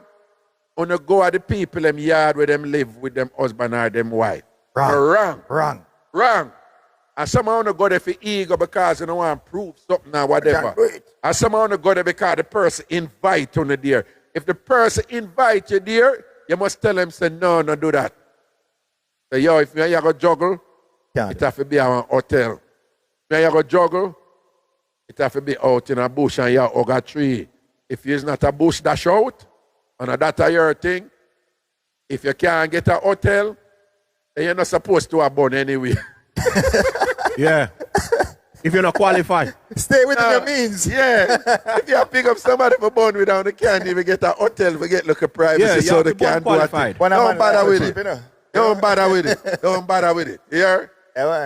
wanna go at the people in yard where them live with them husband or them wife. Wrong. And some wanna go there for ego because you don't want to prove something or whatever. And some wanna go there because the person invite you there. If the person invite you there, you must tell them, say, no, do that. So, yo, if you're going to juggle, it have to be at a hotel. If you're going to juggle, it have to be out in a bush and you hug a tree. If it's not a bush, dash out. And that's your thing. If you can't get a hotel, then you're not supposed to have bun anyway. Yeah. If you're not qualified. Stay within your means. Yeah. If you pick up somebody for bun without they can't even get a hotel, we get look at privacy so they can't do it. Don't bother with it. Don't bother with it. Yeah?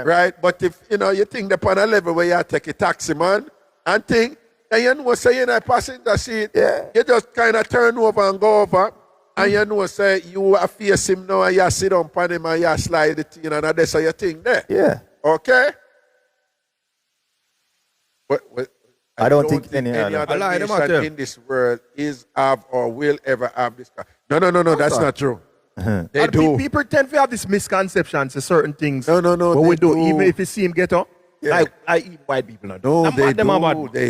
Right? But if you think upon a level where you take a taxi man and think, and you know say you're in a passenger seat, you just kind of turn over and go over, and you know say you are face him now and you sit down upon him and you slide it, and that's how you think there. Yeah. Okay? But I don't think any other nation in this world is have or will ever have this. No, that's not true. They do. People tend to have this misconception to certain things. No. But we do, even if you see him get up. Yeah. Like I eat white people now. No, they do.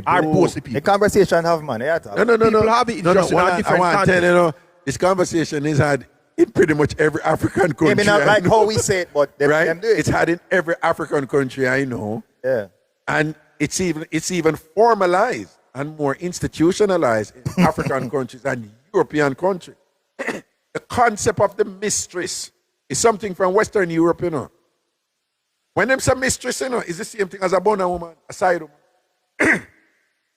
Our bossy people. The conversation have man. No. People have it. Just in a different I want to tell you, this conversation is had in pretty much every African country. Maybe not like how we say it, but them do it. It's had in every African country I know. Yeah. And it's even formalized. and more institutionalized in African countries and European countries. The concept of the mistress is something from Western Europe, you know. When them say mistress, you know, it's the same thing as a bonner woman, a side woman.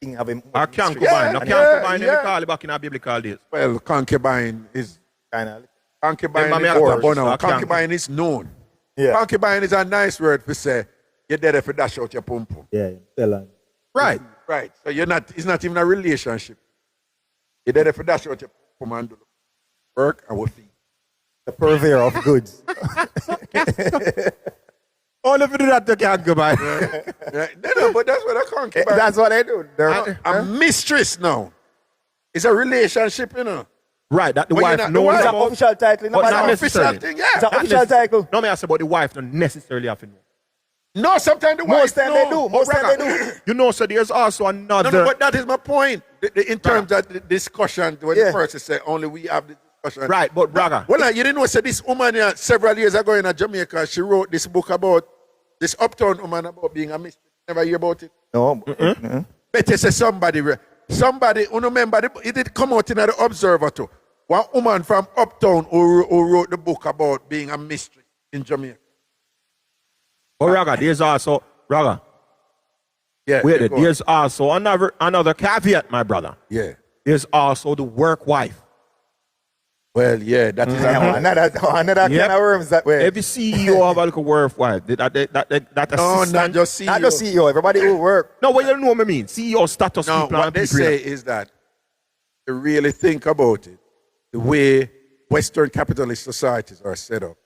A concubine. A concubine, they call it back in our biblical days. Well, concubine is kind of. Concubine is a bonner. Concubine is known. Yeah. Concubine is a nice word for say, you're there for dash out your pum pum. Yeah, tell her. Right. Right. So it's not even a relationship. You're there for dash out your pum and do work and we feed. The purveyor of goods. All of you do that to concubine. No, but that's what a concubine. That's what they do. A mistress now. It's a relationship, you know. Right, that the But wife you're not- knows the about. wife- Official title. But No, not official necessarily. thing, yeah. It's an official title. No, me ask about the wife don't necessarily have to know. No, sometimes the wife Most time they know. do. Most time they Raga. do. You know, so there's also another. No, but that is my point. In terms of the discussion, when Yeah. the person say only we have the discussion. Right, but Braga. Well, you didn't know, so this woman here, several years ago in Jamaica, she wrote this book about this uptown woman about being a mistress. Never hear about it? No. Better say somebody, who remember, it did come out in the Observer too. One woman from uptown who wrote the book about being a mistress in Jamaica. But Raga, there's also Raga. Yeah. Wait, yeah, go on. there's also another caveat, my brother. Yeah. There's also the work wife. Well, yeah, that is Another kind of worms that way. Every CEO have a little work wife. That No, assistant. not just CEO. Not just CEO. Everybody who work. No, what you know what I mean? CEO status No, people what and they people. say is that to really think about it, the way Western capitalist societies are set up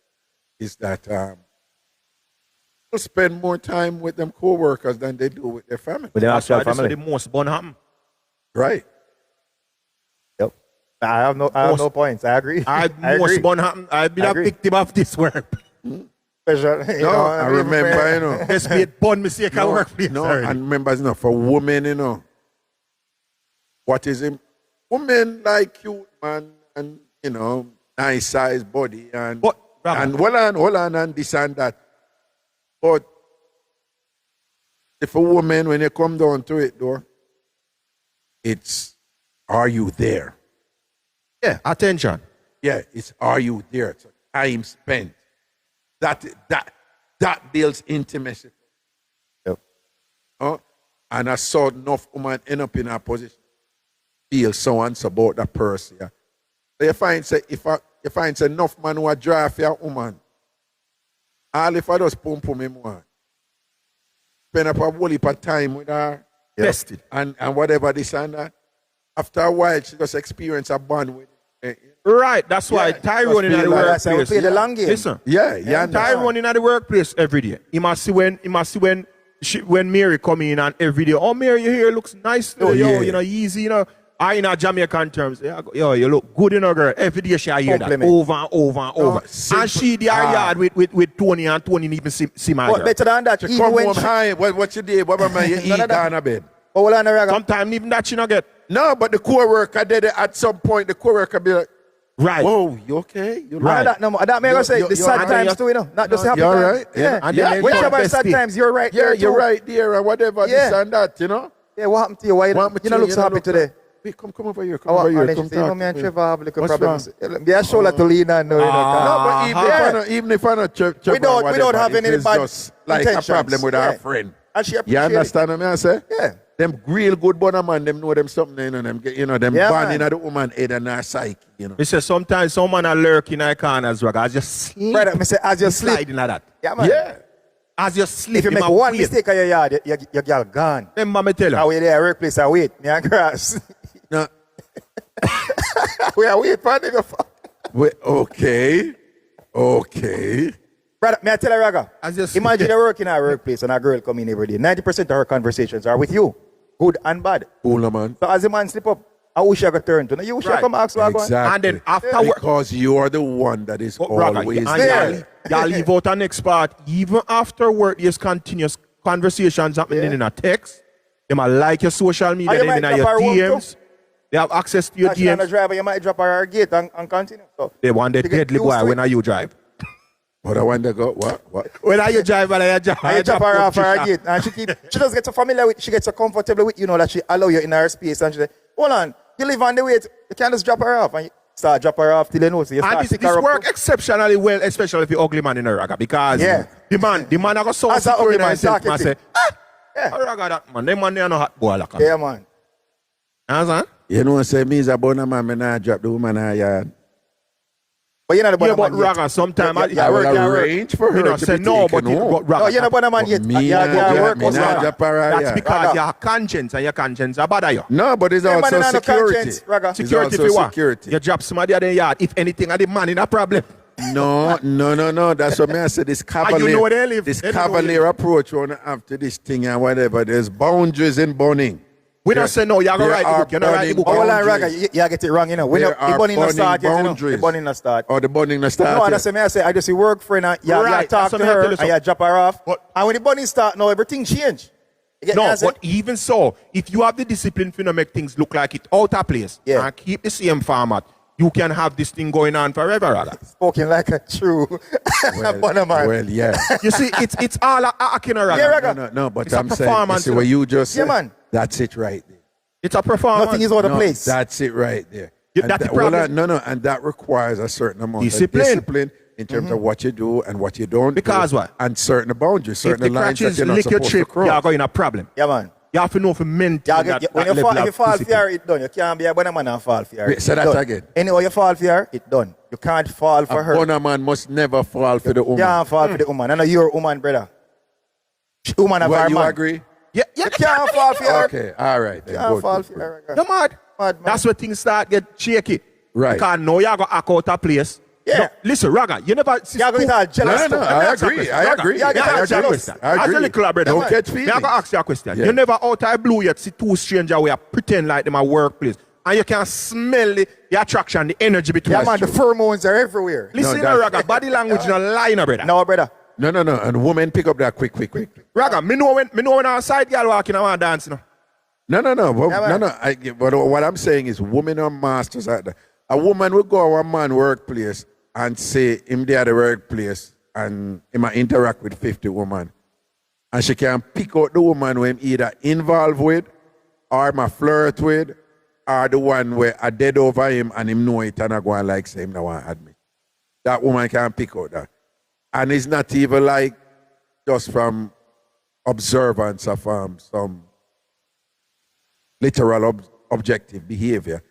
is that people spend more time with them co-workers than they do with their family. With their actual That's why family. the most bun happen. Right. Yep. I have no points. I agree. I most bun happen. I've been a victim of this work. Special, you know, I remember, you know. Just be it bun mistake at workplace. No, already. and remember, you know, for women, you know, what is it? Women like cute man and, you know, nice size body and But, hold on and this and that. But if a woman, when you come down to it though, it's are you there? yeah, attention. Yeah, it's are you there? It's time spent. That builds intimacy. Yep. And I saw enough women end up in a position, feel so and so about that person. Yeah. So you find say if you find say enough man who are drive for a woman, all if I just pum him one. Spend up a whole heap of time with her. Tested. And whatever this and that. After a while she just experience a bond with it. Right, that's why Tyrone in the That's how we workplace. play the long game. Listen, Yeah. Tyrone in the workplace every day. He must see when Mary come in and every day. Oh, Mary, your hair looks nice today. Yo, you know, easy, you know. I in a Jamaican terms, yo, you look good, you know, girl. Every day she hear that over and over and over. And she the yard with Tony and Tony even see my But girl. better than that, She even come when home high. What you did? What man you eat down a bed? hold on, Raga. Sometimes even that she not get. No, but the co-worker did it at some point. The co-worker be like, Right. "Whoa, you okay? You Right. That may I say the sad times too, you know, not just the happy You're times. right. Yeah. And Yeah. then When you come have sad bestie. times, you're right. Yeah, there you're too. right there and whatever Yeah. this and that, you know. Yeah, what happened to you? Why you don't look so happy today? Wait, come over here. Come over here. Come you know, talk me and to me. Trevor have a little What's problems. Be a show to lean on. No, No, but even if I not Trevor, we don't have any it's bad just like intentions. a problem with our friend. And she You appreciate understand what I say? Yeah. Them real good bonner man, them know them something, them Yeah, born man. in the woman head and her psyche, you know. He says sometimes someone are lurking in a corners, I just sleep. Brother, me say as you sleep. Sliding like that. Yeah, man. Yeah. As you sleep. If you him make a one wait. mistake in your yard, your girl gone. Remember me tell you. Now we there workplace, I wait. Me and grass. No. We are wait for nigga. Wait, okay. Brother, may I tell you, Raga? As you Imagine you're working at a workplace and a girl come in every day. 90% of her conversations are with you, good and bad. Cool, man. So as the man slip up, I wish I could turn to. Now you wish I come ask what Exactly. And then after work. Because you are the one that is always there. Y'all leave out the next part. Even after work, there's continuous conversations happening in a text. They might like your social media, And you they might in your drop her home DMs. They have access to your As she on the DMs. driver, you might drop her gate and continue. So They want the to get deadly used boy to when it. are you drive. But I wonder go what? When are you drive and I drive? I drop her off her gate. And she just gets so familiar with, she gets so comfortable with, that she allow you in her space. And she say, hold on, you live on the way. You can't just drop her off. And you start drop her off till you know. So you start and this work exceptionally well, especially if you're ugly man in a raga. Because the man I got so secure in himself and say, a raga that man. Them man, they are no hot boy like that. Yeah, man. Understand? You know, say me is a bona man, me not drop the woman in her yard. But you're not the yeah, but raga sometimes I will arrange for her. You know, say no, but raga. No, you're not the man yet. That's because your conscience and your conscience are bad you. No, but it's also security. Security for what? You drop somebody at the yard. If anything, are the man in a problem. No. That's what I said. This cavalier, you know where they live. This cavalier approach on after this thing and whatever. There's boundaries in burning. We don't say no, you're going to write the book. You're not writing the book. Hold on, Raga, you get it wrong, the burning no start yet, The burning no start. Or the burning no start. No, that's what I say. I just work for her, you talk to her, and you drop her off. And when the burning start, now everything change. No, but even so, if you have the discipline to make things look like it out of place and keep the same format, you can have this thing going on forever, Raga. Spoken like a true man. Well, yeah. You see, it's all a acting, Raga. Yeah, Raga. No, but it's I'm saying, you see what you just said? Yeah, man. That's it right there. It's a performance. Nothing is out of place. That's it right there. That's the problem. And that requires a certain amount discipline. Of discipline in terms of what you do and what you don't because do. What? And certain boundaries, certain lines that you're not lick supposed your to cross. You're going to a problem. Yeah, man. You have to know for maintain when you fall for her, it's done. You can't be a bonner man and fall for her. Say that again. Anyway, you fall for her, it's done. You can't fall for her. A bonner man must never fall for the woman. You can't fall for the woman. I know you're a woman, brother. Woman of her you man. Agree? Yeah, you can't fall for her. Okay, all right. You can't fall for her. You're mad. That's where things start get shaky. Right. Because now you're going to act out of place. Yeah. No, listen, Raga, you never... You're going to jealous. No, I agree. I agree. You're going to jealous. I agree. Don't catch feelings. I'm going to ask you a question. Yeah. You never out of blue yet see two strangers where pretend like them at workplace. And you can smell the attraction, the energy between us. Yeah, man, the pheromones are everywhere. Listen, Raga, body language no lie, no, brother. No, brother. No. And women pick up that quick. Raga, me know when our side girl walking around dancing. No. But what I'm saying is women are masters at that. A woman will go to a man's workplace and say him there at the workplace and he might interact with 50 women. And she can pick out the woman who him either involved with or my flirt with or the one where I dead over him and him know it and I go and like say him no one admit. That woman can pick out that. And it's not even like just from observance of some literal objective behavior.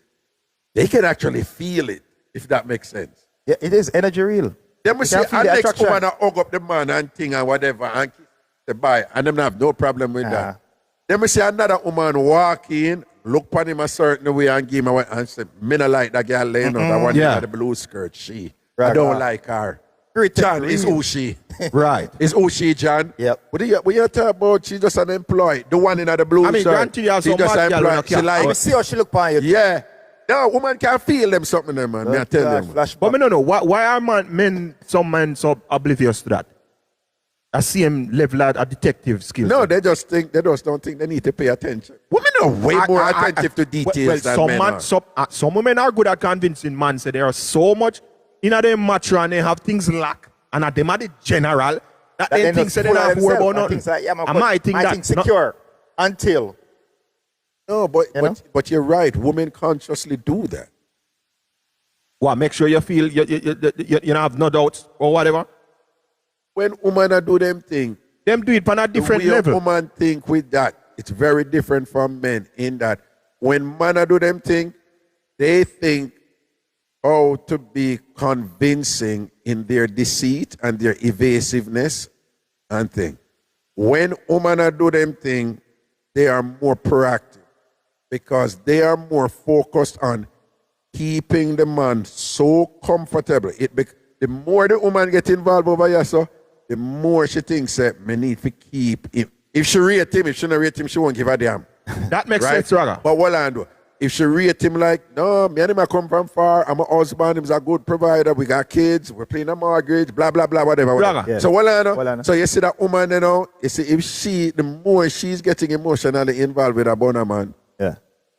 They can actually feel it, if that makes sense. Yeah, it is energy real. Then we see a next woman hug up the man and thing and whatever and kiss the boy and them have no problem with that. Then we see another woman walk in, look upon him a certain way and give him a and say, me not like that girl laying out. I want her the blue skirt. I don't like her. John is who she. Right. Is who she, John. Yep. What you talk about? She's just unemployed. The one in the blue shirt. granted, you have she's just unemployed. She like. See how she look upon you. Yeah. No, woman can feel them something there, man. I tell them. But me no know. Why are some men so oblivious to that? I see him level at detective skills. No, they just don't think they need to pay attention. Women are way more attentive to details than men are. Some women are good at convincing man. So there are so much in them mature and they have things lack. And at them are the general that they think they don't have to worry about nothing. I might think secure until. No, but you're right. Women consciously do that. What? Make sure you feel you have no doubts or whatever. When women do them thing, them do it on a different level. Women think with that, it's very different from men in that when men do them thing, they think how to be convincing in their deceit and their evasiveness and thing. When women do them thing, they are more proactive because they are more focused on keeping the man so comfortable. The more the woman get involved over here, so the more she thinks that me need to keep him. If she rate him, if she not rate him, she won't give a damn. That makes sense, Raga. But what I do? If she rate him like, no, me and him I come from far, I'm a husband, he's a good provider, we got kids, we're paying a mortgage, blah, blah, blah, whatever. Yeah. So what I know? So you see that woman, you see, if the more she's getting emotionally involved with a bonner man,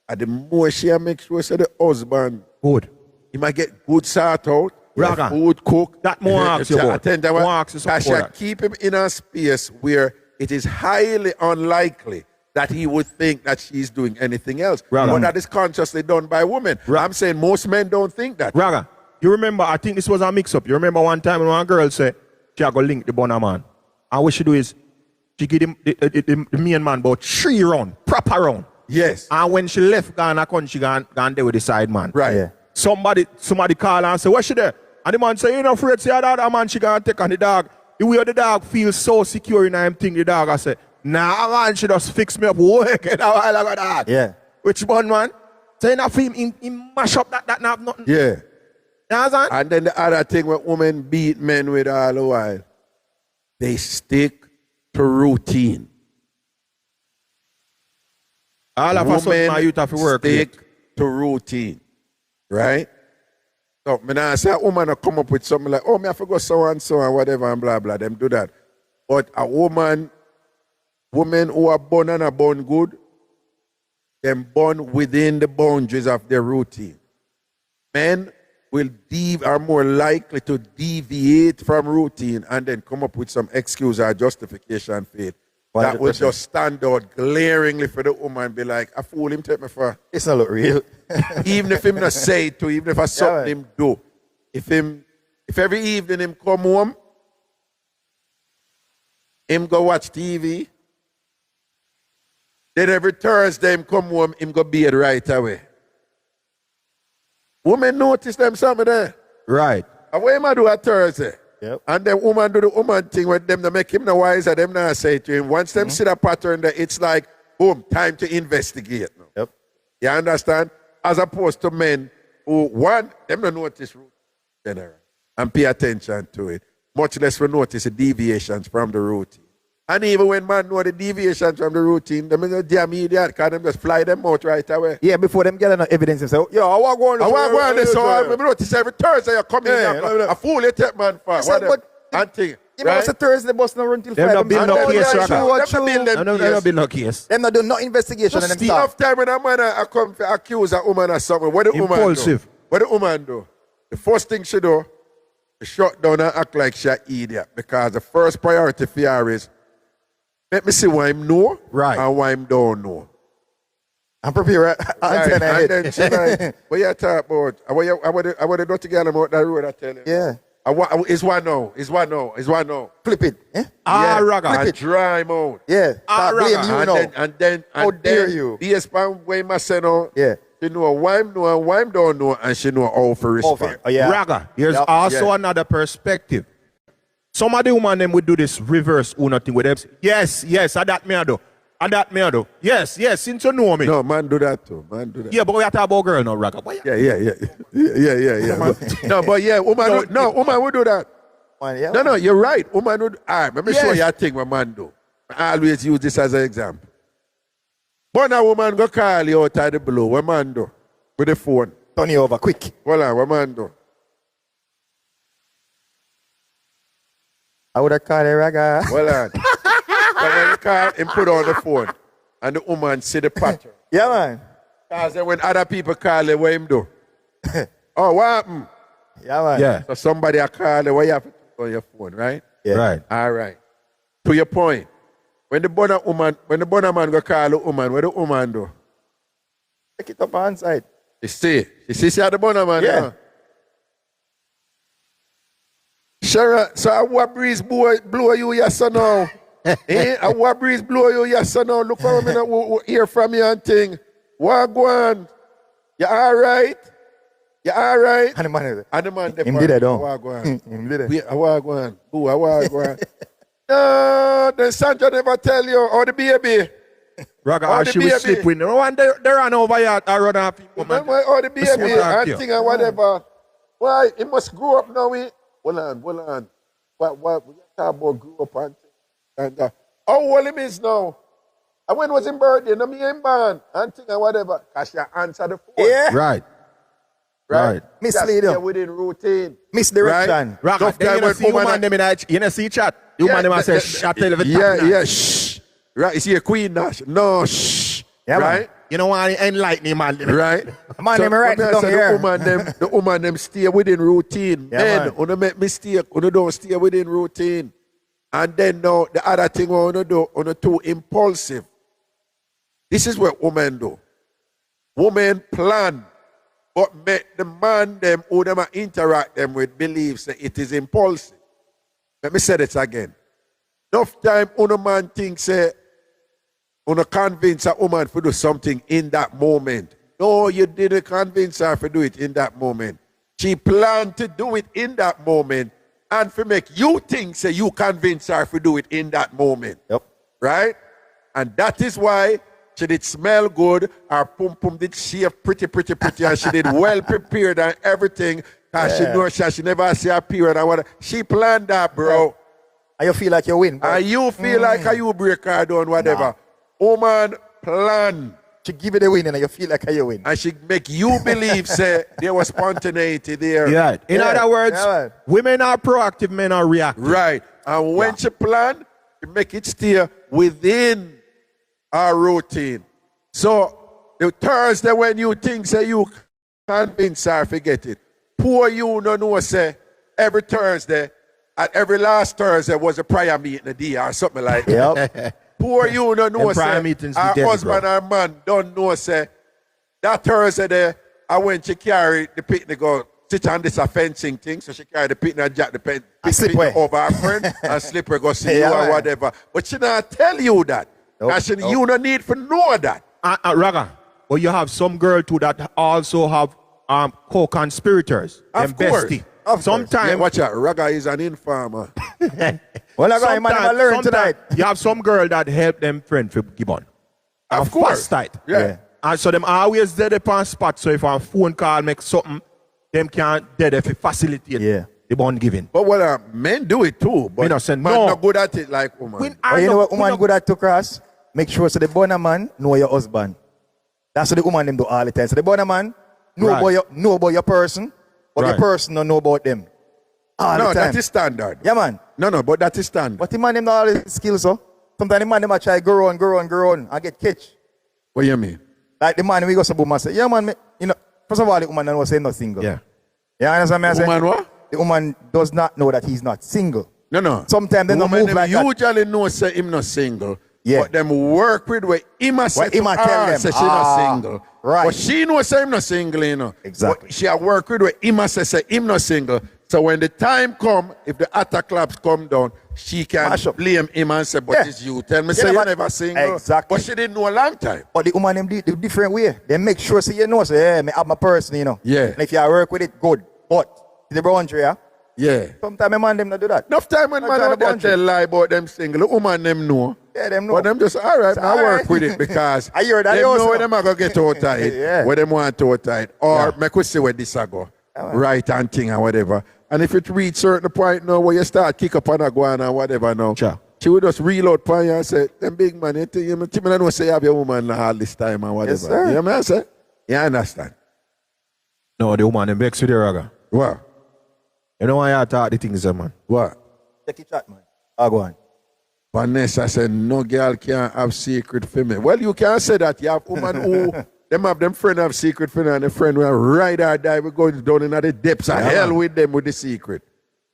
and the more she makes sure say the husband, good. he might get good sort out, Raga. Food cook. That more ask you about. More ask you I shall about. keep him in a space where it is highly unlikely that he would think that she's doing anything else. Raga. But that is consciously done by women. I'm saying most men don't think that. Raga, you remember, I think this was a mix-up. You remember one time when one girl said, she go link the bonner man. And what she do is, she give him the main man about 3 rounds, proper round. Yes. And when she left Ghana country, gone there with the side man. Right. Yeah. Somebody call and say, what's she there? And the man say, you know, afraid to say that man she gonna take on the dog. The way the dog feels so secure in him thing, the dog I say, nah man, she just fix me up wicked a while ago that. Yeah. Which one man? Saying that for him, he mash up that have nothing. Yeah. You understand? And then the other thing when women beat men with all the while, they stick to routine. All of us my youth have to work. Stick to routine. Right? So, when I say a woman will come up with something like, oh, me have to go so and whatever and blah, blah, them do that. But a women who are born and are born good, them born within the boundaries of their routine. Men are more likely to deviate from routine and then come up with some excuse or justification for it. 100%. That will just stand out glaringly for the woman and be like, I fool him take me for. It's not look real. Even if him not say it to, even if I something him do. If every evening him come home, him go watch TV, then every Thursday him come home, him go bed right away. Women notice them something there. Right. And what him a do at Thursday? Yep. And then woman do the woman thing with them to make him the wiser, them not say to him. Once them see the pattern there, it's like, boom, time to investigate. Now. Yep. You understand? As opposed to men who, one, them don't notice routine general and pay attention to it. Much less we notice the deviations from the routine. And even when man know the deviations from the routine, them is a damn idiot because them just fly them out right away. Yeah, before them get enough evidence and say, yo, I want to go on this. I want to go on this. So I notice every Thursday you come in, a fool you take man for. And thing. You know, it's a Thursday bus now run till 5. Them not build no case, Raka. Them not build no case. Them not do no investigation and them Steve, start. after when a man come to accuse a woman of something, what the Impulsive. woman do? What the woman do? The first thing she do, she shut down and act like she an idiot because the first priority for her is let me see why him know and why him don't know. I'm prepared. And then she like, what you talk about? I want to do together about that road I tell you. Yeah. It's one now. Flip it. Eh? Raga. And dry him out. Yeah. Blame you now. And then how dare you? Yes, man, way my say no. Yeah. She know why him know and why him don't know, and she know how for respect. Oh, yeah. Raga, here's also another perspective. Some of the women them would do this reverse Uno thing with them. Yes, I that me I do. Yes, since you know me. No, man do that too. Yeah, but we are talking about girl now, Raga. Yeah. Woman would do that. No, you're right. Woman would. All right, let me show you a thing what man do. I always use this as an example. But a woman go call you out of the blue. What man do? With the phone. Turn you over quick. Hold on, what man do? I would have called a Raga. Hold on. So when you call him, put on the phone. And the woman see the pattern. Yeah, man. Because then when other people call you, what him do? Oh, what happened? Yeah, man. Yeah. So somebody a call you, what you have to put on your phone, right? Yeah. Right. All right. To your point, when the bonner man go call the woman, what the woman do? Take it up on side. You see the bonner man? Yeah. Sure, so what breeze blow you yes or no? What breeze blow you yes or no? Look how me hear from you and thing. What go on? You all right? And the man him did it, don't. What go on? Him did it. What go on? What go on? No, the Sandra never tell you. Or the baby. Raga, she will sleep with no one. They run over here. I run off. Or the baby and thing and whatever. Why? He must grow up now. Hold on. What we talk about grew up and how old him is now? And when was his birthday? No, me him born and thing and whatever. Cause she answer the phone. Yeah. Right. Mislead him. Within routine. Misdirection. Right? Raga, then you see woman them in that, you see chat. You man them say shh, I tell you. Yeah, shh. Right, you see a queen dash. No, shh. Yeah, right? You know why enlighten man. Right? Man, them right down here. The woman them stay within routine. Yeah, Men, you make mistake, you don't stay within routine. And then now the other thing we want to do, you too impulsive. This is what women do. Women plan, but make the man them who them interact them with believes that it is impulsive. Let me say this again. Enough time a man thinks you convince a woman to do something in that moment. No, you didn't convince her to do it in that moment. She planned to do it in that moment and to make you think you convince her to do it in that moment. Yep. Right? And that is why she did smell good, her pum did shave pretty, and she did well prepared and everything. Because she knows she never see her period and whatever. She planned that, bro. Yeah. And you feel like you win, bro. And you feel like you break her down, whatever. Nah. Woman plan. She give you the win and you feel like you win. And she make you believe there was spontaneity there. Yeah. In other words, women are proactive, men are reactive. Right. And when she plan, she make it stay within our routine. So the Thursday when you think you convince her, forget it. Poor you no know say every Thursday at every last Thursday was a prayer meeting a day or something like that. Yep. Poor you no know say our husband or man don't know say that Thursday there I went to carry the picnic go sit on this fencing thing, so she carry the picnic and jack the picnic over her friend and slip her go see you or whatever. But she not tell you that. Because you don't need to know that. Raga, but you have some girl too that also have co-conspirators. Of course. Bestie. Sometimes yeah, watch out, Raga is an informer. Well, I learn tonight. You have some girl that help them friend for Gibbon. Of course. Tight. Yeah. And so them always dead upon spot. So if a phone call makes something, them can't dead if it facilitate the bond giving. But well, men do it too. But man not good at it like woman. But you know what woman good at to cross? Make sure so the bonner man know your husband. That's what the woman them do all the time. So the bonner man know about your person, but your person don't know about them. All the time. That is standard. Yeah, man. No, but that is standard. But the man them know all the skills, so. Sometimes the man them try grow on and get catch. What do you mean? Like the man we go to boom and say, yeah man, you know, first of all the woman was saying not single. Yeah. You understand me? The woman what? The woman does not know that he's not single. No. Sometimes they don't move like that. Usually know say him not single. Yeah. But them work with where him a say tell them. Say she not single. Right. But she know say him not single, you know. Exactly. But she a work with where him a say him not single. So when the time come, if the attack claps come down, she can blame him and say, but it's you. Tell me, say you never single. Exactly. But she didn't know a long time. But the woman them do it the different way. They make sure so you know, say, me have my person, you know. Yeah. And if you work with it, good. But the boundary, yeah. Sometimes a man them not do that. Enough time when man out there tell lie about them single, the woman them know. Yeah, them know. But them just, all right, I work with it because I hear that them also. know where them are going to get out tight, where them want to out tight. Or make us see where this are go. Right and thing and whatever. And if it reach certain point now where you start kick up on a go and whatever now, she would just reload upon you and say, them big man, you don't know say you have your woman all this time and whatever. Yes, sir. You know what I say? You understand? No, the woman them vex with the Raga. What? You know why I talk the things, man? What? Take it chat, man. I'll go on. Vanessa said, no girl can have secret for me. Well, you can't say that. You have woman who, them have them friend have secret for them and the friend will ride or die. We go down in the depths of hell with them with the secret.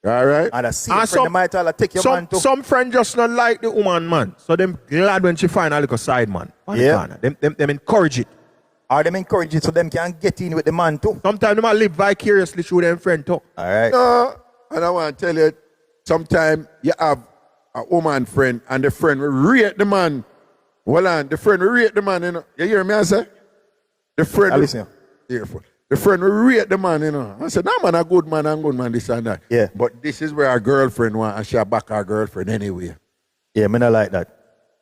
All right? And a secret friend, they might tell take your man too. Some friend just not like the woman, man. So them glad when she find a little side, man. Yeah. Them encourage it. Or them encourage it so them can get in with the man too. Sometimes they might live vicariously through them friend too. All right. No, and I want to tell you, sometimes you have a woman friend and the friend will rate the man. Well, and the friend will rate the man, you know. You hear me, I say? The friend listen. The friend will rate the man, you know. I said, no man, a good man, this and that. Yeah. But this is where our girlfriend wants and she'll back our girlfriend anyway. Yeah, me not like that.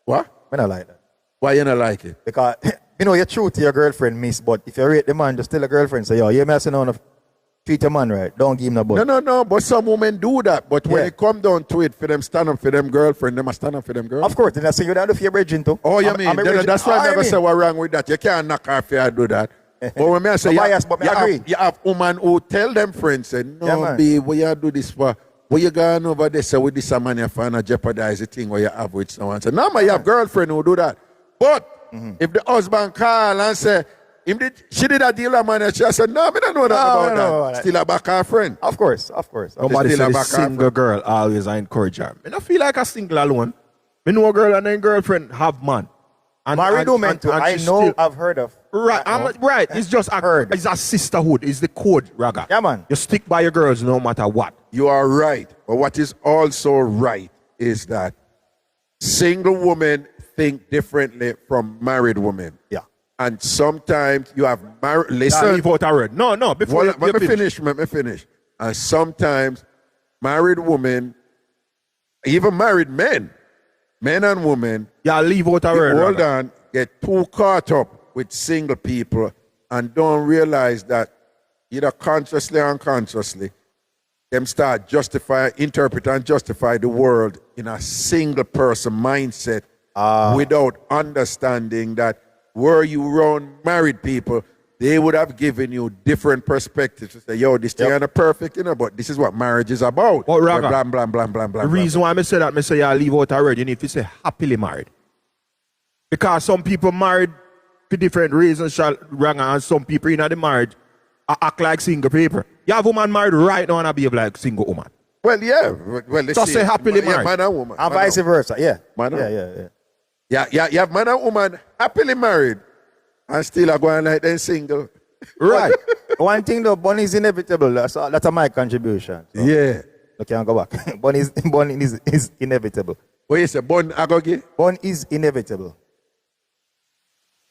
What? Me not like that. Why you not like it? Because you know you're true to your girlfriend, miss, but if you rate the man, just tell a girlfriend, say, yo, you messing on treat a man right. Don't give him no butt. No, but some women do that. But when it come down to it, for them stand up for them girlfriend, they must stand up for them girl. Of course, then I say you don't do for your bridging too. Oh, you mean? That's why I never say what's wrong with that. You can't knock her if you do that. But when I say you have women who tell them friends, say, no, babe, what you do this for? What you going over there so with this man you find jeopardize the thing where you have with someone. So now you have girlfriend who do that. But If the husband call and say, she did a deal with man, and she said, no, I don't know that about that. Still a back her friend. Of course. Nobody said a single girl always encourage her. I don't feel like a single alone. I know a girl and then girlfriend have man. And, married women too. I know, still, I've heard of. Right, right. It's just it's a sisterhood. It's the code, Raga. Yeah, man. You stick by your girls no matter what. You are right. But what is also right is that single women think differently from married women. Yeah. And sometimes you have married. Listen. Leave out a word. No. Before let me finish. And sometimes married women, even married men and women. Yeah, leave out a word. Hold on. Get too caught up with single people and don't realize that either consciously or unconsciously, them start interpret and justify the world in a single person mindset without understanding that were you around married people, they would have given you different perspectives to say, yo, this thing ain't perfect, but this is what marriage is about. But Raga, blah, blah, blah. The reason why I say that, I say, yeah, leave out a word, you need to say happily married. Because some people married for different reasons, Raga, and some people in the marriage act like single people. You have a woman married right now and I behave like single woman. Well, yeah. Just say happily married. Man and woman. And vice versa, yeah. Yeah, you have man and woman happily married and still are going like they're single. Right. One thing though, bun is inevitable. That's my contribution. So. Yeah. Okay, I'll go back. Bun is inevitable. What you say, bun agogi? Bun is inevitable.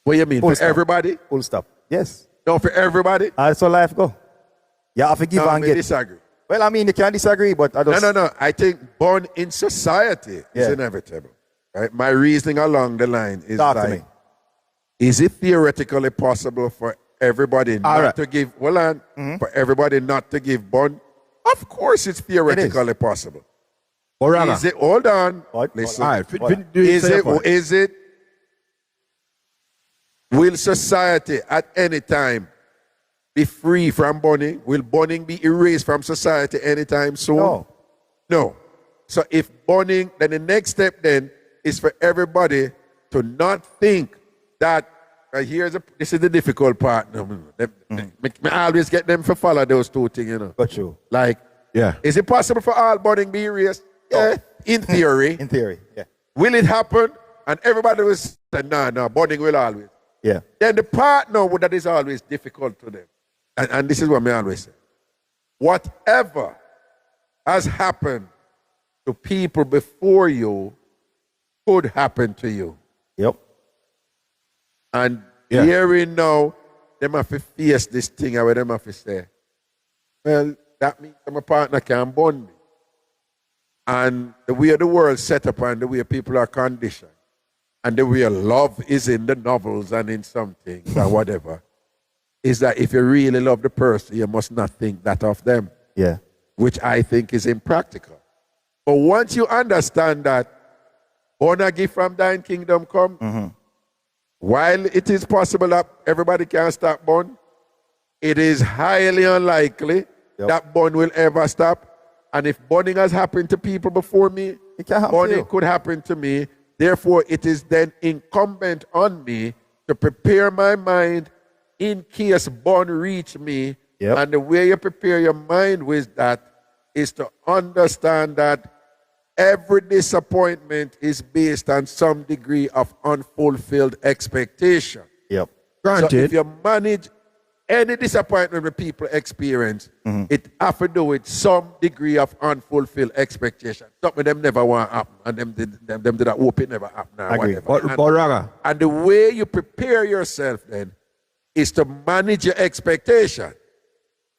What you mean, for everybody? Full stop. Yes. No, for everybody? That's how life go. You have to give and get. Disagree. Well, I mean, you can disagree, but I don't. No. I think born in society is inevitable. Right? My reasoning along the line is is it theoretically possible for everybody to give, for everybody not to give bond? Of course it's theoretically possible. Is it, hold on. Listen. Is it, will society at any time be free from burning? Will burning be erased from society anytime soon? No. So if burning, then the next step then is for everybody to not think that this is the difficult part. I always get them to follow those two things, Got you. Like, is it possible for all burning be erased? Yeah, in theory. In theory, yeah. Will it happen? And everybody will say, no, burning will always. Yeah. Then the partner that is always difficult to them. And this is what I always say. Whatever has happened to people before you could happen to you. Yep. And hearing now, them have to face this thing where them have to say, well, that means my partner can bond me. And the way the world set up and the way people are conditioned, and the way love is in the novels and in some things or whatever, is that if you really love the person, you must not think that of them. Yeah. Which I think is impractical. But once you understand that, born a gift from thine kingdom come, while it is possible that everybody can stop born, it is highly unlikely that born will ever stop. And if burning has happened to people before me, burning could happen to me. Therefore, it is then incumbent on me to prepare my mind in case burn reach me. And the way you prepare your mind with that is to understand that every disappointment is based on some degree of unfulfilled expectation. Yep. Granted. So if you manage any disappointment that people experience, it have to do with some degree of unfulfilled expectation. Something them never want to happen, and them did that hope it never happen or whatever. And the way you prepare yourself then is to manage your expectation.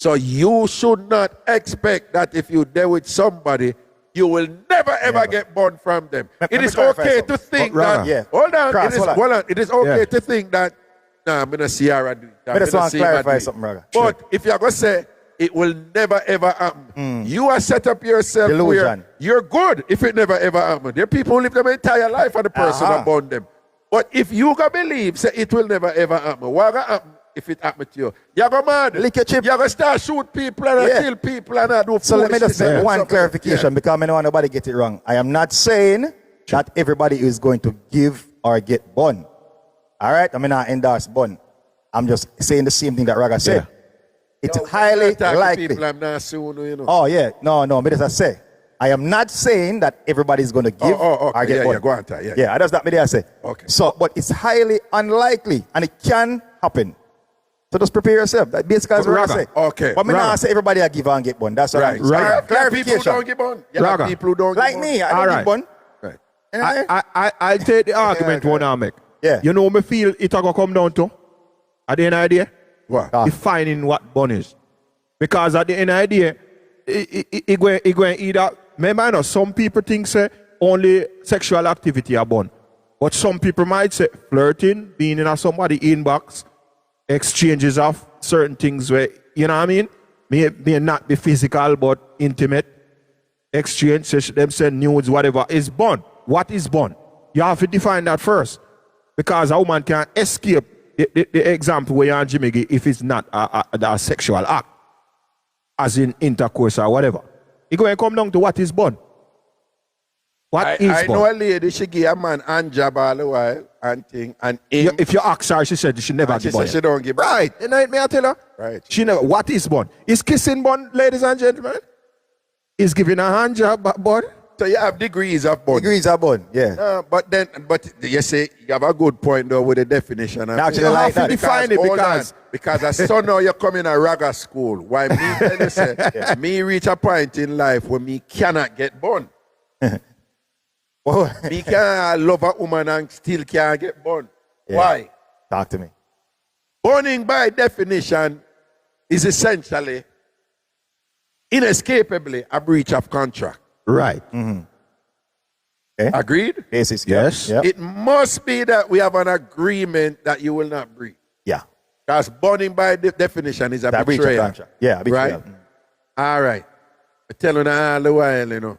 So you should not expect that if you're there with somebody, you will never ever get burned from them. It is okay to think that. Hold on. It is okay to think that. Nah, I'm gonna see her do it. I just want to clarify something, brother. But if you're gonna say it will never ever happen, you are set up yourself where you're good if it never ever happen. There are people who live their entire life for the person that born them. But if you can believe say it will never ever happen, what gonna happen if it happen to you? You're gonna mad. You're gonna start shoot people and kill people and do. So let me just say one clarification because I don't want nobody get it wrong. I am not saying that everybody is going to give or get born. All right? I mean, I endorse bun. I'm just saying the same thing that Raga said. It's highly likely. People, I'm not soon, you know. Oh, yeah. No, but as I say, I am not saying that everybody's going to give or get bun. Go on, Ty. Yeah, I just that I say. Okay. So, but it's highly unlikely, and it can happen. So just prepare yourself. That basically is what I say. Okay. But me not say everybody I give and get bun. That's what I'm saying. Clarification. People don't give bun. Raga. People who don't like give me, I don't give bun. Right. I take the argument one I make. Yeah. You know me feel it going to come down to? At the end of the day? What? Defining what bun is. Because at the end of the day, it going either, remember, you know, some people think say only sexual activity are bun. But some people might say flirting, being in somebody's inbox, exchanges of certain things where, you know what I mean? May not be physical, but intimate. Exchange, them send nudes, whatever, is bun. What is bun? You have to define that first. Because a woman can escape the example where you're in Jamaica if it's not a sexual act, as in intercourse or whatever. It's going to come down to what is bun. What is bun? I know a lady, she give a man hand job all the while and thing. And if you ask her, she said she never give bun. She don't give bun. Right. And may I tell her? Right. She never. What is bun? Is kissing bun, ladies and gentlemen? Is giving a hand job bun? So you have degrees of bun. Degrees of bun, yeah. But you say you have a good point though with the definition. Actually, you like that. Define it because I saw now you're coming to Raga school. Why me tell you say me reach a point in life where me cannot get bun. Me can love a woman and still can't get bun. Yeah. Why? Talk to me. Burning by definition is essentially, inescapably, a breach of contract. Right. Mm-hmm. Okay. Agreed? Basis. Yes. Yep. It must be that we have an agreement that you will not breach. Yeah. Because burning by definition is a that breach of betrayal. contract. Yeah, betrayal. Right? All right. I tell you all the while, you know.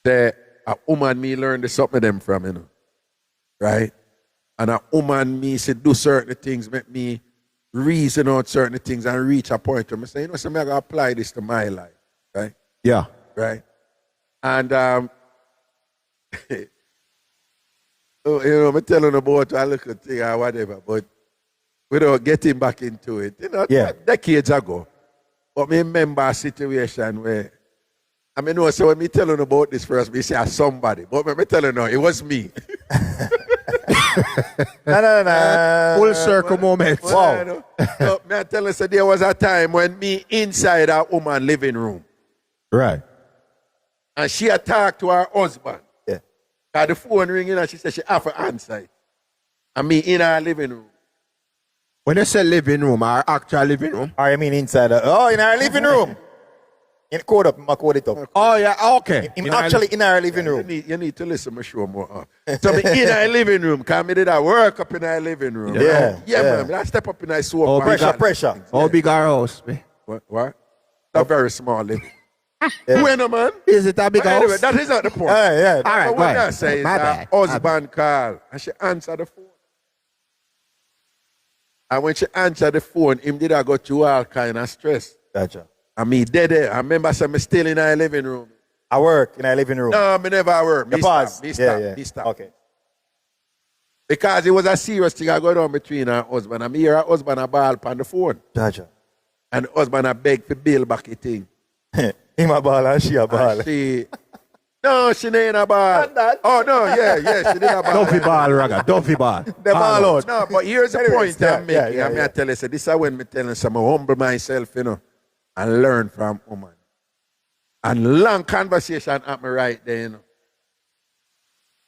Say, a woman me learn something of them from, you know. Right? And a woman me say do certain things, make me reason out certain things and reach a point where I say, you know, so I'm going to apply this to my life. Right? Yeah. Right? And, you know, I'm telling about a little thing or whatever, but without getting back into it, you know, decades ago. But I remember a situation where, I mean, no, so when me telling about this first, me say somebody, but when me telling no, it was me. No. Full circle moment. Wow. So, me tell you, so there was a time when me inside a woman living room. Right. And she attacked to her husband. Yeah. Got the phone ringing and she said she have to answer it. And me in her living room. When you say living room, our actual living room? Or you mean inside? In our living room. In code up, I code it up. Oh yeah, okay. In our living room. You need to listen to my show more. So me in our living room, because me did a work up in our living room. Yeah. Man. I step up in our soap. Pressure. How big our house? What? A very small living. When man? Is it a big house? Anyway, that is not the point. Yeah. All right, what I say is her husband called and she answered the phone. And when she answered the phone, him did I go through all kind of stress. Gotcha. And me dead there. I remember I'm still in our living room. I work in our living room. No, me never work. Me stop. Because it was a serious thing I got on between her husband. And me hear her husband a ball on the phone. Gotcha. And the husband a beg for bill back the thing. Him a ball and she a ball. No, she ain't a ball. Oh, no, yeah, she did a ball. Duffy ball, Raga, Duffy ball. The ball out. No, but here's the point I'm making. I tell you, so this is when me telling some humble myself, you know, and learn from woman. And long conversation at me right there, you know.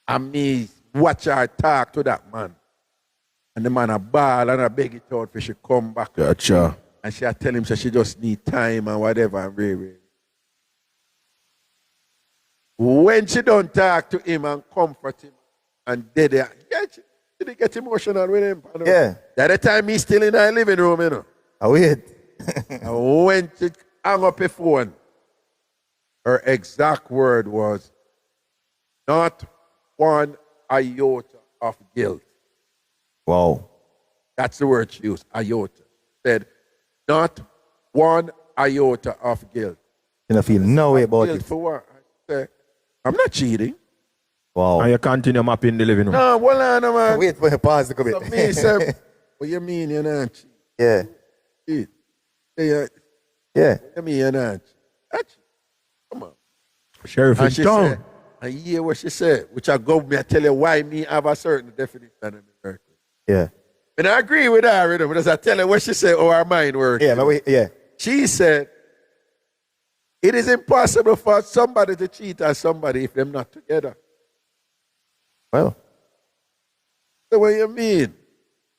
And me watch her talk to that man. And the man a ball and I beg it out for she come back. Gotcha. And she tell him so she just need time and whatever and really. When she don't talk to him and comfort him and she did get emotional with him. You know? Yeah. At the time he's still in our living room, you know. I wait. And when she hung up her phone, her exact word was, not one iota of guilt. Wow. That's the word she used, iota. Said, not one iota of guilt. You don't feel no way about Guilt it. for what? I said, I'm not cheating. Wow. And you continue mapping the living room. No, hold on, man. Wait for the pause to come So in. me say, what you mean you're not cheat? Yeah. Cheat. Yeah. What you mean you're not cheat? Come on. Sheriff And is she down. said, and you hear what she said, which I go me, I tell you why me have a certain definition of miracle. Yeah. And I agree with her, you know, because I tell her what she said, how her mind works. Yeah, but yeah. She said, it is impossible for somebody to cheat on somebody if they're not together. Well. So what you mean?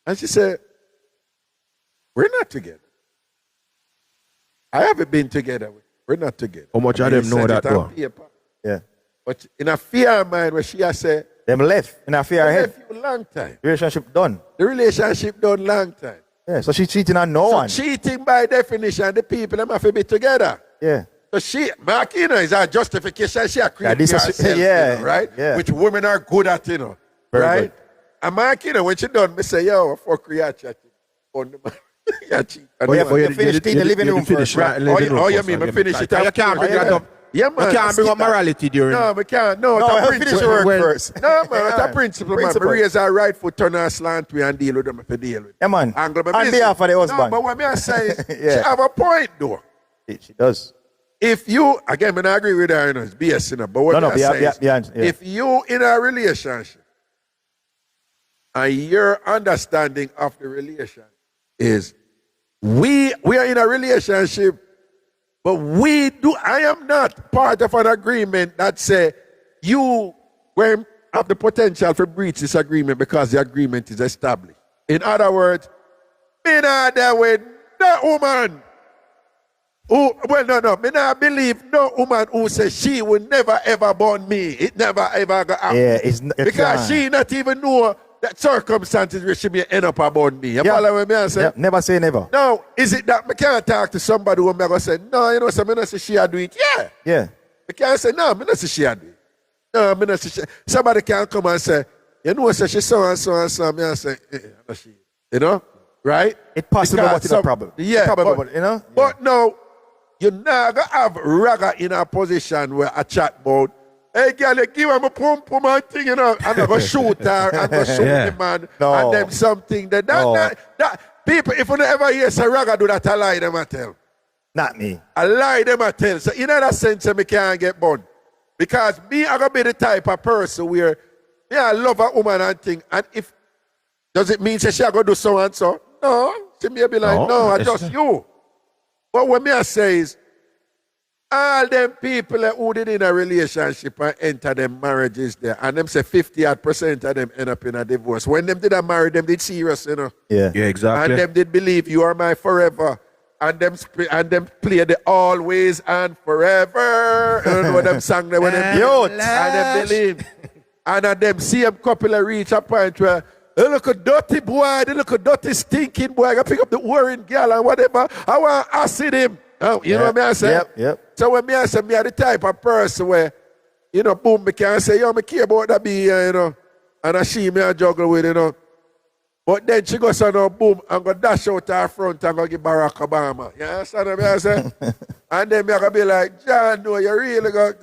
And she said, we're not together. I haven't been together with you. We're not together. How much of them know that though? Yeah. But in a fear of mine, where she has said, them left in a fear they head. left you a long time. Relationship done. The relationship done long time. Yeah, so she cheating on no So one. cheating by definition, the people them have to be together. Yeah. So she, Markina is a justification. She a creating this is- herself, yeah, you know, right? yeah. Which women are good at, you know, Very right? good. And Markina, when she done, me say, yo, fuck you chatting on the man. Yeah, cheat. Oh, yeah, but you finish clean the living room finish first. right? Oh, you mean, me finish it up? You can't bring that up. Yeah, man. You can't bring up morality during. No, we can't. No, No, it's a I'll finish principle. your work first. No, man, it's a principle, man. Principle. Me raise our right foot, turn our slant way and deal with them if they deal with. Yeah, man. Angle my On business. behalf of the husband. No, but what me I say is, Yeah. she have a point, though. She does. If you, again, I agree with her, you know, it's BS, you know, but what No, I no, say is, yeah. if you in a relationship and your understanding of the relation is we are in a relationship, but I am not part of an agreement that say you have the potential to breach this agreement because the agreement is established. In other words, me not there with no woman me not believe no woman who says she will never ever born me. It never ever go happen. Yeah, because she not even know that circumstances where she may end up about me. You follow what me I say? Yeah, never say never. No, is it that me can't talk to somebody who me go say, no, you know, so me not say she a do it. Yeah. Yeah. Me can't say, no, me not say she a do it. No, me not say she. Somebody can come and say, you know, say she so and so and so. Me I say, not she. You know, right? It's possible, but it's a problem. Yeah, probable, but, you know. But no, you're not gonna have Raga in a position where I chat about, hey girl, you give him a pum pum and thing, you know, I'm not gonna shoot her, I'm gonna shoot the man, and them something that people, if you ever hear say Raga do that, I lie them I tell. Not me. I lie them I tell. So in that sense, me can't get born. Because me, I gonna be the type of person where I love a woman and thing, and if does it mean say she gonna do so and so? No, she may be like, no, I just you. But what me I say is, all them people who did in a relationship and enter them marriages there, and them say 50% of them end up in a divorce. When them did a marry, them did serious, you know. Yeah. Yeah, exactly. And them did believe you are my forever. And them play the always and forever. You know what them sang there when them youth. And them believe. And them see them couple reach a point where they look a dirty boy, they look a dirty stinking boy. I gotta pick up the worrying girl and whatever. I want to acid him. You know what I say? Yep. So when I say me are the type of person where, you know, boom, me can say, yo, me care about that be, you know, and I see me a juggle with, you know. But then she goes on, boom, and go dash out her front and go give Barack Obama. You understand what I say? And then me I go be like, John, no, you really go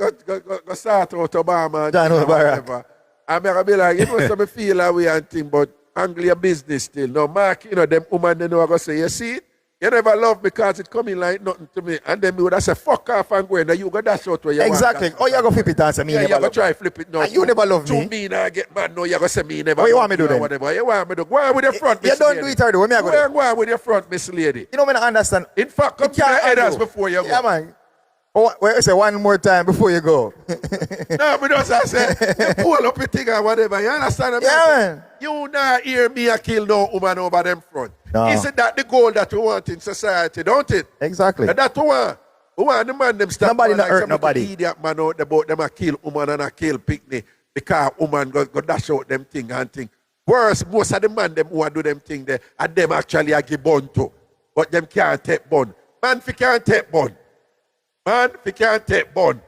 start out Obama. John, no, Barack. And me I go be like, you know, so me feel that way and thing, but angle your business still. No, Mark, you know, them woman, they know I go say, you see it? You never love me because it coming like nothing to me. And then me would have say, fuck off and go in. And you go dash out where you exactly. want. Oh, you go flip it and say me yeah, never you go love try me. flip it now. And you never love me. To me now get mad. No, you go say me never What you love want me to do then? whatever. You want me to go on with your front, You Miss don't Lady. do it already. Where me I go? Go on with your front, Miss Lady. You know me not understand. In fact, come to the headers before you go. Yeah, man. Oh, wait, say one more time before you go. No, but just I say, you pull up your thing or whatever. You understand? Yeah, man. You not hear me a kill no woman over them front. No. Isn't that the goal that we want in society, don't it? Exactly. That's what we want. We want the man them stop. Nobody not hurt some nobody. Idiot man out about them a kill woman and a kill picnic because woman go dash out them thing and thing. Worse, most of the man them who do them thing there, and them actually a give bun to. But them can't take bun. Man, if you can't take bun. Man, if you can't take bun.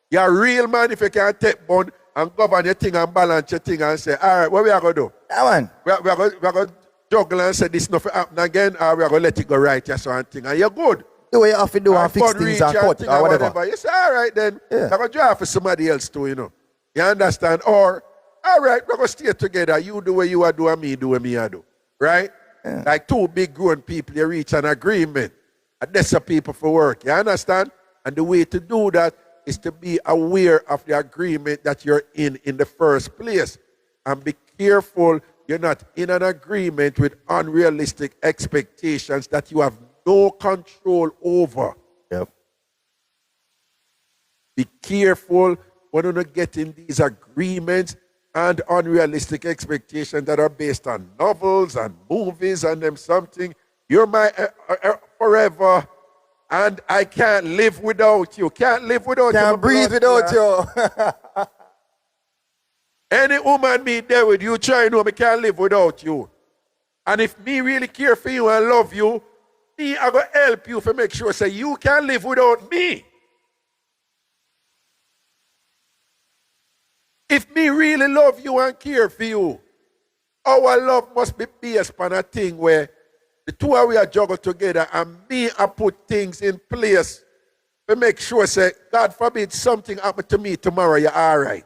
You're a real man if you can't take bun and govern your thing and balance your thing and say, all right, what we are going to do? Yeah, man. We are going to juggle and say this nothing happen again, or we are going to let it go right here, so and thing. And you're good. Do what you have to do and fix things and cut or whatever. You say, all right then, Yeah. I'm going to drive for somebody else too, you know. You understand? Or, all right, we're going to stay together. You do what you are do and me do what me I do. Right? Yeah. Like two big grown people, you reach an agreement. And that's a people for work. You understand? And the way to do that is to be aware of the agreement that you're in the first place. And be careful you're not in an agreement with unrealistic expectations that you have no control over. Yep. Be careful when you get in these agreements and unrealistic expectations that are based on novels and movies and them something. You're my forever, and I can't live without you. Can't live without you. Can't breathe without you. Any woman me there with you, try to know me can't live without you. And if me really care for you and love you, me I go help you to make sure say you can't live without me. If me really love you and care for you, our love must be based upon a thing where the two of we are juggle together and me I put things in place to make sure say, God forbid something happen to me tomorrow, you're all right.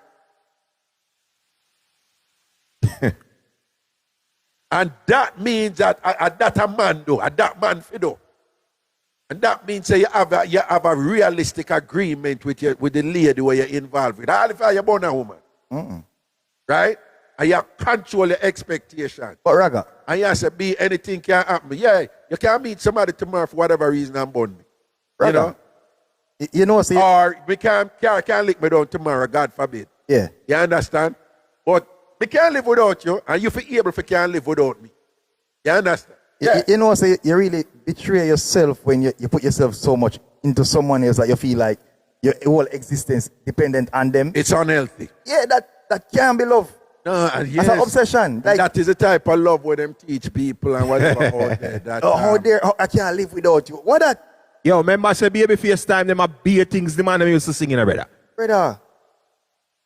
And that means that that a man do, that man fido. And that means that you have a realistic agreement with the lady where you're involved with. All if you're born a woman. Right? And you control your expectation. But Raga. And you say, be anything can happen. Yeah, you can meet somebody tomorrow for whatever reason I'm born. Raga. You know, see. Or we can't lick me down tomorrow, God forbid. Yeah. You understand? But we can't live without you, and you feel able to can't live without me. You understand? Yeah. You know, so you really betray yourself when you put yourself so much into someone else that you feel like your whole existence dependent on them. It's unhealthy. Yeah, that can't be love. No, and yes, that's an obsession. Like, that is the type of love where them teach people and whatever out there. How dare I can't live without you. What that? Yo, remember I said baby face time, them a beer things the man them used to sing in a brother. Brother.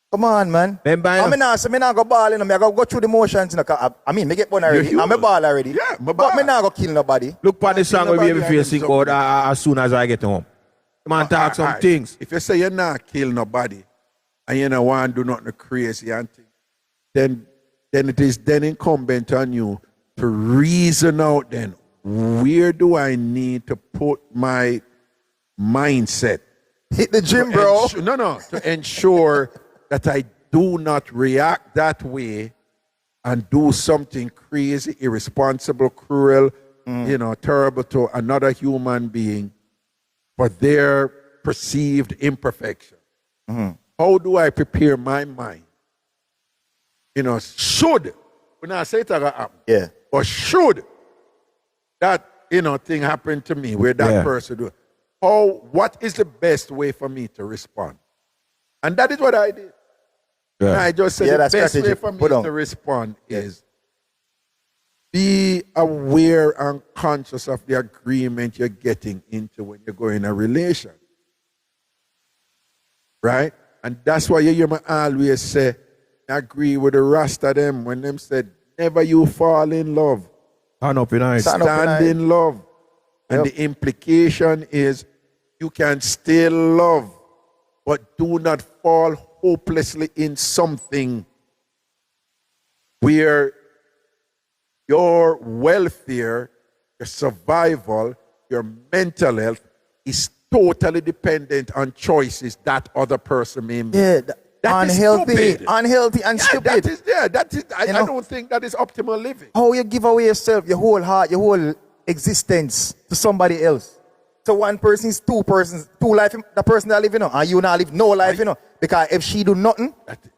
Come on, man. Remember, I not go ball, I go through the motions. I mean, me get one already. I'm a ball already. Yeah, but me not go kill nobody. Look for the song where Babyface sing out as soon as I get home. Man, talk some things. If you say you're not kill nobody and you don't want to do nothing crazy and things, then it is then incumbent on you to reason out then, where do I need to put my mindset? Hit the gym, bro. To ensure that I do not react that way and do something crazy, irresponsible, cruel, terrible to another human being for their perceived imperfection. How do I prepare my mind? Should, when I say it happen, yeah, or should that, thing happen to me where that person do it, what is the best way for me to respond? And that is what I did. Yeah. And I just said the best way for me to respond is be aware and conscious of the agreement you're getting into when you go in a relation. Right? And that's why you hear me always say, I agree with the rest of them when them said, never you fall in love. Stand in love. And the implication is you can still love, but do not fall hopelessly in something where your welfare, your survival, your mental health is totally dependent on choices that other person may make. Yeah, unhealthy and stupid. I don't think that is optimal living. How you give away yourself, your whole heart, your whole existence to somebody else. So one person's two persons, two life, the person that live, and you not live no life, because if she do nothing,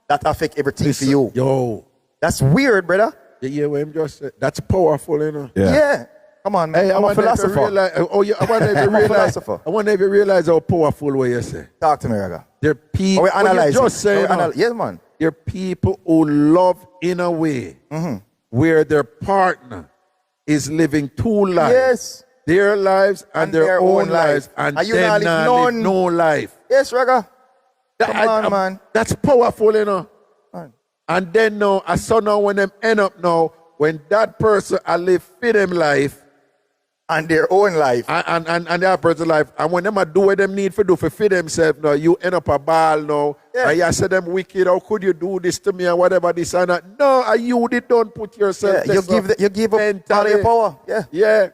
that affect everything for you. Yo. That's weird, brother. Yeah, what I'm just saying. That's powerful, Yeah. Come on, man. Hey, I'm a philosopher. I wonder if you realize how powerful what you say. Talk to me, Raga. There are people, yes, man. There are people who love in a way where their partner is living two lives. Yes. Their lives and their own lives. And you them not live no life. Yes, Raga. Come on, man. That's powerful, Man. And then now, I saw now when them end up now, when that person I live for them life, And their own life. And their personal life. And when them a do what them need to do for feed themselves now, you end up a ball now. Yeah. And you say them wicked, how could you do this to me and whatever this and that. No, and you don't put yourself. Yeah, you give up all your power. Yeah. Yeah.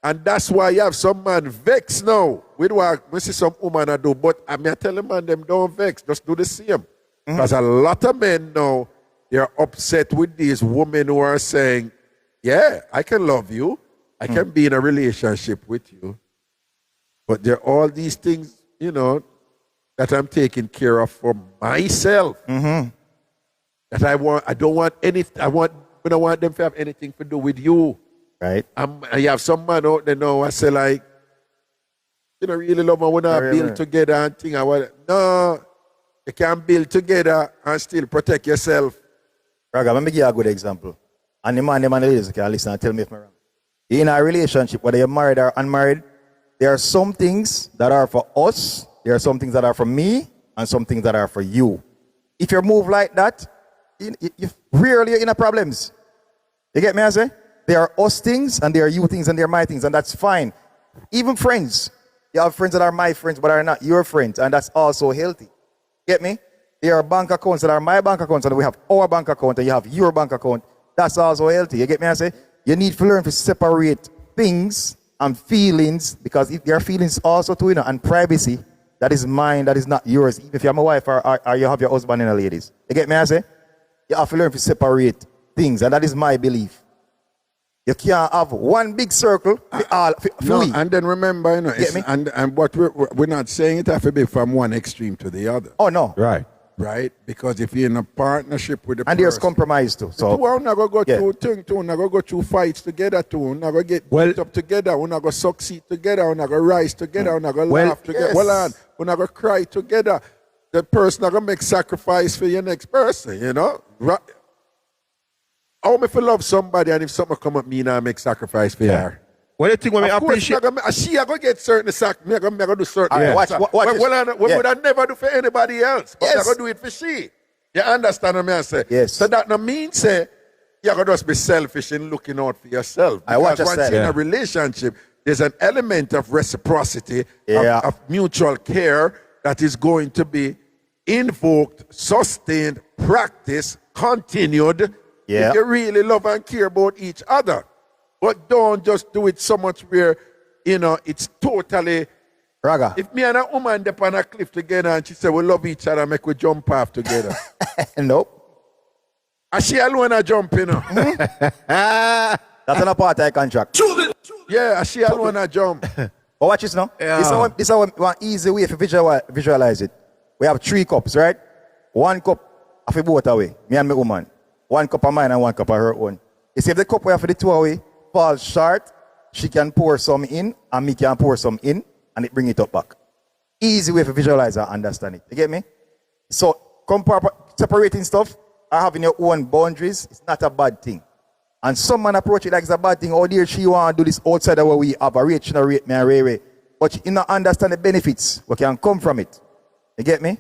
And that's why you have some man vex now with what we see some woman do. But I mean, I tell them, man, them don't vex. Just do the same. Because a lot of men now, they're upset with these women who are saying, yeah, I can love you. I can be in a relationship with you. But there are all these things, you know, that I'm taking care of for myself. That I don't want anything. I don't want them to have anything to do with you. Right. I have some man out there now. I say like, you know, really love and want to build together and thing. No, you can build together and still protect yourself. Raga, let me give you a good example. And the man, the ladies can listen and tell me if I'm wrong. In a relationship, whether you're married or unmarried, there are some things that are for us, there are some things that are for me, and some things that are for you. If you move like that, you rarely in a problems. You get me, I say? There are us things, and there are you things, and there are my things, and that's fine. Even friends. You have friends that are my friends, but are not your friends, and that's also healthy. Get me? There are bank accounts that are my bank accounts, and we have our bank account, and you have your bank account. That's also healthy. You get me, I say? You need to learn to separate things and feelings, because if there are feelings also too, you know, and privacy, that is mine, that is not yours. Even if you're my wife or you have your husband and the ladies. You get me, I say? You have to learn to separate things, and that is my belief. You can't have one big circle for all. No, and then remember, you know, and what we're not saying it have to be from one extreme to the other. Oh, no. Right? Because if you're in a partnership with the person, there's compromise too. So we're not going to go through things too. We're not going to go through fights together too. We're not going to get beat up together. We're not going to succeed together. We're not going to rise together. We're not going to laugh together. We're not going to cry together. The person not going to make sacrifice for your next person, you know? How me if I love somebody and if something come at me and I make sacrifice for her? What do you think when we appreciate? She are going to get certain sacrifice. Me going to do certain. Watch what would I never do for anybody else? But I'm going to do it for she. You understand what I say? Yes. So that no means say you're going to just be selfish in looking out for yourself. Because once you're in a relationship, there's an element of reciprocity, of mutual care that is going to be invoked, sustained, practiced, continued. If you really love and care about each other. But don't just do it so much where, you know, it's totally... Raga. If me and a woman up on a cliff together and she said we love each other, make we jump off together. Nope. And she alone a jump, you know. That's an apartheid contract. Yeah, she alone a jump. But watch this now. Yeah. This is one easy way to visualize it. We have 3 cups, right? 1 cup of a both away, me and my woman. 1 cup of mine and 1 cup of her own. You see if the cup we have for the 2 away falls short, she can pour some in and me can pour some in and it bring it up back. Easy way to visualize and understand it. You get me? So separating stuff or having your own boundaries is not a bad thing. And some man approach it like it's a bad thing. Oh dear, she want to do this outside of where we have a rate, she not rate me and Ray. But you not understand the benefits what can come from it. You get me?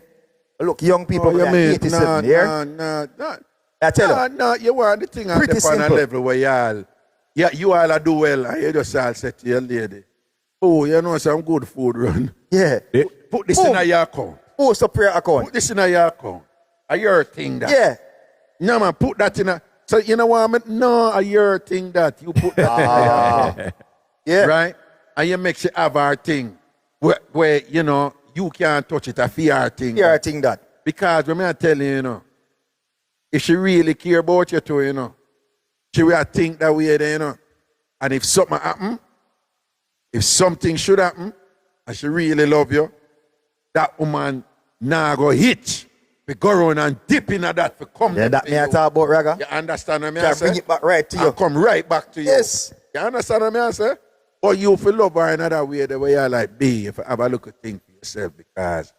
Look, young people, you mean, 87 no. I tell you. No, you want the thing on a level where you all do well and you just all say to your lady, oh, you know some good food run. Yeah. Put this in your account. Post up your account. Put this in your account. A your thing that. Yeah. No man, put that in a... So you know what I mean? No, a your thing that. You put that in. Yeah. Right? And you make she have our thing. Where, you know, you can't touch it. A fear thing. Fear thing that. Because when I tell you, you know, if she really care about you too, you know, she will think that way there, you know. And if something happen, if something should happen, and she really love you, that woman now go hitch. We go around and dip into that for come. Yeah, that me I talk about, Raga. You understand what I say? Bring it back right to you. And come right back to you. Yes. You understand what I say? Or you feel love her another way, the way you like be, if you have a look at things for yourself, because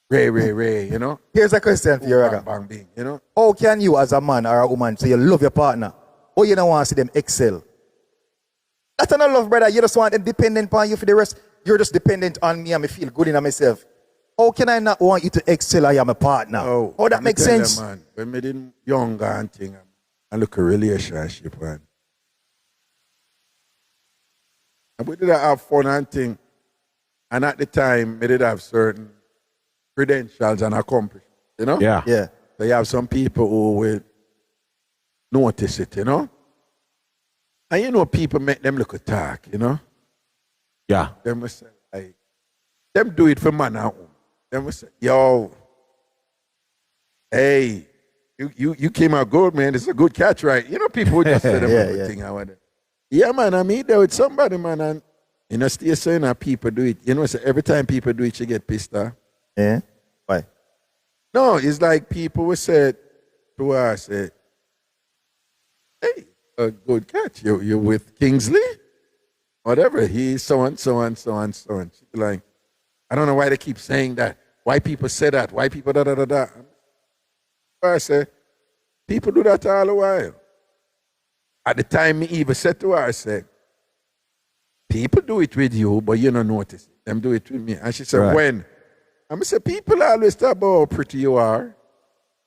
Ray, you know? Here's a question for you, Raga. Bang, bang, you know? How can you as a man or a woman say you love your partner, or you don't want to see them excel? That's not love, brother. You just want them dependent on you for the rest. You're just dependent on me and me feel good in myself. How can I not want you to excel? I am a partner. Oh, that makes sense. Man, when me did younger and thing, I look a relationship, man. And we did have fun and thing. And at the time, we did have certain credentials and accomplishments, you know? Yeah. Yeah. So you have some people who will notice it, you know? And you know, people make them look attack, you know? Yeah. Them will say, like, them do it for man and woman. Them will say, yo, hey, you came out good, man. It's a good catch, right? You know, people would just say them everything. Yeah, man, I mean, there with somebody, man, and you know, still saying that people do it. You know, so every time people do it, you get pissed off. Yeah? Why? No, it's like people will say to us, hey, a good catch. You with Kingsley? Whatever. He's so and so and so and so. And she'd be like, I don't know why they keep saying that. Why people say that? Why people da-da-da-da-da? I say, people do that all the while. At the time, me even said to her, I said, people do it with you, but you don't notice it. Them do it with me. And she said, when? And I said, people always talk about how pretty you are.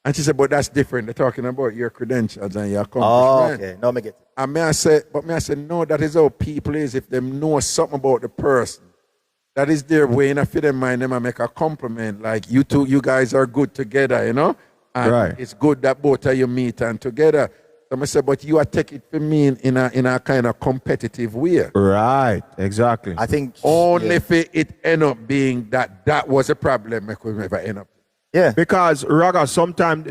And she said, but that's different. They're talking about your credentials and your accomplishments. Oh, okay. No, me get it. And I said, no, that is how people is. If they know something about the person, that is their way. And if they mind them, I make a compliment. Like, you two, you guys are good together, you know? And it's good that both of you meet and together. So I said, but you are take it for me in a kind of competitive way. Right, exactly. I think only if it end up being that was a problem, I could never end up. Yeah. Because Raga, sometimes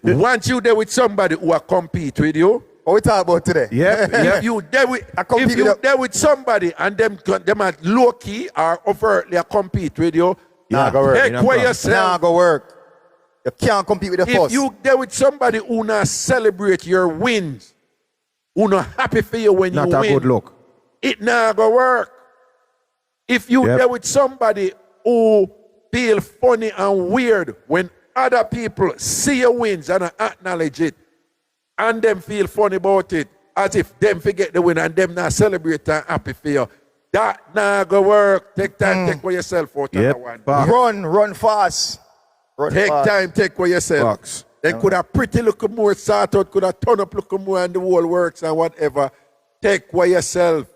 once you there with somebody who are compete with you. What we talk about today? Yeah. If you there with somebody and them are low key or overtly compete with you, Nah, go work. take away yourself. Nah, go work. You can't compete with the If first. you there with somebody who not celebrate your wins, who not happy for you when not you a win, good look. it not go work. If you there with somebody who feel funny and weird when other people see your wins and acknowledge it, and them feel funny about it, as if them forget the win and them not celebrate and happy for you, that not go work. Take time, take for yourself out of one. Run fast. Take time, take for yourself. They could have pretty look more sort out, could have turn up look more and the whole works and whatever. Take for yourself.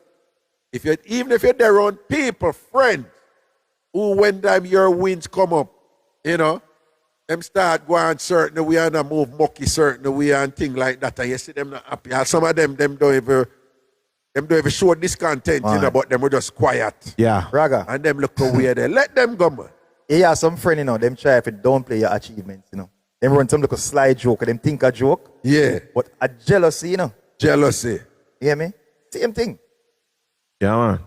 Even if you're there around people, friends, who when time your wins come up, you know, them start going certain way and move mucky certain way and things like that. And you see them not happy. And some of them don't even show discontent, you know, but them were just quiet. Yeah. Raga. And them look weird. Let them go, man. Yeah, some friend, you know, them try if it don't play your achievements, you know. Them run some little slide joke, them think a joke. Yeah. But a jealousy, you know. Jealousy. You hear me? Same thing. Yeah,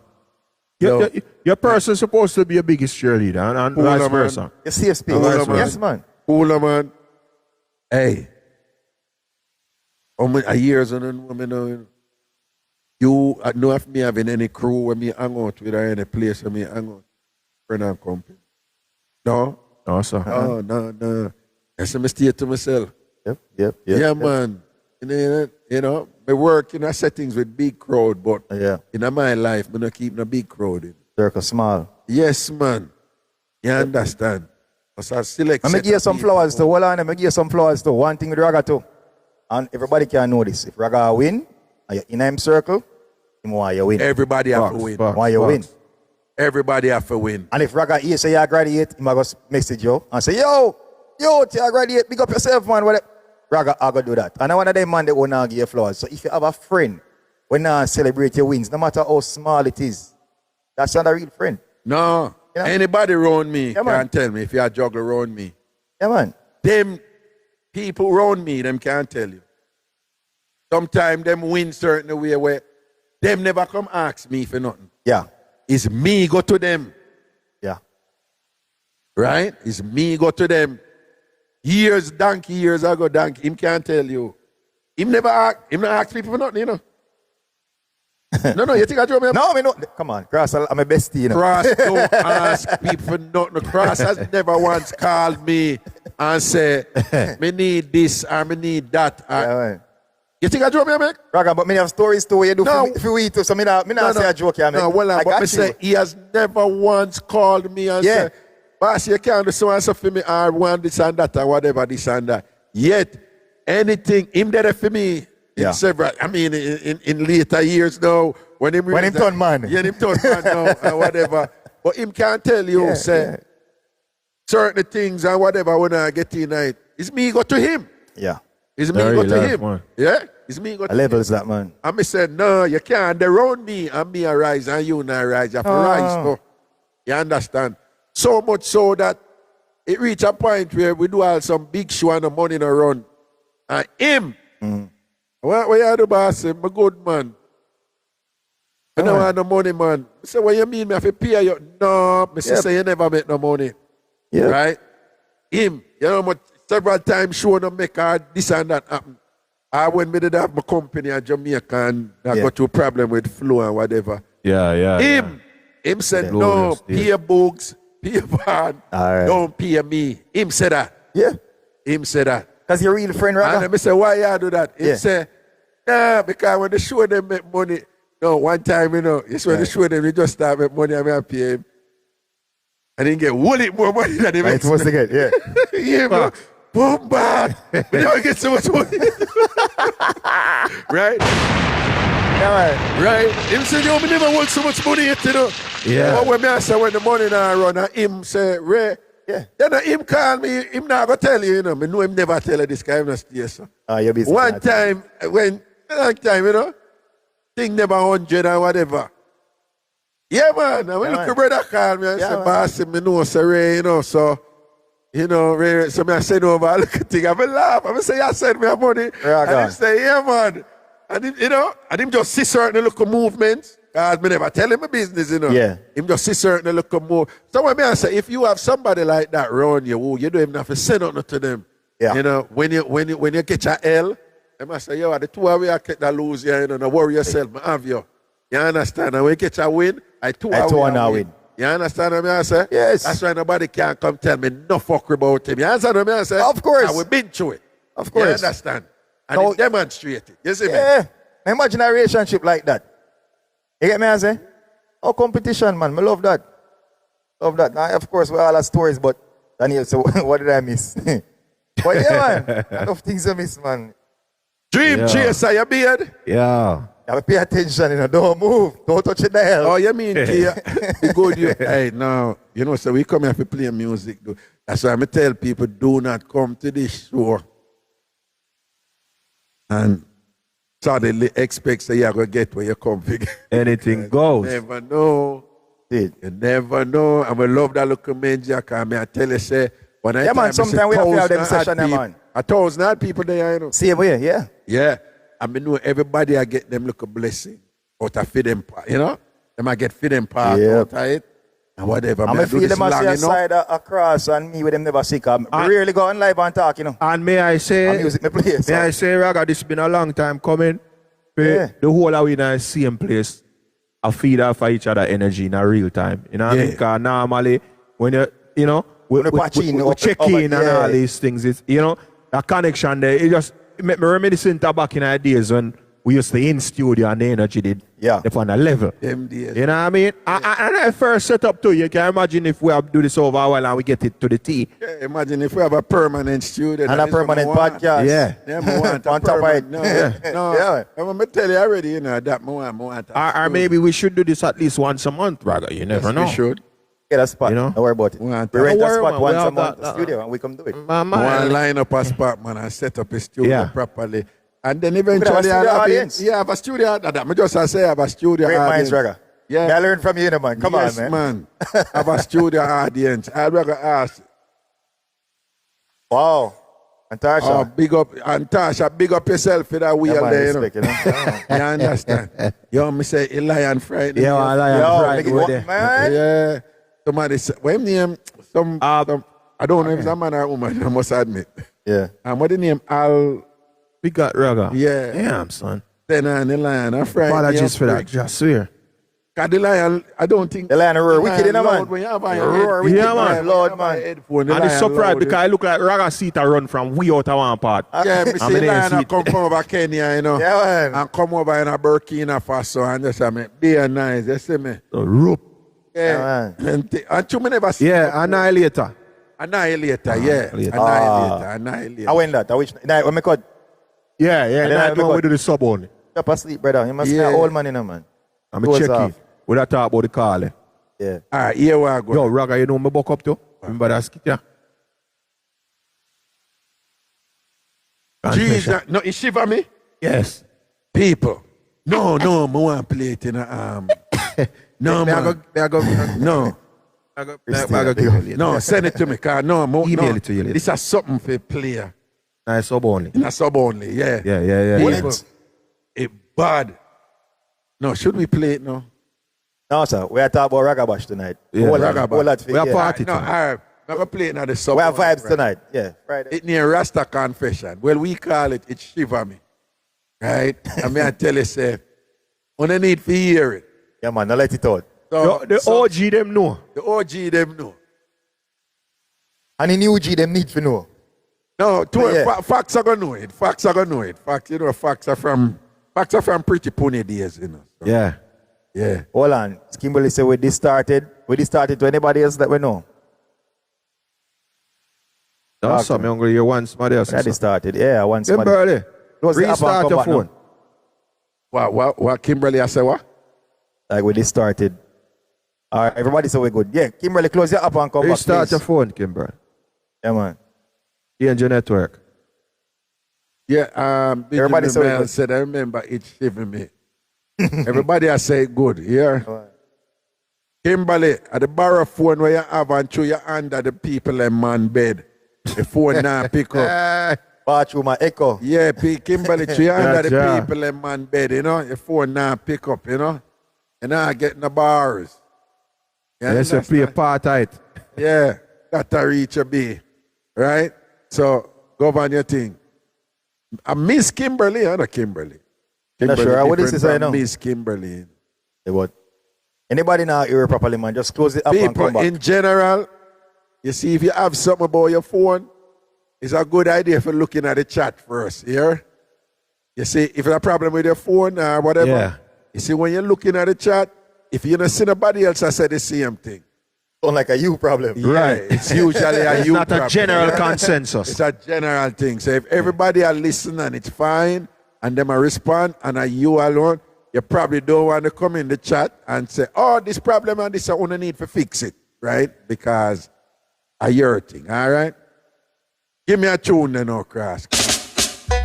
man. Your person's supposed to be your biggest cheerleader and vice versa. You see a space. Yes, man. Cooler, man. Hey. A years on women, you know if me having any crew where me hang out with or any place where me hang out. Friend and company. No? No, sir. No. I say, I stay to myself. Yep. Yeah, man. You know, I work in a settings with big crowd, but in my life, I don't keep no big crowd in. Circle small. Yes, man. You understand? So I still I'm going to give you some flowers too. Hold on, I'm going to give you some flowers too. One thing with Raga too. And everybody can know this. If Raga win, and you're in him circle, him want you win. Everybody have to win. Why you win? Everybody have to win. And if Raga here say you graduate, he might message you and say, yo, you graduate, big up yourself, man. Whatever. Raga, I go do that. And I one of them man that will not give you flowers. So if you have a friend, when you celebrate your wins, no matter how small it is, that's not a real friend. No. You know? Anybody around me can tell me if you're a juggler around me. Yeah, man. Them people around me, them can't tell you. Sometimes them win certain way where them never come ask me for nothing. Yeah. It's me go to them. Yeah. Right? It's me go to them. Years ago, him can't tell you. Him not ask people for nothing, you know. No, you think I joke? No, me no. Come on, Cross, I'm a bestie, you know. Cross don't ask people for nothing. Cross has never once called me and say, me need this or me need that. You think I joke, me? Raga, but me have stories too where you do for we too, so me not say a joke, No, well, but me say, he has never once called me and said, boss, you can't do so and so for me, or want this and that, or whatever, this and that. Yet, anything, him there for me, in several. I mean, in later years now, when him turn man. Yeah, him turn man now and whatever. But him can't tell you say certain things and whatever when I get in night. It's me go to him. Yeah. It's me go to him. Man. Yeah. It's me go to levels him. that man. And me said, no, you can't around me and me arise and you not rise. You have to rise. No. You understand? So much so that it reached a point where we do all some big show and the money no run. And him, what you do, boss? I'm a good man. I don't want no money, man. I say, what you mean? Me have to pay you? No, I say you never make no money. Yeah. Right? Him, you know, several times show them make this and that happen. When me did have my company in Jamaica and I got to a problem with flow and whatever. Him said, no, pay books, pay bond, don't pay me. Him said that. Yeah. Him said that. Because you're a real friend, Raga. And I said, why you do that? He said, because when they show them make money, no, one time, you know, it's when they show them, they just start make money and I pay him. And then get more money than they make. It's supposed to get, yeah, bro. Boom, bad. We never get so much money. Right? Right? Him said, yo, we never want so much money yet, you know. Yeah. But when I say when the money now run, and him say, Ray, then him call me, him not gonna tell you, you know. I know him never tell you this guy, I'm not stay, so. You're busy. One time, a long time, you know, thing never 100 or whatever. Yeah, man. And when look at brother call me and say, boss, me know, say, Ray, you know, so, you know, Ray, so me I said over, I look at thing, I laugh. I say, you send me a money. And him say, yeah, man. And him, you know, and him just see certain little movements. Because me never tell him my business, you know. Yeah. Him just see certain little move. So when I say, if you have somebody like that around you, you don't even have to say nothing to them. Yeah. You know, when you get your L, I must say, yo, the two of you I get that lose, you know, don't worry yourself, I have you. You understand? And when you get your win, I two win. You understand what I say? Yes. That's why nobody can come tell me no fuck about him. You understand what I say? Of course. And we've been through it. Of course. You understand? And he demonstrate it. You see me? Yeah. Imagine a relationship like that. You get me, I say? Oh, competition, man. I love that. Love that. Now, of course, we all have stories, but Daniel, so what did I miss? But yeah, man. A lot of things I miss, man. Dream chaser, your beard? Yeah. You have to pay attention, you know. Don't move. Don't touch it dial. Oh, you mean, good, you. Hey, now, you know, so we come here to play music. That's why I tell people, do not come to this show and suddenly expect that you're going to get where you come from. Anything goes. You never know. You never know. And we love that little man, Jack. I mean, I tell you, say, when I man, sometimes we have to have them session, man. 1,000 people there, you know. Same way, yeah. Yeah. I mean, know everybody I get them little blessing out of feed them, you know? They might get feed them part out of it and whatever. I'm feel them as a side across and me with them never sick. I'm really go on live and talk, you know. And may I say, music me play, so. May I say, Raga, this has been a long time coming. The whole of we in the same place, a feed off of each other energy in a real time. You know what I mean? Because normally, when you know, we check in and all these things, it's, you know, a connection there, it just make me reminiscent back in the days when we used to in studio and the energy did on a level. You know what I mean? And I first set up too. You can imagine if we have do this over a while and we get it to the T. Yeah, imagine if we have a permanent studio. And a permanent podcast. Yeah, I want on top of it. No, I'm going to tell you already, you know, that I want. Or maybe we should do this at least once a month, Raga. You never know. We should. Get a spot. You know? Don't worry about it. We rent a spot once a month in the studio and we come do it. I want to line up a spot, man, and set up a studio properly. And then eventually have a studio. I just say I have a studio Great audience. minds, Raga. Yeah. I learn from you, man. Come on, man. Man. Have a studio audience. I'd rather ask. Wow. And Tasha. Oh, big up. And Tasha, big up yourself for that wheel there. You know? You understand? Yo, me say Lion Friday. Yeah, Lion Friday. Man. Yeah. Somebody say, what name? I don't know if it's a man or a woman, I must admit. Yeah. And what the name? We got Raga. Yeah. Damn, son. Then on the Lion on Friday. Apologies for that, just swear. Cause the Lion, I don't think. The Lion roar wicked in a man. Roar wicked, man. Lord, man. And it's surprised because I look like Raga seat a run from way out of one part. Yeah, me see Lion come from over Kenya, you know. Yeah, man. And come over in a Burkina Faso and just say, be nice, you see me? Rope. Yeah. And you never see. Yeah, Annihilator. Annihilator, yeah. Annihilator. I went that. I wish. When me cut. Yeah, that's when we do the sub only. Up asleep, brother. You must be an old man in a man. I'm a check it. We don't talk about the call. Yeah. All right, here we go. Yo, Raga, you know me buck up too? Remember that skit, yeah? Jesus, no, you shiver me? Yes. People. No, I want to play it in a No, man. No, send it to me, cause email it to you later. This is something for player. Nice sub only. That's sub only, yeah. Yeah. People, it bad. No, should we play it now? No, sir. We are talking about Ragabash tonight. Yeah, Ragabash. We are party No, tonight. I'm going to play it now the sub. We have vibes tonight. Yeah. Friday. It near Rasta Confession. Well, we call it shiver me. Right? I mean, I tell you, say, on the need to hear it. Yeah, man, now let it out. So, the OG them know. The OG them know. And the new G them need to know. No, facts are going to know it. Facts are from pretty pony days, you know. So. Yeah. Hold on. Kimberly said when this started to anybody else that we know? No, some younger you want somebody else. That started. Yeah, I want somebody. Kimberly, restart your phone. What Kimberly I say what? Like when this started. All right, everybody say we're good. Yeah, Kimberly, close your app and come back, Restart please. your phone, Kimberly. Yeah, man. Change your network. Yeah, everybody said I remember it shivering me. Everybody I say good, yeah. Right. Kimberly, at the borrow phone where you have and throw your under the people in man bed. The phone now pick up. Bathroom echo. Yeah, Kimberly, throw your under the people in man bed, you know. Your phone now pick up, you know. And now I get in the bars. Yes, you play a part of it. Yeah, got to reach a B. Right? So, govern your thing. I miss Kimberly, or not Kimberly? Not sure. What is this right now? Miss Kimberly. Hey, what? Anybody now hear properly, man? Just close it up and come back. In general, you see, if you have something about your phone, it's a good idea for looking at the chat first. Here, you see, if there's a problem with your phone or whatever, you see, when you're looking at the chat, if you don't see nobody else, I say the same thing. Sound like a you problem. Right. It's usually a you problem. It's not a general consensus. It's a general thing. So if everybody are listening, it's fine, and them a respond, and are you alone, you probably don't want to come in the chat and say, oh, this problem and this I only need to fix it, right? Because I your thing, all right? Give me a tune then, no Cris.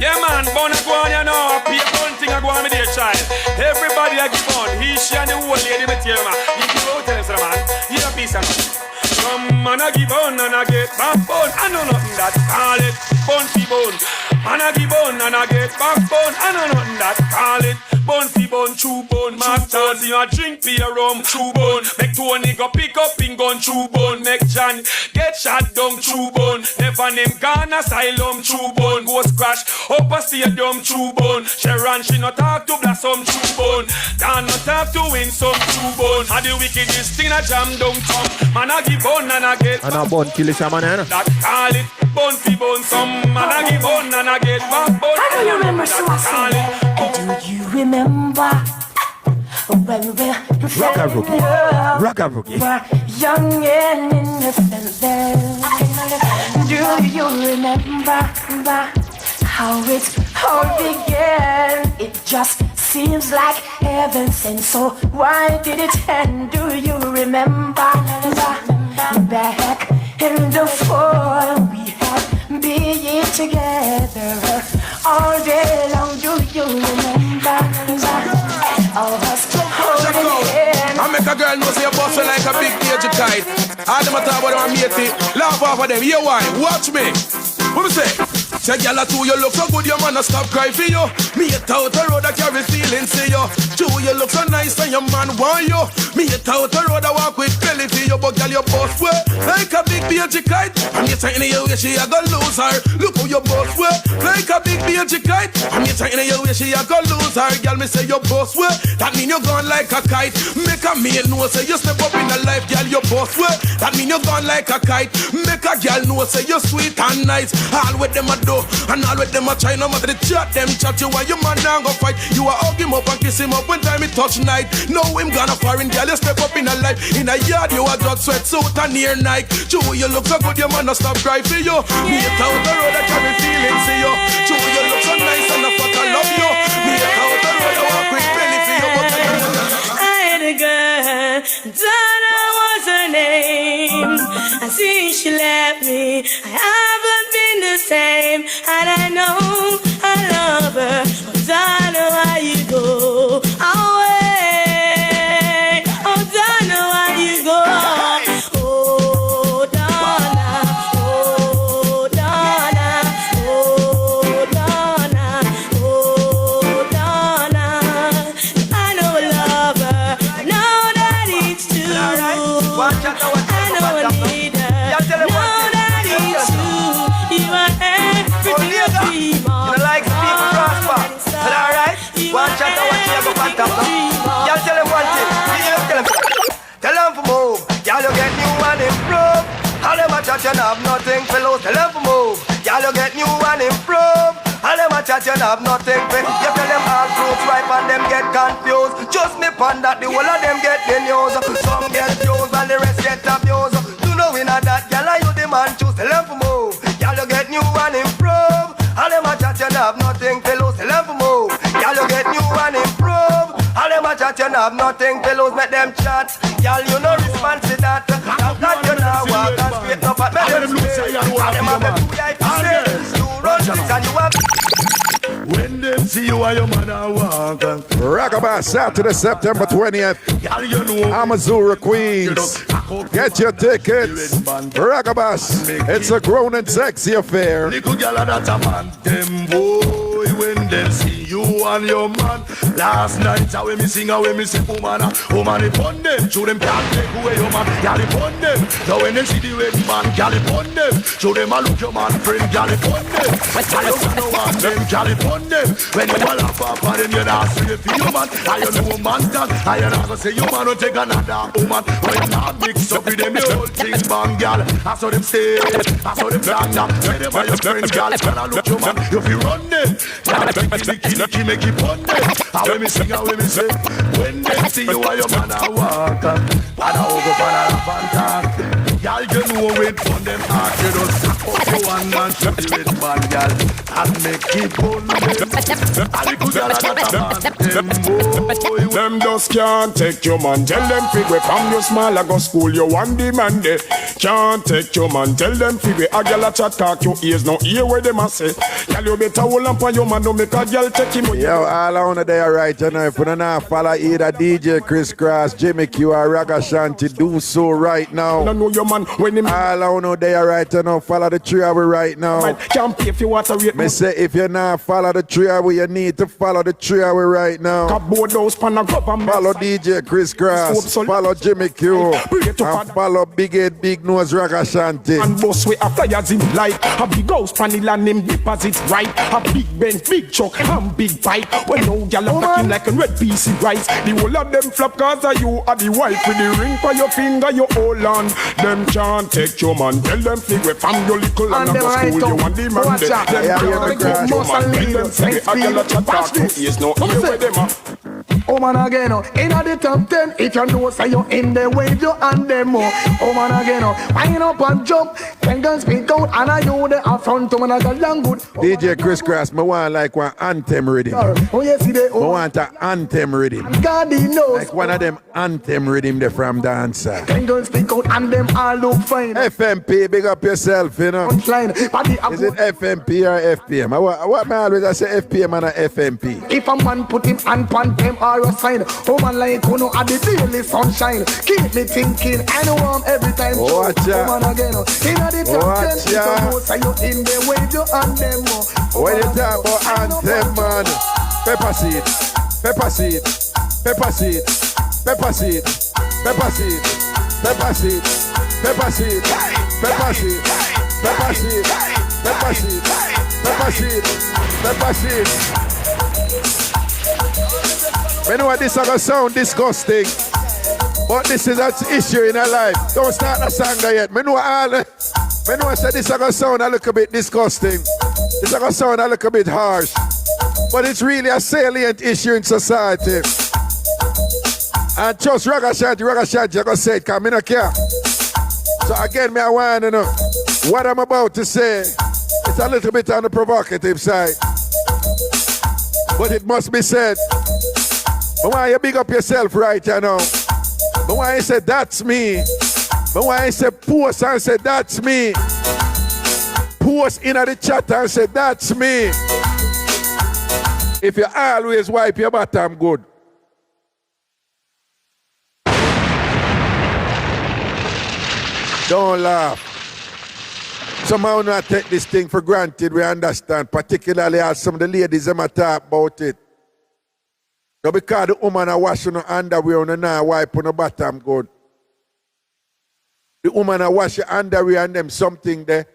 Yeah, man, born a go on, you know, be one thing I go on with their child. Everybody I give on, he, she, and the old lady material, man. You give out, tell us, man, you a piece of man. Some man I give on and I get backbone. I know nothing that call it bone for bone. Man I give on and I get backbone. I know nothing that call it bone for bone, true bone. Masters, you a drink beer rum, true bone. Make Tony go pick up in gun, true bone. Make John get shot down, true bone. Never name Ghana asylum, true bone. Ghost crash up a stadium, true bone. Sharon, she no talk to Blossom, true bone. Dan no talk to win some, true bone. And the wickedest thing a jam down come. Man I give on and I get. And I bone kill this man, eh? That call it bone for bone. Some man I give on and I get backbone. I do remember so do you remember when we Rock were young and innocent then? Do you remember how it all began? It just seems like heaven sent, so why did it end? Do you remember back in the fall we had been together all day long? Do you remember all of us holding hands? I make a girl know say you bust her like a big cage kite. All them a talk about them matey, laugh off of them. You why? Watch me. What me say? Say gyal a two, you look so good, your man a stop cry for you. Me a out the road, I carry feelings for you. Two, you look so nice and your man want you. Me a out the road, I walk with belly for you. But gyal, your boss way like a big beige kite. And you saying in your way she a go lose her. Look how your boss way like a big beige kite. And you saying in your way she a go lose her. Gyal, me say your boss way, that mean you gone like a kite. Make a man know say you step up in the life, gyal, your boss way, that mean you gone like a kite. Make a gyal know say you sweet and nice. All with them a do, and all with them a try. No matter the chat, them chat you and your man now go fight. You a hug him up and kiss him up when time it touch night. Know him gonna foreign girl, you step up in a life. In a yard you a drug sweat suit and near night. like. True, you look so good, your man no stop cry for you. Meet out the road, I carry feelings for you. True, you look so nice and I fucking love you. Meet out the road, I walk with belly for you. I had a girl, Donna was her name. I see she left me, I haven't been the same. And I know I love her, but Donna, why you go away? Oh, Donna, why you go? Oh, Donna, oh, Donna, oh, Donna, oh, Donna. I know I love her, I know that it's true. I know I need her, I know that it's true. You are everything I dream of. You like people prosper. But alright, watch out, watch out, go back up. Y'all tell them one thing. Tell them to move. Y'all you get new and improve. All them a chat and have nothing for lose. Tell them to move. Y'all you get new and improve. All them a chat and have nothing for. You tell them all fruits ripe and them get confused. Just me pon that the whole of them get the news. Some get views and the rest get abused. You know we not that y'all are you the man choose. Tell them to move. Y'all you get new and improve. All them a chat and have nothing to lose. Tell them to move. Y'all you get new and improve. All them a chat and have nothing to lose. Make them chat. Y'all you no response to that. Now that you now walk and straight up at me. All them have them too life to say. You run this and you have. When them see you and your mother walk. Ragabash, Saturday, September 20th. Amazura, Queens. Get your tickets. Ragabash, it's a grown and sexy affair. Little girl that a man, them boy, when them see you and your man. Last night, I when me sing, I when me say, woman, upon them. Show them can't take away your man, girl upon them. Now when they see the wedding man, girl upon them. Show them I look your man friend, girl upon them. I don't know what them, girl upon them. When you all laugh up and them, you're not straight for you man. I don't know man stand, I don't know say you man don't take another woman. When you not mix up with them, the whole thing bang, girl. I saw them stay, I saw them stand now. When them are your friends, girl, when I look your man, you feel run them. Girl, kill, make it fun them. And when me sing and when me say, when they see you and your man a walk, and I go for a laugh and talk. Y'all you know when fun them heart, you just up to one man to the red man, y'all, and make it fun them. And the good y'all that a man, them boy. Them just can't take your man. Tell them figure from your small I go school you one demand. Can't take your man. Tell them figure a girl a chat talk your ears no hear where them a say. Girl you better hold on for your man don't make a girl take him. Yo, all on there right you know. If you don't follow either DJ Cris Cross, Jimmy Q or Ragashanti, do so right now. I know your man when him all on there right you know. Follow the trio right now. Can't pay if you want to rate me say if you not follow the trio you need to follow the trio right now. Follow DJ Cris Cross, follow Jimmy Q, and follow Big Head Big Nose Ragashanti. And boss we a flyers him like a big house pan the land him deposits right. A big bench, big truck, and big pipe. When no gal are talking like a red PC rice. The whole of them flop cause of you are the wife with the ring for your finger you hold on. Them can't take your man. Tell them figure from your little and go school you want the man. Them can't take your man. Tell them figure a gal a chat talk to ears no hear where them are. Oh man again, in the top 10, if you know say you in the wave you and them more. Oh man again, wind up and jump, then guns speak out and I you the affront to man a long good. DJ Cris Cross, me want like one anthem rhythm. Oh yes, he dey. Me want an anthem rhythm. God he knows. Like one of them anthem rhythm they from dancer. Then guns speak out and them all look fine. FMP, big up yourself, you know. Is it FMP or FPM? What man always I say FPM and a FMP? If a man put him hand pan them or a sign, oh man like who know at the daily sunshine. Keep me thinking and warm every time. Oh, watch ya. Oh man again, in the top 10, if you know say you in the wave you and them more. When you talk about anthem, man, pepper seed, pepper seed, pepper seed, pepper seed, pepper seed, pepper seed, pepper seed, pepper seed, pepper seed, pepper seed, pepper seed, pepper seed. We know what this is gonna sound disgusting, but this is an issue in our life. Don't start the song yet. Me know all. Me know I said this is gonna sound a little bit disgusting. This is gonna sound a little bit harsh, but it's really a salient issue in society. And just Ragashanti, I gonna say it, cause me no care. So again, me I want to know what I'm about to say. It's a little bit on the provocative side, but it must be said. But why you big up yourself right now? But why you say that's me? But why you say post and say that's me? Post in the chat and say that's me. If you always wipe your bottom good. Don't laugh. Somehow not take this thing for granted, we understand. Particularly as some of the ladies them talk about it. No, because the woman are washing her underwear and now wipe on the bottom good. The woman are washing underwear and them something there.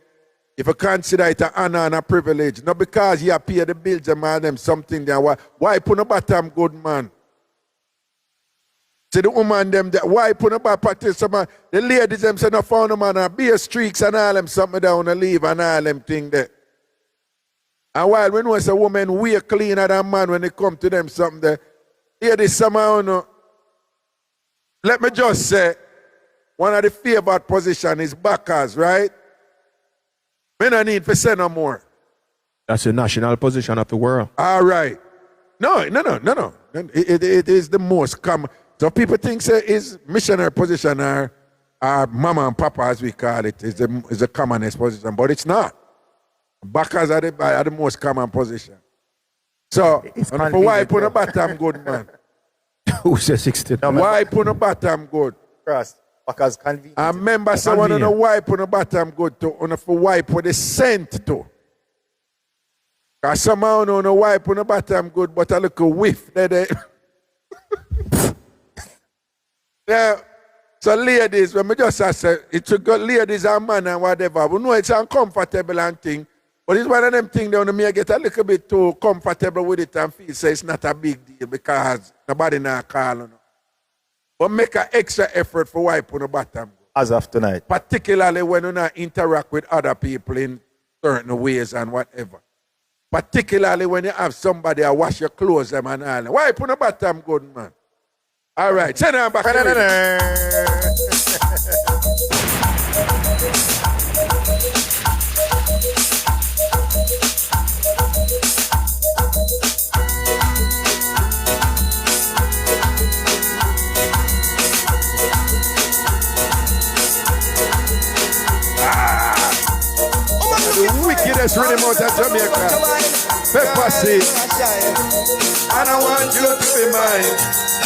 If you consider it an honor and a privilege. Not because you pay the bills and them something there. Wipe on the bottom good, man. See the woman them that wipe on the bottom. The ladies them say no found them and beer streaks and all them something down the leave and all them thing there. And while we know it's a woman way cleaner than man when it come to them something there. Ladies somehow no. Let me just say, one of the favorite position is backers, right? We don't need to say no more. That's the national position of the world. All right. No. It is the most common. So people think say is missionary position or mama and papa as we call it is the commonest position, but it's not. Backers are the most common position. So for why put a bottom good, man? Who says 60? Why put a bottom good? Trust. Because convenient. I remember someone on a wipe on the bottom good to on a for wipe with the scent to. Because someone on a wipe on the bottom good, but a little whiff. Yeah. So ladies, when we just say it's a good ladies and man and whatever, we know it's uncomfortable and thing. But it's one of them things that may get a little bit too comfortable with it and feel say it's not a big deal because nobody now call on. But make an extra effort for wipe on the bottom. As of tonight. Particularly when you not interact with other people in certain ways and whatever. Particularly when you have somebody that wash your clothes them and all. Wipe on the bottom good, man. All right, send them back. The wickedest rhythm out of Jamaica. Pepper seed. And I want you to be mine.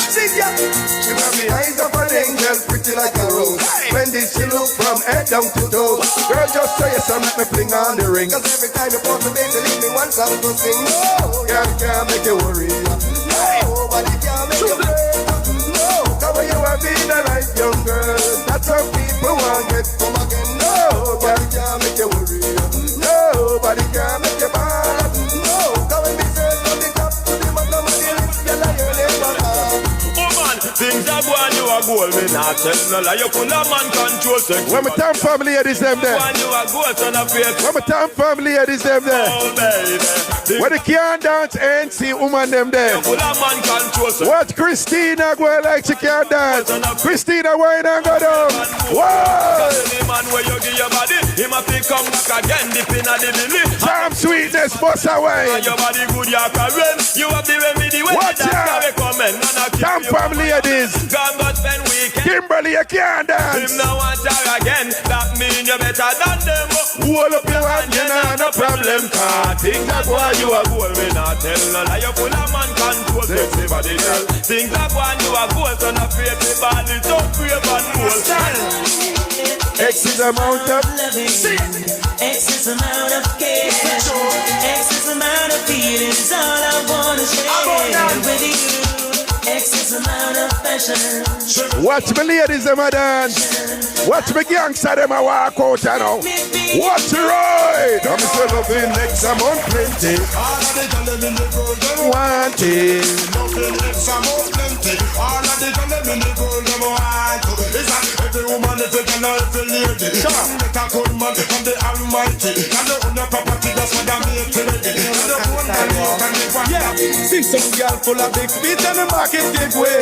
See ya. You got me eyes of an angel, pretty like a rose. When did she look from head down to toe? Girl, just say yes, make me fling on the ring. Cause every time you put me baby, leave me one song to sing. No, girl, can't make you worry. Nobody can make you worry. No, cause when you are being a nice young girl, that's how people want get come again. No, girl, can't make you worry. Nobody can make you bad. No, cause when we say from the top to the bottom of the list, you're like your neighbor. Things are going, you are gold, me not tell no lie. You full of man control sex. When my TamFam ladies them there. You are gold, son of faith. When my TamFam ladies them there. Oh, baby. When the can't dance and see woman them there. You full of man control sex. Watch Christina go like she can't dance. Christina wine and go down. Whoa! Any man where you give your body, he must come back again, deep in the belly. Jam sweetness, bust away. Your body good, you can run. You have the remedy when watch out. TamFam ladies. Kimberly, you can't dance. Him no want her again. That mean you better than them. Hold up your hand, you know no problem. Things that why you are gold, me not tell no lie. You full of man control, sexy body girl. Things that why you are gold, son of faith, me body so brave and bold. X is amount of loving, X is amount of care, X is amount of feeling. Is all I wanna share with you. X is amount of passion. Watch me ladies them a dance. Watch me gangster them a walk out you know. Watch right. I'm still loving X amount plenty. All of the girls in the world them want it. Loving X amount plenty. All of the girls in the world them want it. It's like every woman is a girl, every lady. Let a good man from the Almighty. And the owner property that's what I'm here to do. And the one that you can Yeah, see some girl full of big feet and the market big way.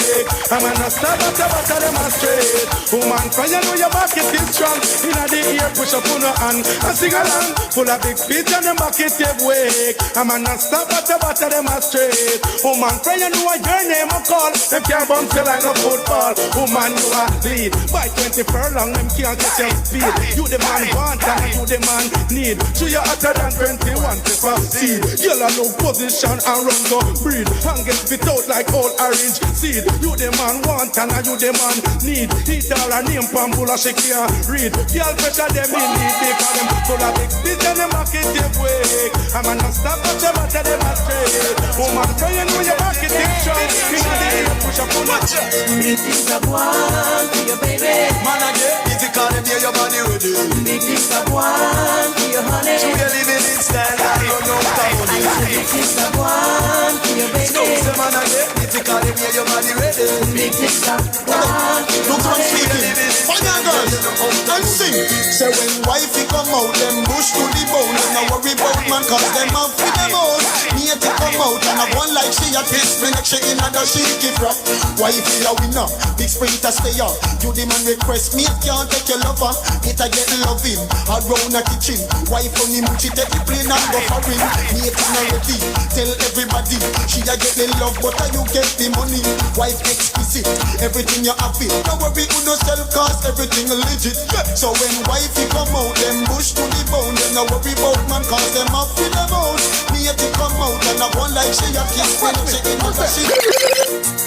I'm gonna stop at the back of them a straight. Woman, for you know your market is strong. Inna the ear, push up on her hand and sing along. Full of big feet and the market big way. I'm gonna stop at the back of them a straight. Woman, for you know your name I call. Them can't bounce you like no football. Woman, you are lead. By 20 furlong, them can't get your speed. You the man want and you the man need. So you're hotter than 21 to proceed. You'll have no position and run go breed. And get spit out like old orange seed. You the man want and you the man need. Eat all a name pambula she can't read. Girl pressure them in need because them full of big spit and them market they break. I'm gonna stop at them at them a straight. Woman, so you know your market is strong. You know the push up on that. Big things I want for your baby. Man again, if you can't hear your body ready. Big things I want for your honey. So you're living in style, I don't know what I want. Big things I want for your baby. Say man again, if you can't hear your body ready. Big things I want for your honey. Fire girl, and sing. Say when wifey come out, them bush to the bone. And I worry about man, cause them have for them out. Me to come out, and I want like she a kiss me. Next she in and she keep rock. Wifey a winner, big sprinter stay up. You the man request me, can't take your lover. It a get loving, around a kitchen. Wife on him, she take the plane and go for him. Me it not ready, tell everybody. She a get the love, but you get the money. Wife exquisite, everything you have it. Don't worry who no self, cause everything legit. So when wifey come out, them bush to the bone. Then I worry about man, cause them have to them out. Me it come out, and I want like she a kiss me. She in the she.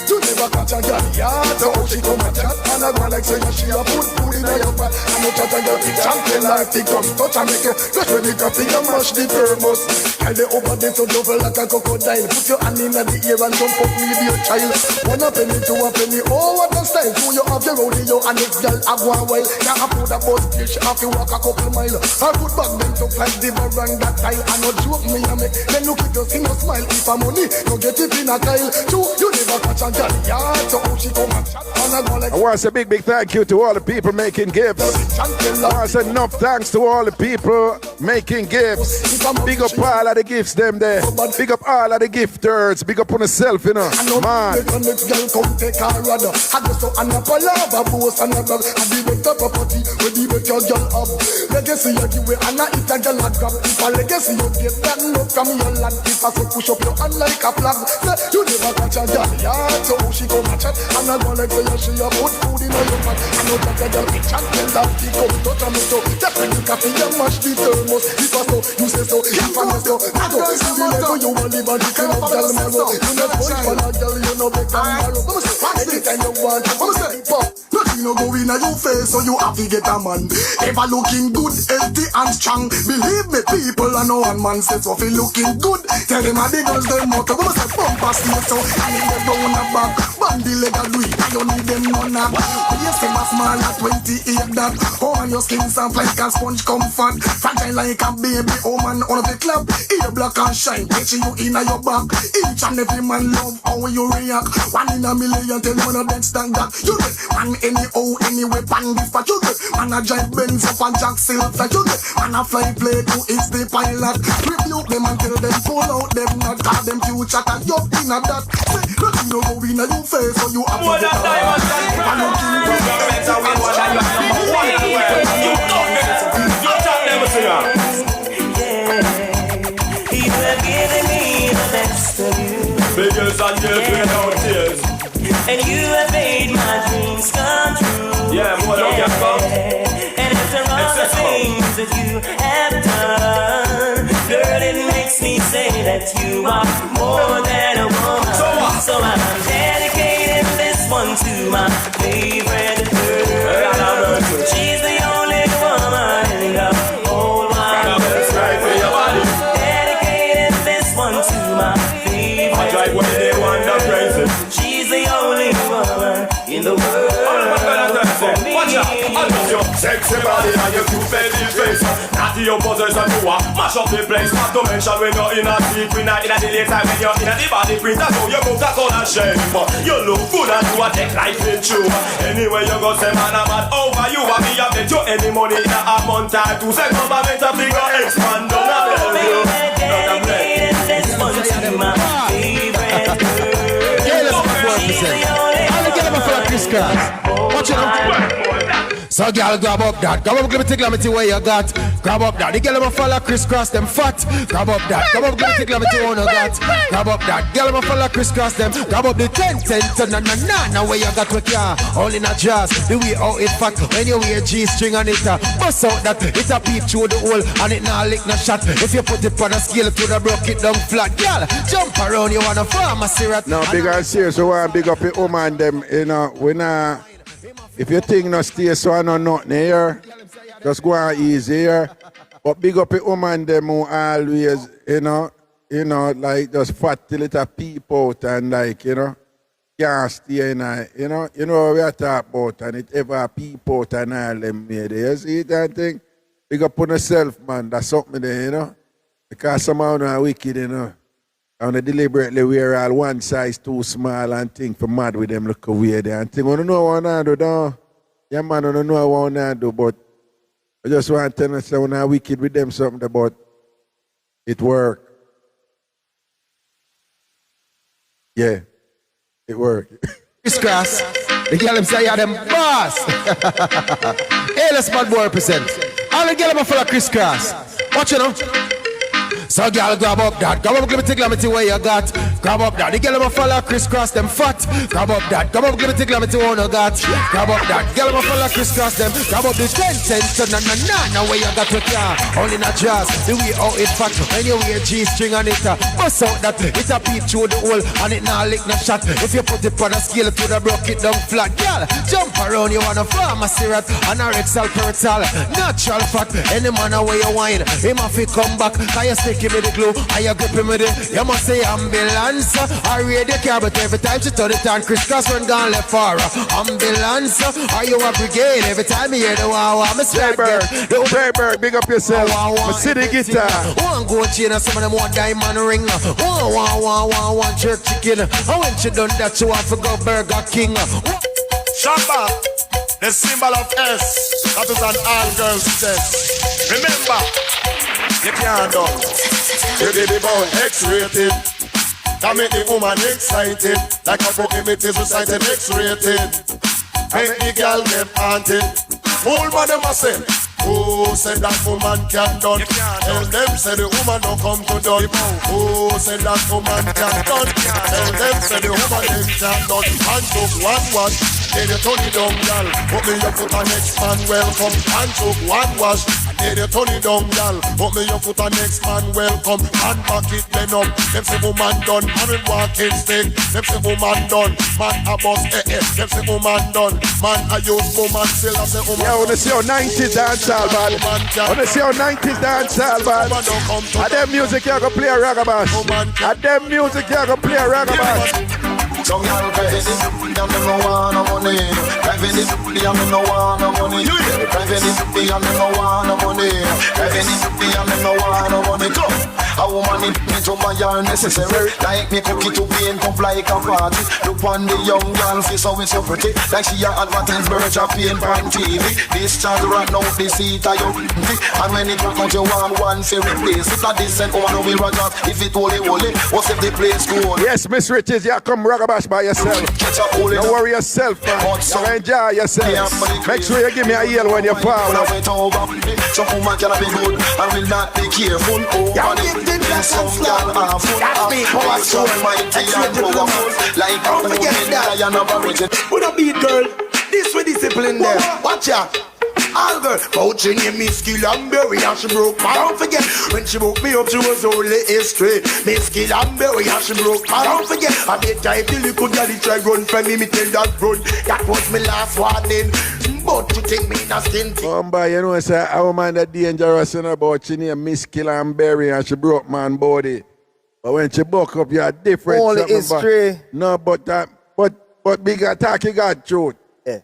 You never catch a girl, yeah. So she come and chat, and I go like say she a put food in your pot. And you chat and girl, champion like the come touch and make you just ready to pick and mash the thermos. Carry the over there to double like a crocodile. Put your hand in the ear and jump up with your child. 1 penny, 2 penny, oh what a style. Do you have your rodeo and this girl a go a while. Can't afford a bus fish, have to walk a couple mile. I put back them to like the veranda tile. And no joke me a make, then look at us in a smile. If a money, no get it in a tile. You never catch a girl, yeah. So she come and chat and I go like. I want to say big thank you to all the people making gifts. I want to say enough thanks to all the people making gifts. Big up all of the gifts them there. Big up all of the gifters. Big up on yourself, you know. Man. Next girl come take her rudder. I go so an apalava boss and a dog. I be better property with the better girl up. Legacy you give away and I eat a girl a grab. If a legacy you get that no come your lad. If I say push up your hand like a flag. You never catch a girl, yeah. So she come and chat and I go like say she a put food in your mouth. I know that a girl be chat tell that she come touch a me so. Just when you coffee you mash the thermos. If I so, you say so. If I know so, I go see the level you want live and you can have girl marrow. You know punch for a girl, you know beg and borrow. Anytime you want, nothing no go in your face, so you have to get a man. Ever looking good, healthy and strong. Believe me, people, I know one man says, so if you looking good, tell them how the girls them out. Go say bumper stay so, and in the down the back, bandy leg a do it, I don't need them none of. You say my small at 28 that. Oh man, your skin soft like a sponge comfort. Fragile like a baby, oh man, on the club. Ear black and shine, catching you in your back. Each and every man love how you react. 1 in a million, tell one of them stand up. You get man anyhow, any weapon dispatch. You get man a giant Benz up and Jack Silver. You get man a fly play to it's the pilot. Rebuke them and tell them pull out them not. Call them future and you in a that. Say nothing no go in a you face, so you have to get out. I'm looking for the better we want to you number one in the world. You don't never see her. You have given me the best of you. Biggest and tears without tears. And you have made my dreams come true. Yeah, more than you come. And after all the things that you have done, girl, it makes me say that you are more than a woman. So I'm dedicating this one to my favorite girl. She's the only woman in the whole wide world. Dedicating this one to my favorite girl. She's the only woman in the world. Watch out, I love your sexy body and your cute baby face. Natty your buzzers and you are mash up the place. Not to mention when you're in a deep, we're not in a delay time. When you're in a the body print, that's how you go, that's all I shame. You look good and you are take life with you. Anyway you go say man I'm mad over you. I me have bet you any money in a month or 2 seconds. But make a figure expand on a bell. Dedicated this one to my Chris Cross. Watch it now. So girl, grab up that. Grab up, let me see where you got. Grab up that. The girl them follow crisscross them fat. Grab up that. Grab up, let me see what you got. Grab up that. Girl them follow crisscross them. Grab up the 10 na where you got with ya. All in a jazz. The way how it fat. When you wear G-string on it, bust out that. It a peep through the hole and it not lick no shot. If you put it on a scale to the broke it down flat. Girl, jump around, you wanna pharmacy rat. No, big and serious. We want big up the woman them. You know, we not. If you think no stay so I know nothing here, just go on easy here. But big up the woman them who always, you know, like just fat till it a peep out and like, you know, can't stay in a, you know what we are talking about and it ever peep out and all them made. You see that thing? Big up on yourself, man. That's something there, you know. Because some of them are wicked, you know. And they deliberately wear all one size too small and think for mad with them look weird and think, I don't know what I do, though. Yeah, man, I don't know what I do, but I just want to tell you that when I'm wicked with them something about it work. Yeah, it work. Chris Cross, the girl them say you them boss. Hey, let's bad boy represent. All the girl them follow Chris Cross. Watch it now. So girl, grab up that. Grab up, let me see where you got. Grab up that. The girl them follow crisscross them fat. Grab up that. Grab up, let me see what you got. Grab up that. Girl them follow crisscross them. Grab up the 10 na where you got with ya. All in a jazz. The way how it fat. When you wear G-string on it, bust out that. It a peep through the hole and it not lick no shot. If you put it on a scale to the broke it down flat. Girl, jump around, you wanna pharmacy rat. Anorexal, perotal, natural fat. Any man away you wine, him have to come back. Can you stick him with the glue? Are you gripping with it? You must say ambulance. I read the car, but every time she turn it on, crisscross run gone left for ambulance. Are you a brigade? Every time you hear the wow, I'm a J-Bird. J-Bird, big up yourself. My city guitar. One gold chain and some of them want diamond ring. One jerk chicken. And when she done that, she want to go Burger King. Shabba, the symbol of S. That is an all-girls test. Remember, you can't done. You did about X-rated. That make the woman excited. Like a book it is recited X-rated. Make the girl them haunted. Fool man them a say, who said that woman can't done? Tell them say the woman don't come to done. Who said that woman can't done? Tell them say the woman them can't done. And took one wash, then you turn it down, girl. Put me your foot on next man welcome. And took one wash, then you turn it down, girl. Put me your foot on next man welcome. And back it then up. Them say woman done, man with walking stick. Them say woman done, man a boss Them say woman done, man a use woman still a say woman. Yeah, I want to see how 90s dancehall, man. I want to see how 90s dancehall, man. And them music you go play a Ragabash. And them music you go play a Ragabash. Some y'all crazy, I'm no one no money. Driving this, I'm no one no money. Driving this, I'm no one no money. Driving this, I'm no one no money. Go. A woman in me to my yard necessary. Like me cookie to paint up like a party. Look on the young girl face how it's so pretty. Like she a advertise birds of paint on TV. This child right now the seat are you. And when it comes you want one for replace. If not this and woman will run out. If it holy, what's if the place cool? Yes, Miss Riches, you come Ragabash by yourself. Don't worry yourself, man. You enjoy yourself. Make sure you give me a yell when you fall. Some woman cannot be good and will not be careful. Some girl are full of power, so mighty and powerful. Like a woman, I never origin. With a beat girl, this with discipline there. Watch out. All girl, vouching in me skill and berry, and she broke my. Don't forget when she broke me up, she was only history. Me skill and berry, and she broke my. Don't forget I made time till you could get it try run for me tell that run. That was my last warning. But you take me in a skin. Boy, you know, say I woman that dangerous in about she named Miss Kill and Berry and she broke man body. But when she buck up, you're different. All history. No, but big attack you got truth. Yeah.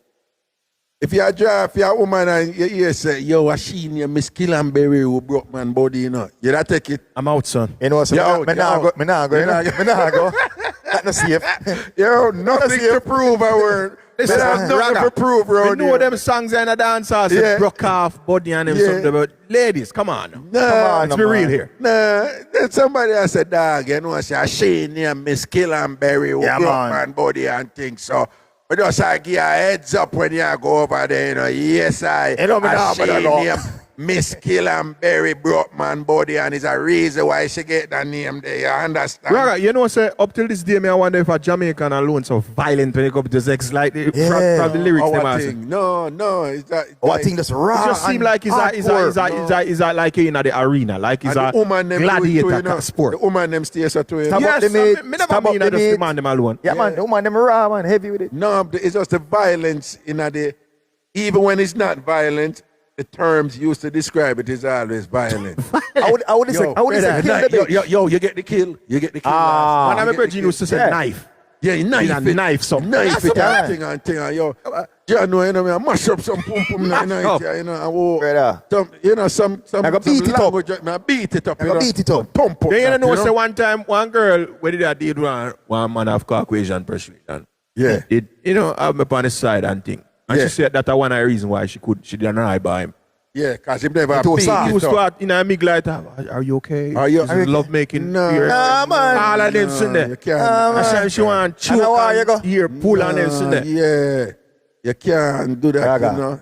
If you drive for a woman and you hear say, yo, I she named Miss Kill and Berry who broke man body, you know. You don't take it. I'm out, son. You know, so me nah go. That's not safe. Yo, nothing to prove our Listen, nothing to prove, bro. We know them songs in the dance house. Yeah. Broke off body and them something. But ladies, come on. Let's be real here. Then somebody else said, dog, you know, say, she named Miss Kill and Berry who broke man body and things. So But just I give you a heads up when you go over there, you know. Yes, I name Miss Killenberry broke man body, and it's a reason why she get that name there. You understand? Raga, you know, say up till this day, I wonder if a Jamaican alone so violent when it comes to sex, like from the lyrics. No, it's that. I think that's wrong. It just seems like he's like in the arena, like he's a gladiator sport. The woman them stay so to him. Yes, me never mean I just demand them alone. Yeah, man, the woman them raw, man, heavy with it. No, it's just the violence in the. Even when it's not violent, the terms used to describe it is always violent. I would say yo, you get the kill. You get the kill. And I remember Gene used to say knife. Yeah, knife some. Knife it and thing. Yo, you know, I mash up some pum night, you know, some I beat it up. I beat it up. I beat it up. Pump up. Then you know, say one time, one girl, where did I did one man of Caucasian persuasion. Yeah. It, you know, have me on the side and thing. And she said that one of the reason why she didn't eye by him. Yeah, because he never beat it up. He used to act in a mig like, are you okay? Are you love making? No, man. All of them sitting there. I said she want to chew and ear pull on them sitting there. Yeah. You can't do that, you know.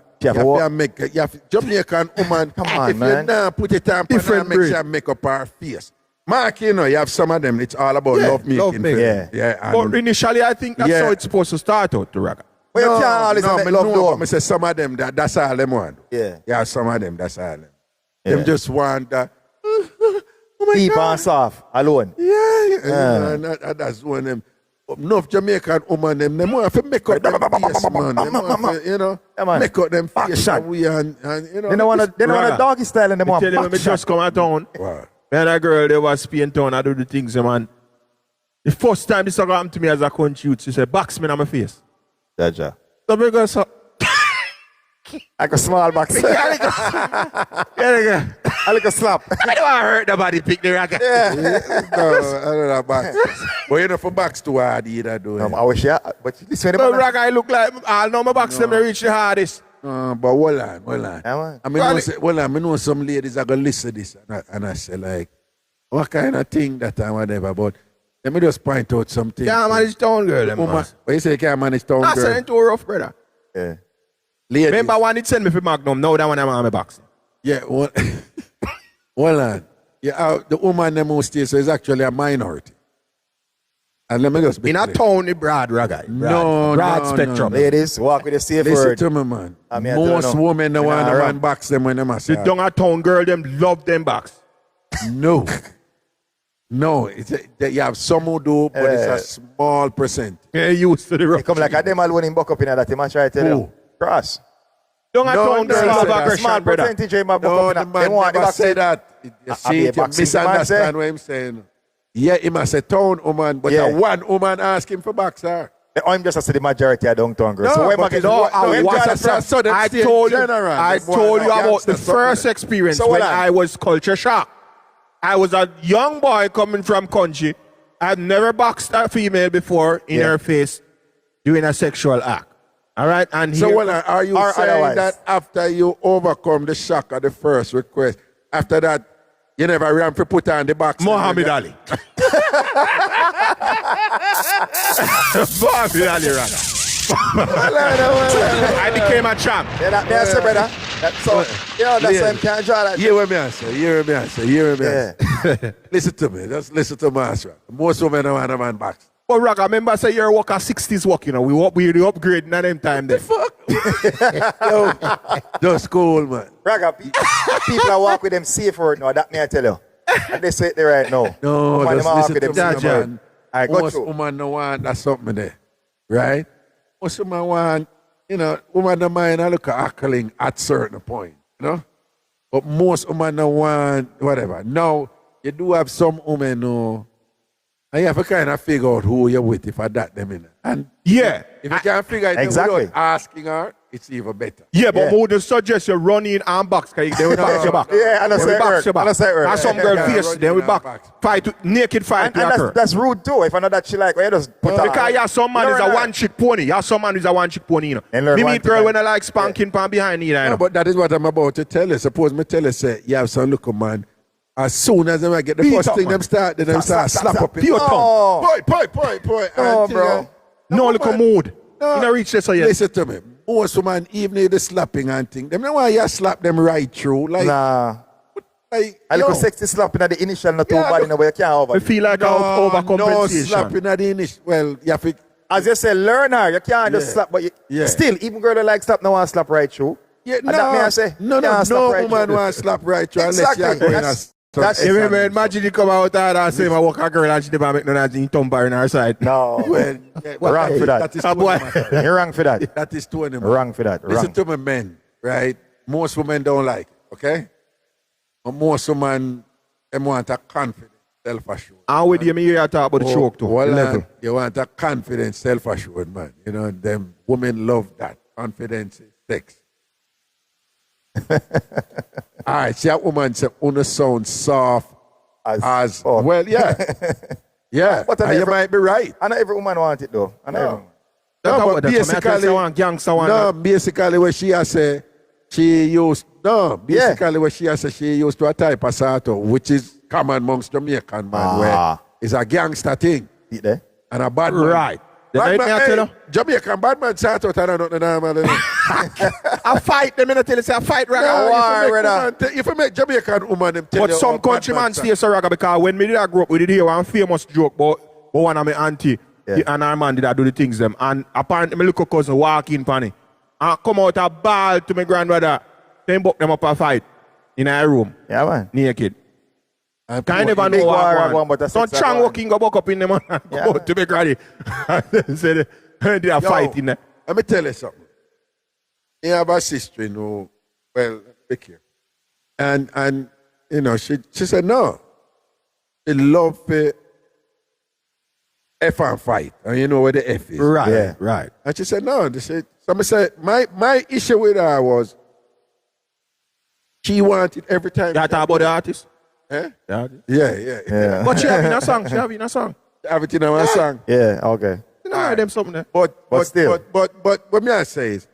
You have Jamaican woman, come on, if man. You now put it on, different make sure make up her face. Mark, you know, you have some of them, it's all about love making. Yeah. But initially, I think that's how it's supposed to start out, the Raga. Well, you can't always make love though. I say some of them, that's all them want. Yeah, some of them, that's all them. Them just want that. Keep on soft, alone. Yeah. That's one of them. Enough Jamaican woman, them want to make up them face, man. Them want to, you know, make up them face and you know. They don't want a doggy style and them want back shot. Just come out town. Wow. Man, that girl, they was Spain town, I do the things, man. The first time this happened to me as a country youth, she said, box me on my face. Jaja. So because like a small box. I like a slap. I don't want to hurt nobody pick the Raga. Yeah. No, I don't know box. But you know for box too hard either though. I wish but this way the Raga I look like I know my box them they reach the hardest. But hold on. I know some ladies are gonna listen to this and I say like, what kind of thing that I whatever, but let me just point out something. Can't manage town girl. What you say can't manage town girl? That's ain't too rough, brother. Yeah. Ladies. Remember when it sent me for Magnum, now that one I'm on my box. Yeah, well, hold on. Yeah, the woman them who stay so is actually a minority. And let me just be in a town, the broad Raga. Broad spectrum. Ladies, walk with a safe listen word. to me, man. Most women don't want to run box them when they must. The young town girl, them love them box. No. No, you have some who do, but it's a small percent. Yeah, used to the rough. Come like a them alone in buck up in that. They must try to tell you. Cross. Don't town girl have aggression, small brother. Percentage they buck up in that. They want to say that. You see, you misunderstand what I'm saying. Yeah, he must say town woman, but one woman ask him for boxer. I'm just saying the majority are downtown girls. No, so I told you about the first experience when I was culture shock. I was a young boy coming from country. I've never boxed a female before in her face doing a sexual act. All right? And so, are you saying that after you overcome the shock of the first request, after that, you never ran for put on the box? Muhammad Ali. Muhammad Ali ran. I became a champ. That's it, brother. So, you know, that's why I can't draw that. Hear what me answer. Listen to me. Just listen to my answer. Most women don't want a man box. But Raga, remember say you're work a 60s work, you know. We the upgrade in them time there. Yo, just cool, man. Raga, people are walk with them safe word now, that may I tell you. And they say it there right now. No, just listen to me, man. I got most women don't want that something there. Right? Most women want, you know, women don't mind I look at heckling at certain point, you know? But most women don't want whatever. Now, you do have some women who, and you have to kind of figure out who you're with if I that them in. And if you can't figure it out without asking her, it's even better. Yeah, but would suggest you run in and box, because they will box your back. Yeah, and that's and some girl face, they will back. Naked fight. And that's rude too. If I know that she like, well, you just put her. Because you have some man is a one-chick pony. You have some man is a one-chick pony, you know. Me meet girl when I like spanking pan behind you, know. But that is what I'm about to tell you. Suppose me tell you, say, you have some look man. As soon as they get the first thing, them start slap up it. Pure tongue. Boy. Oh, bro. No little mood. You don't reach this, so yes. Listen to me. Most women, even if they slapping and thing, them don't want you slap them right through. Like, nah. Like, a little sexy slapping at the initial, not too bad in the way you can't over. I feel like overcompensation. No slapping at the initial. Well, you have to. As you say, learn her. You can't just slap, but still, even girl that like slap, no one slap right through. Yeah, and that me I say, no woman want to slap right through unless you're going to. Imagine you come out there and say, I walk a girl and she never make no nothing tumper in her side. No. Wrong for that. That is You're wrong for that. That is too animal. Wrong for that. Listen to me, men, right? Most women don't like it, okay? But most women, they want a confident, self-assured. And with you, you talk about the choke too. Well, you want a confident, self-assured man. You know, them women love that. Confidence is sex. All right, see that woman say, "Una sound soft as well." Yeah, yeah. But you might be right. I know every woman want it though. No, but basically what she has say, she used what she has say, she used to a type of sato, which is common amongst Jamaican man, where it's a gangster thing and a bad man. Right. Bad man, Jamaican bad man sato, I don't know normal. I fight them, I tell you, say I fight Raga. If you make Jamaican woman, them tell but you some countrymen stay so Raga because when me did I grow up, we did hear one famous joke about one of my auntie and her man did I do the things them. And apparently my little cousin walk in funny and come out a ball to my grandmother, then book them up a fight in her room. Yeah, man. Naked. Kind of never know what some strong walking go back up in them and go to be ready. Say they are fighting there. Let me tell you something. I have a sister, well, look here. And you know, she said no. She love F and fight. And you know where the F is. Right, yeah. Right. And she said no. Somebody said my issue with her was she wanted every time. You talk about the artist? Eh? Yeah. But she have in a song. She have in a song. Have it in a song. Yeah, okay. You know them something there. But still. But what me I say is,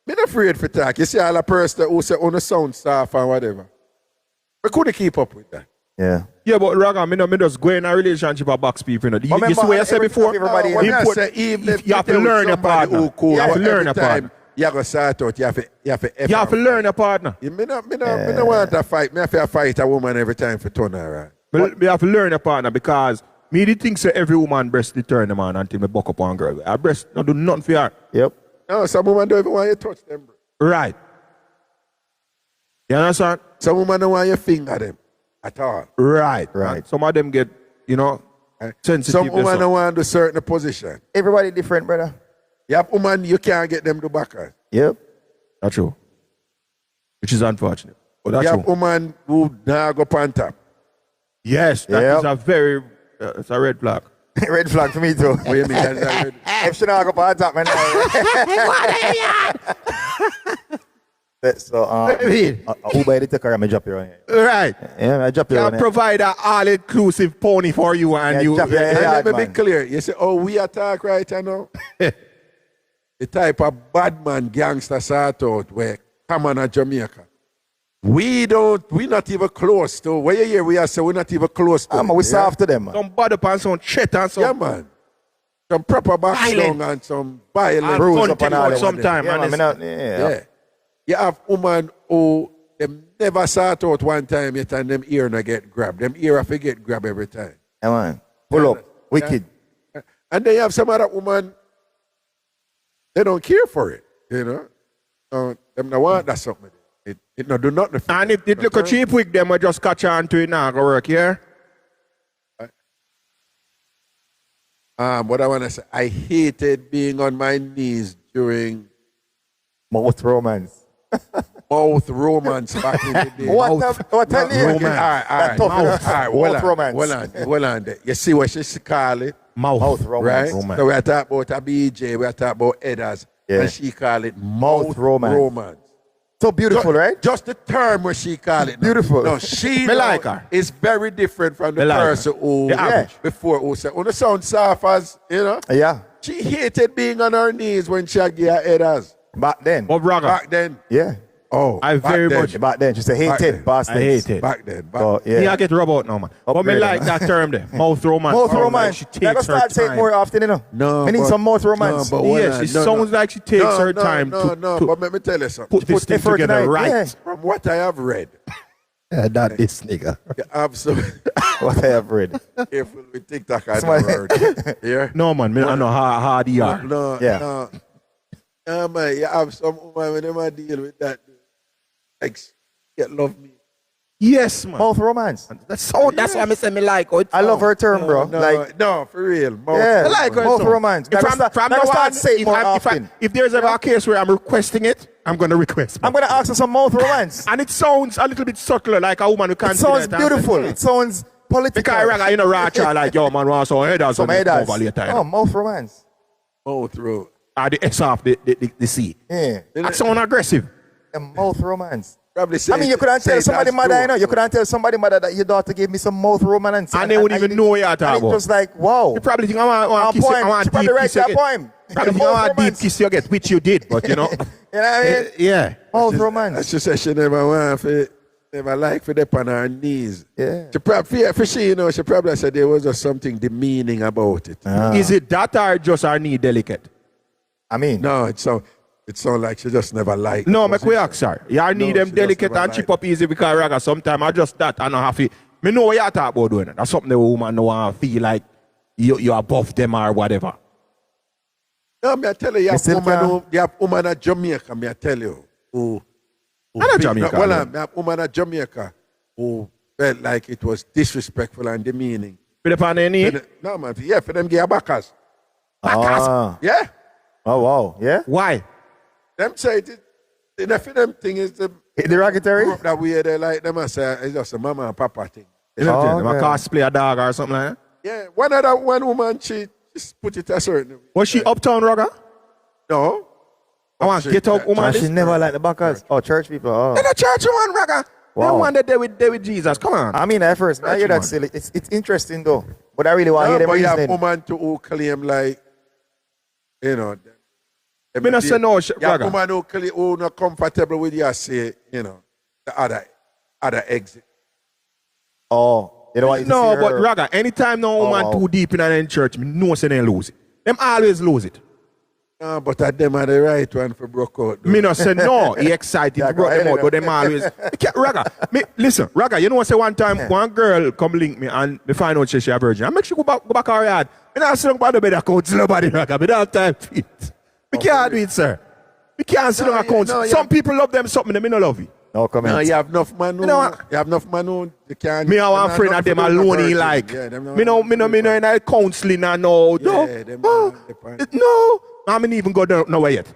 I'm not afraid for talk. You see all the person who say on the sound staff and whatever. We couldn't keep up with that. Yeah. Yeah, but Raga, me just go in a relationship and box people. You see what I said before? You have to learn your partner. You have to learn your partner. You have to sort out. You have to learn your partner. Me not want to fight. Me have to fight a woman every time for turn her around. Me have to learn your partner because me the think say every woman breast to turn them on until me buck up on girl. Her breast not do nothing for her. Yep. No, some women don't even want you to touch them, bro. Right. You understand? Some women don't want you to finger them at all. Right. And some of them get, sensitive. Some women don't want to do certain position. Everybody different, brother. You have women, you can't get them to back her. Yep. That's true. Which is unfortunate. But that's you have true. women who now go on top. Yes, that is a very, it's a red flag. Red flag for me too. What do you mean? That's a red If she not go on top, man. So, who buy the ticker and I drop you on here? Right. Yeah, I drop you on here. Provide an all-inclusive pony for you and you. Let me be clear. You say, we attack right now. The type of bad man gangster sort out where come on a Jamaica. We not even close to where you hear we are say we're not even close to. We soft to them, man. Some bad up and some chat and some. Yeah, man. Some proper background and some violent bruise up and all sometimes. Yeah. You have women who them never sort out one time yet and them ear not get grabbed. Them ear have to get grabbed every time. Yeah, man. Pull up. Wicked. Yeah. And then you have some other woman, they don't care for it, Them don't want that something. It not do nothing. And if it look a cheap wig, them will just catch on to it now, go work, yeah? What I want to say, I hated being on my knees during mouth romance. Mouth romance back in the day. What a name? All right. Hold on. You see what she call it? Mouth romance. Right? So we are talking about a BJ, we are talking about Edders, and she call it mouth romance. So beautiful, right? Just the term where she call it. Beautiful. No, she like her. is very different from the person who before who said, the sound soft as, Yeah. She hated being on her knees when she had her Edders. Back then. Bob Raga. Back then. Yeah. Oh, I very much. Back then, she said hated, bastards. I hate it. Back then. Yeah, I get rub out now, man. But me like that term there. Mouth romance. Mouth romance. Like she takes Never start her saying time. more often, you know. No. We need some mouth romance. No, yes, it sounds like she takes her time to but let me tell you something. put this thing effort together tonight, right. yeah. From what I have read, Not this nigga. absolutely What I have read. careful with TikTok and Somebody- the word. Yeah? No, man. I know how hard you are. No, Yeah. no. No, man, you have some woman when they deal with that. Like, get love me. Yes, man. Mouth romance. That's why I say me like it. I love her term, bro. No, for real. Mouth Yeah, I like her mouth song. romance. If Never start saying more often. if there's ever a case where I'm requesting it, I'm going to request. I'm going to ask for some mouth romance. And it sounds a little bit subtler, like a woman who can't It sounds beautiful. It sounds political. Because Raga, you know, Racha, like, yo, man, want some headers. Some headers. Later, Oh, mouth romance. Mouth road. the S off the C. Yeah. That sound aggressive. A mouth romance. Probably say I mean, you couldn't tell somebody mother, you know, you couldn't tell somebody mother that your daughter gave me some mouth romance. And they wouldn't even know what you're talking about. It was like, wow. You probably think I want to kiss you. I want She probably write that poem. Probably think I want a deep kiss you get, which you did, but you know. You know what I mean? Yeah. Mouth romance. She said she never want for, never like for them on her knees. Yeah. She probably, for she, you know, she probably said there was just something demeaning about it. Is it that or just her knee delicate? I mean. No, it sound like she just never liked. No, make we ask her. You need them she delicate just and chip up easy because Raga sometimes I just that and I have to. Me know what you talk about doing it. That's something the woman no want to feel like you're above them or whatever. No, me I tell you, you have woman at Jamaica, me I tell you. I'm not Jamaica. Well, me have woman at Jamaica who felt like it was disrespectful and demeaning. For the pan any? No, man. Yeah, for them get backers. Ah. Yeah. Oh, wow. Yeah? Why? Them say the for them thing is the derogatory? That we they like them and say it's just a mama and papa thing. You know what I'm saying? Cosplay a dog or something like that? Yeah. One woman she just put it a certain way. Was she uptown Raga? No. I want to get up woman. And she never liked the backers. Oh, church people. Oh. In a church woman, Raga. Wow. The one that they with Jesus. Come on. I mean, at first, I hear that silly. It's interesting though. But I really want to hear them but you have reasoning. woman who claim like, you know. Me not say no, Raga. Woman who not comfortable with you say, you know, the other exit. Oh, you know what? No, but Raga, anytime no woman too deep in an church, me know say they lose it. Them always lose it. No, but at them are the right one for broke out. Me not say no, he excited to broke them out, but them always. Raga, listen, Raga, you know what say one time, one girl come link me and me find out she a virgin. I make sure go back her yard. Me not sit down by the bed account to nobody, Raga. Me don't have time for it. We can't do it, sir. We can't sit on accounts. Some people love them something, they me not love it. No comment. No, you have enough man who, you have enough man who you can't. Me I want friend of them alone he like. Me no in a counseling and no. No. I mean even go down nowhere yet.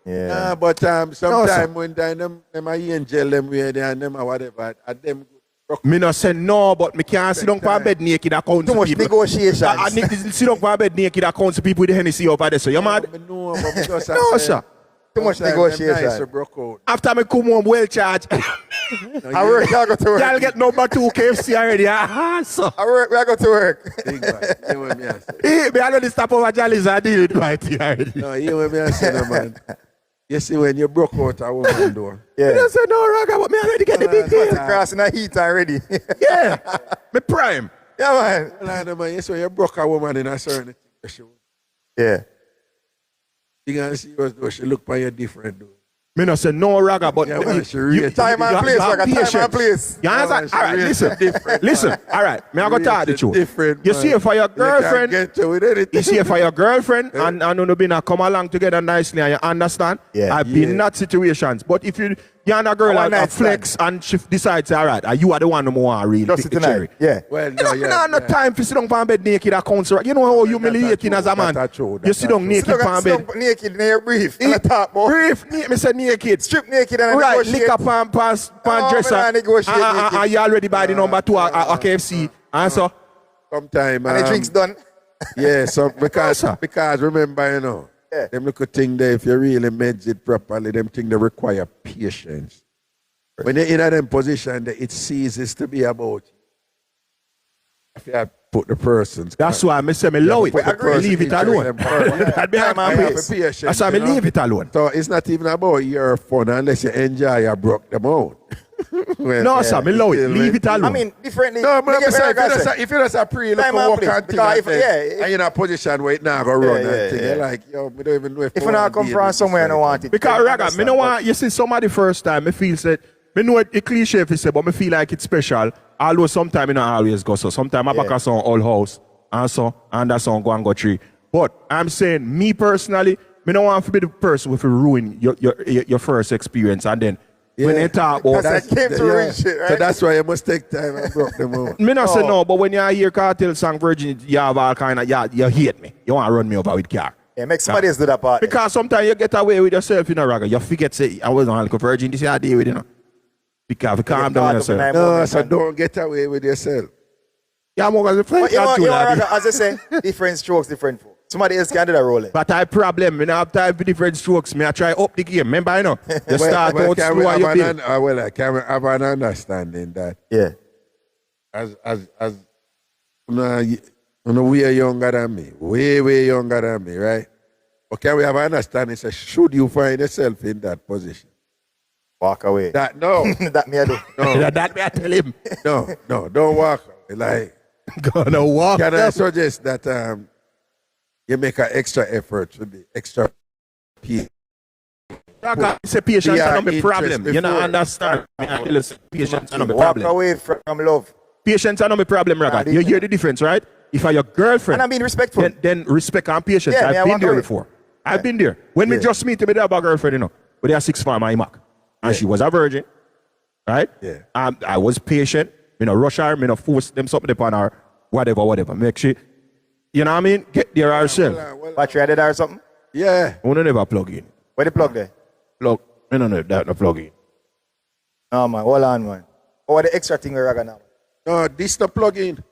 Yeah. Nah, but sometime when them are angel them way there and them or whatever, at them. Me not say no, but me can't sit down for bed naked account. Too much negotiations. I need to sit down for bed naked account to people with the Hennessy over there. So you mad? No, sir. Too much negotiation. After me come home well charged. I work, I go to work. Y'all get number 2 KFC already. So. I work, I go to work. Me already stop over Jolly's and deal with right here already. No, you want me to say no, man. You see when you broke out a woman door. Yeah. You don't say no, Raga, but me already get the big deal. Crossing the heat already. Yeah. Me prime. Yeah, man. No, man. You see you broke a woman in a certain thing. Yeah. You can see though she look by you different though. Me not say no, Raga, but yeah, time and place, Raga, time and place. You understand? All right, listen. All right, me I go tell the truth. You see it for your girlfriend. You see it for your girlfriend, and no be not come along together nicely, and you understand? Yeah. I've been in that situations, but if you and a girl and flex and she decides, all right, you are the one who more real just tonight. Yeah. Well, no time for sit down on bed naked at council. You know how humiliating as a man. You sit down naked on bed. Naked in your brief. Brief. Me say naked. Strip naked and right, negotiate. lick up and pass dresser. And you already buy the number 2 at KFC. And so? Sometime. And the drink's done. Yeah, so because remember, you know, them little thing there, if you really meds it properly, them thing they require patience. When you're in a them position, it ceases to be about you. If you have put the persons. That's why I say me love it. Leave it alone. That's why I leave it alone. So it's not even about your fun unless you enjoy or broke them out. No, sir, me love it. Leave it alone. I mean, differently. No, but if you're just a pre, look for work and thing, and you're in a position where it now go run and thing, you're like, yo, we don't even know if you not come from somewhere and I want it. Because, Raga, me know what, you see somebody first time, me feel that, me know it cliche if you say, but me feel like it's special. Although sometimes I don't always go so. Sometimes I back a song all house and that song go and go tree. But I'm saying, me personally, me don't want to be the person who will ruin your first experience and then when they talk about that came to reach it, right? So that's why you must take time and broke them out. Me not say no, but when you hear cartel song virginity, you have all kind of, you hate me. You want to run me over with car. Yeah, make somebody else do that part. Because sometimes you get away with yourself, you know, Raga. You forget, say, I wasn't alcohol virgin, this is how I deal with, you know. Because you calm down yourself. No, so don't get away with yourself. Yeah, I'm going to play. As I say, different strokes, different folk. Somebody else can do that role. But I have problem. I have time for different strokes. I try up the game. Remember, you know, you start out slow and you build. Well, I can have an understanding that. Yeah. As we are younger than me, way younger than me, right? But can we have an understanding? Say, should you find yourself in that position? Walk away. That no. That me I do. No. That me I tell him. No, don't walk away. Like, gonna walk. Can I suggest that you make an extra effort to be extra patient? Say patience is not my problem. You don't understand. Patience is not my problem. Walk away from love. Patience is not my problem, Raga. You hear the difference, right? If I'm your girlfriend, and I'm being respectful, then respect and patience. Yeah, I've been there before. I've been there. When me just meet me with a girlfriend, you know, with a 6 farm and Mac, and she was a virgin, right? Yeah. I was patient. Me no rush her. Me no force them something upon her. Whatever. Make sure. You know what I mean? Get there ourselves. Battery added or something? Yeah. We don't never plug in. Where the plug there? Plug. I don't know that no plug in. No man, hold on man. What the extra thing we Raga now? No, this the plug in.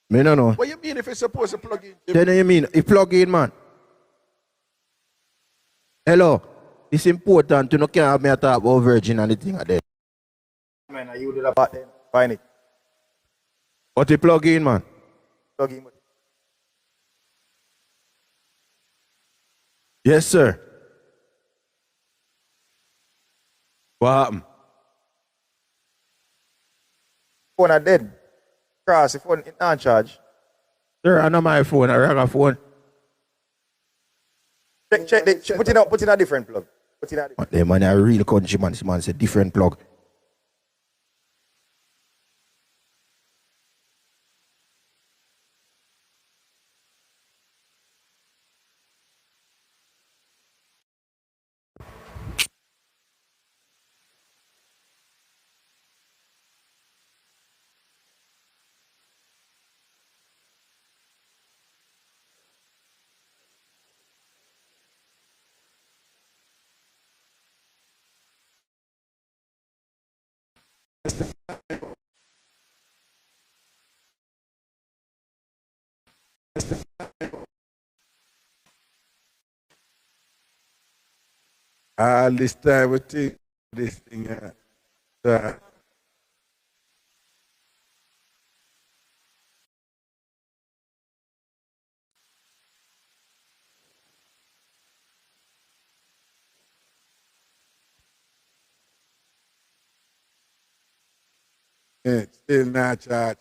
Me no know. What you mean if it's supposed to plug in? Then you mean it plug in, man? Hello. It's important to not have me talk about virgin and the thing like that. Man, are you do that part then? Find it. What you plug in, man? Plug in. Yes, sir. What happened? Phone are dead. Cross, the phone is not charge. Sir, I know my phone, I rang a phone. Check. Put in a different plug. Put in a different. The man, a real country man. This man said different plug. All this time we think this thing. Still not charge.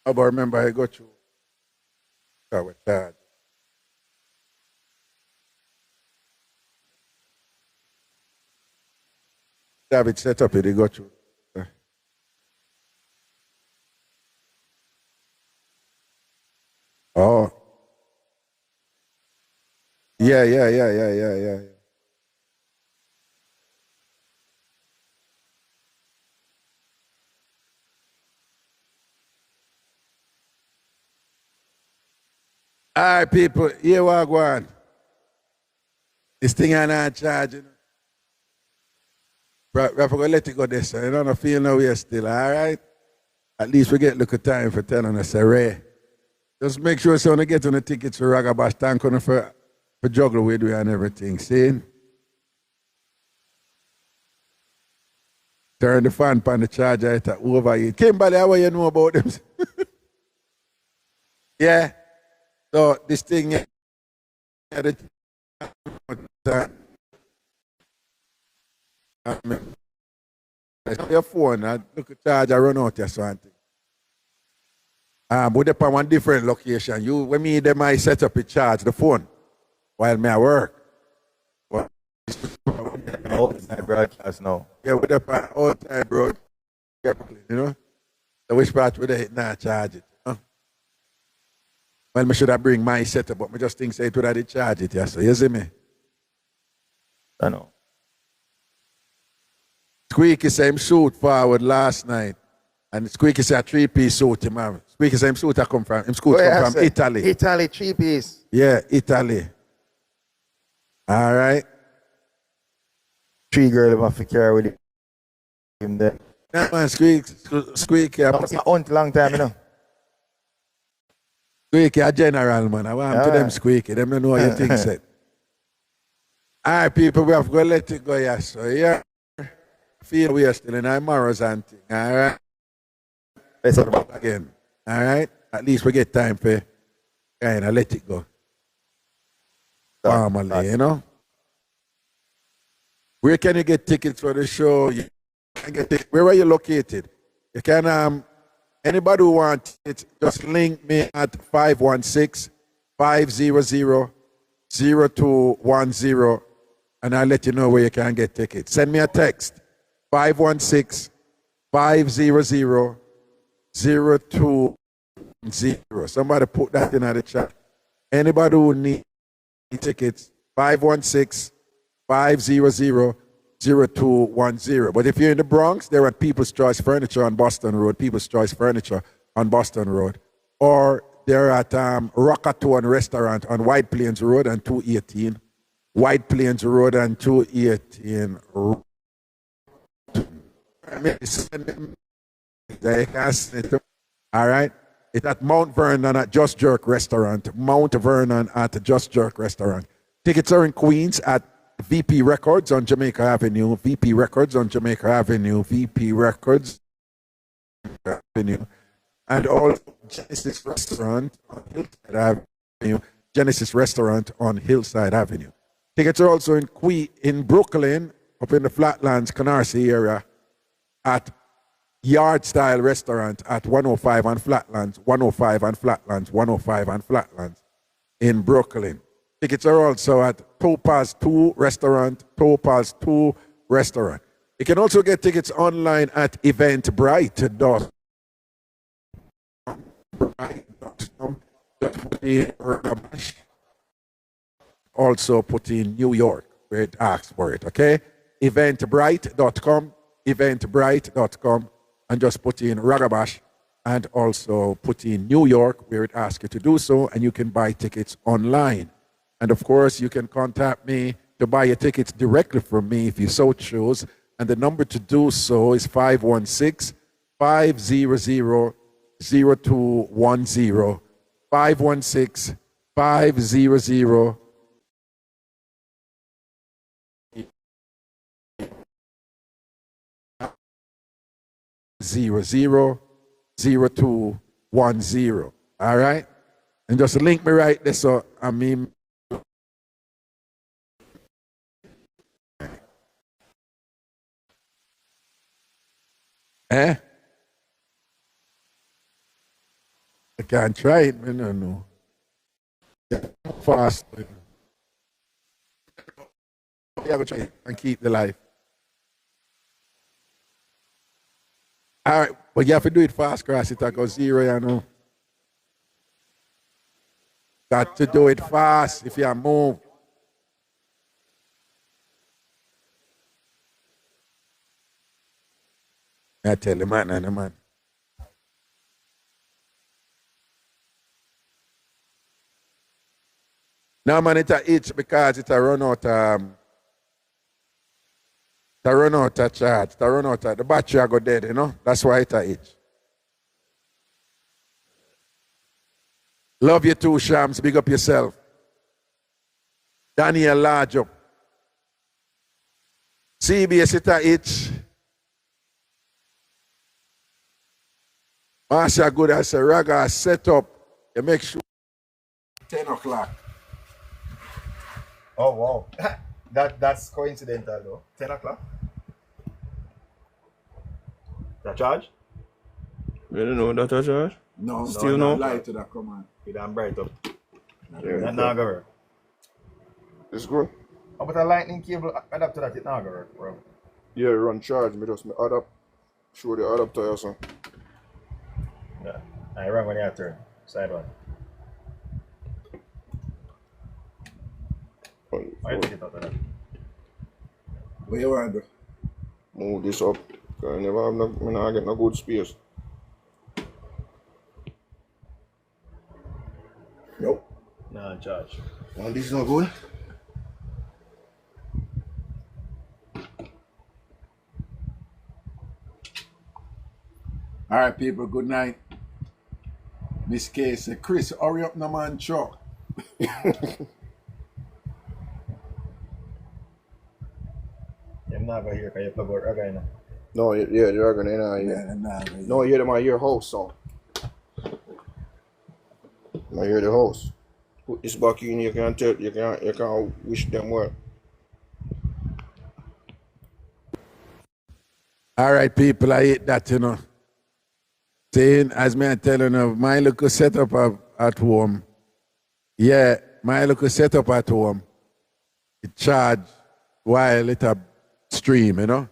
But remember, I got you. Our charge. Have it set up, they got you. Oh. Yeah. All right, people, here we go on. This thing I'm not charging. we're going to let it go this way. You don't feel no way still, all right? At least we get look at time for telling us, Ray. Just make sure so when you get on the tickets for Ragabash, thank you for juggle with you and everything. See? Turn the fan pan the charger it overheat. Kimberly, how you know about them? Yeah. So this thing your phone, look at charger run out or something. But up on one different location. You when me them I set up a charge the phone while me at work. What? Outside broadcast now. Yeah, with the outside broad. You know? So which part would they not charge it? Huh? Well, me should have bring my setup, but me just think say it would have charge it, yeah. So you see me? I know. Squeaky same suit forward last night. And Squeaky say a 3-piece suit, man. Squeaky same suit I come from. Him suit come from Italy. Italy, 3-piece. Yeah, Italy. All right. 3 girls have to carry with him there. Nah, man, Squeaky. That's my aunt long time, you know. Squeaky a general, man. I want to them Squeaky. Them don't know what you think said. All right, people, we have to go let it go, yeah. So, yeah. Feel we are still in our morals and thing, all right? Let's talk again, all right? At least we get time for kind of let it go. Formally, you know? Where can you get tickets for the show? You can get where are you located? You can, anybody who wants it, just link me at 516-500-0210 and I'll let you know where you can get tickets. Send me a text. 516-500-0210. Somebody put that in the chat. Anybody who needs tickets, 516-500-0210. But if you're in the Bronx, they're at People's Choice Furniture on Boston Road, People's Choice Furniture on Boston Road. Or they're at Rockatown Restaurant on White Plains Road and 218. White Plains Road and 218. All right. It's at Mount Vernon at Just Jerk Restaurant. Mount Vernon at Just Jerk Restaurant. Tickets are in Queens at VP Records on Jamaica Avenue. VP Records on Jamaica Avenue. VP Records Avenue. And also Genesis Restaurant on Hillside Avenue. Genesis Restaurant on Hillside Avenue. Tickets are also in Brooklyn, up in the Flatlands, Canarsie area, at Yard Style Restaurant at 105 on Flatlands, 105 on Flatlands, 105 on Flatlands in Brooklyn. Tickets are also at Topaz 2 Restaurant, Topaz 2 Restaurant. You can also get tickets online at Eventbrite.com. Also put in New York where it asks for it, okay? Eventbrite.com, Eventbrite.com, and just put in Ragabash and also put in New York where it asks you to do so, and you can buy tickets online. And of course, you can contact me to buy your tickets directly from me if you so choose. And the number to do so is 516-500-0210. 516-500-0210. All right, and just link me right there. So I mean, I can't try it, man. No. Fast. Yeah, try it and keep the life. All right, but you have to do it fast, Cris. It goes 0, you know. Got to do it fast if you move. I tell you, man. Now, man, it's a itch because it's a run out. To run out of charge, to run out of the battery I go dead, you know? That's why it itch. Love you too, Shams. Big up yourself. Daniel large up. CBS it a itch. Master good as a Raga set up. You make sure 10 o'clock. Oh wow. That's coincidental though. 10 o'clock. That charge? You don't know that charge? No, Still no. no? Light to that command. It and bright up. Yeah, That not gonna work. It's good. How about a lightning cable adapter that it not gonna work, bro? Yeah, run charge. Me just add up. Show the adapter or something. Yeah. I run when you turn. Side one. I take it out of that. What you want to do? Move this up. I never have no, I not get no good space. Nope. No, charge. And this is not good. All right, people, good night. Miss K said, Chris, hurry up, no man, Chuck. I'm not going to hear because you plug out Raga in. No, yeah, they're gonna No, yeah, them I hear house song. I hear the house. Put this back in, you can tell, you can wish them well. All right, people, I hate that, you know. Saying, as me I telling you, my little setup at home. Yeah, my little setup at home. It charge while it a stream, you know.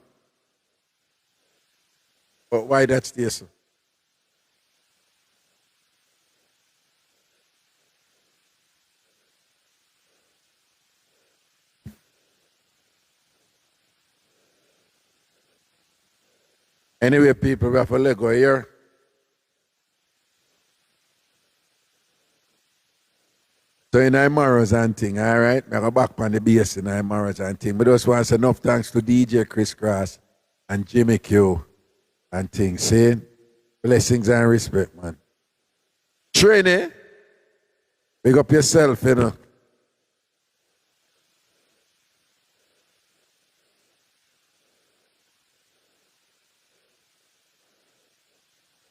But why that's this? Anyway, people, we have to let go here. So in Humorous and thing, all right? I go back on the base in Humorous and thing. But just want to say enough thanks to DJ Chris Cross and Jimmy Q and things. Saying blessings and respect, man. Trini, big up yourself, you know.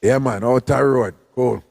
Yeah, man, out the road. Cool.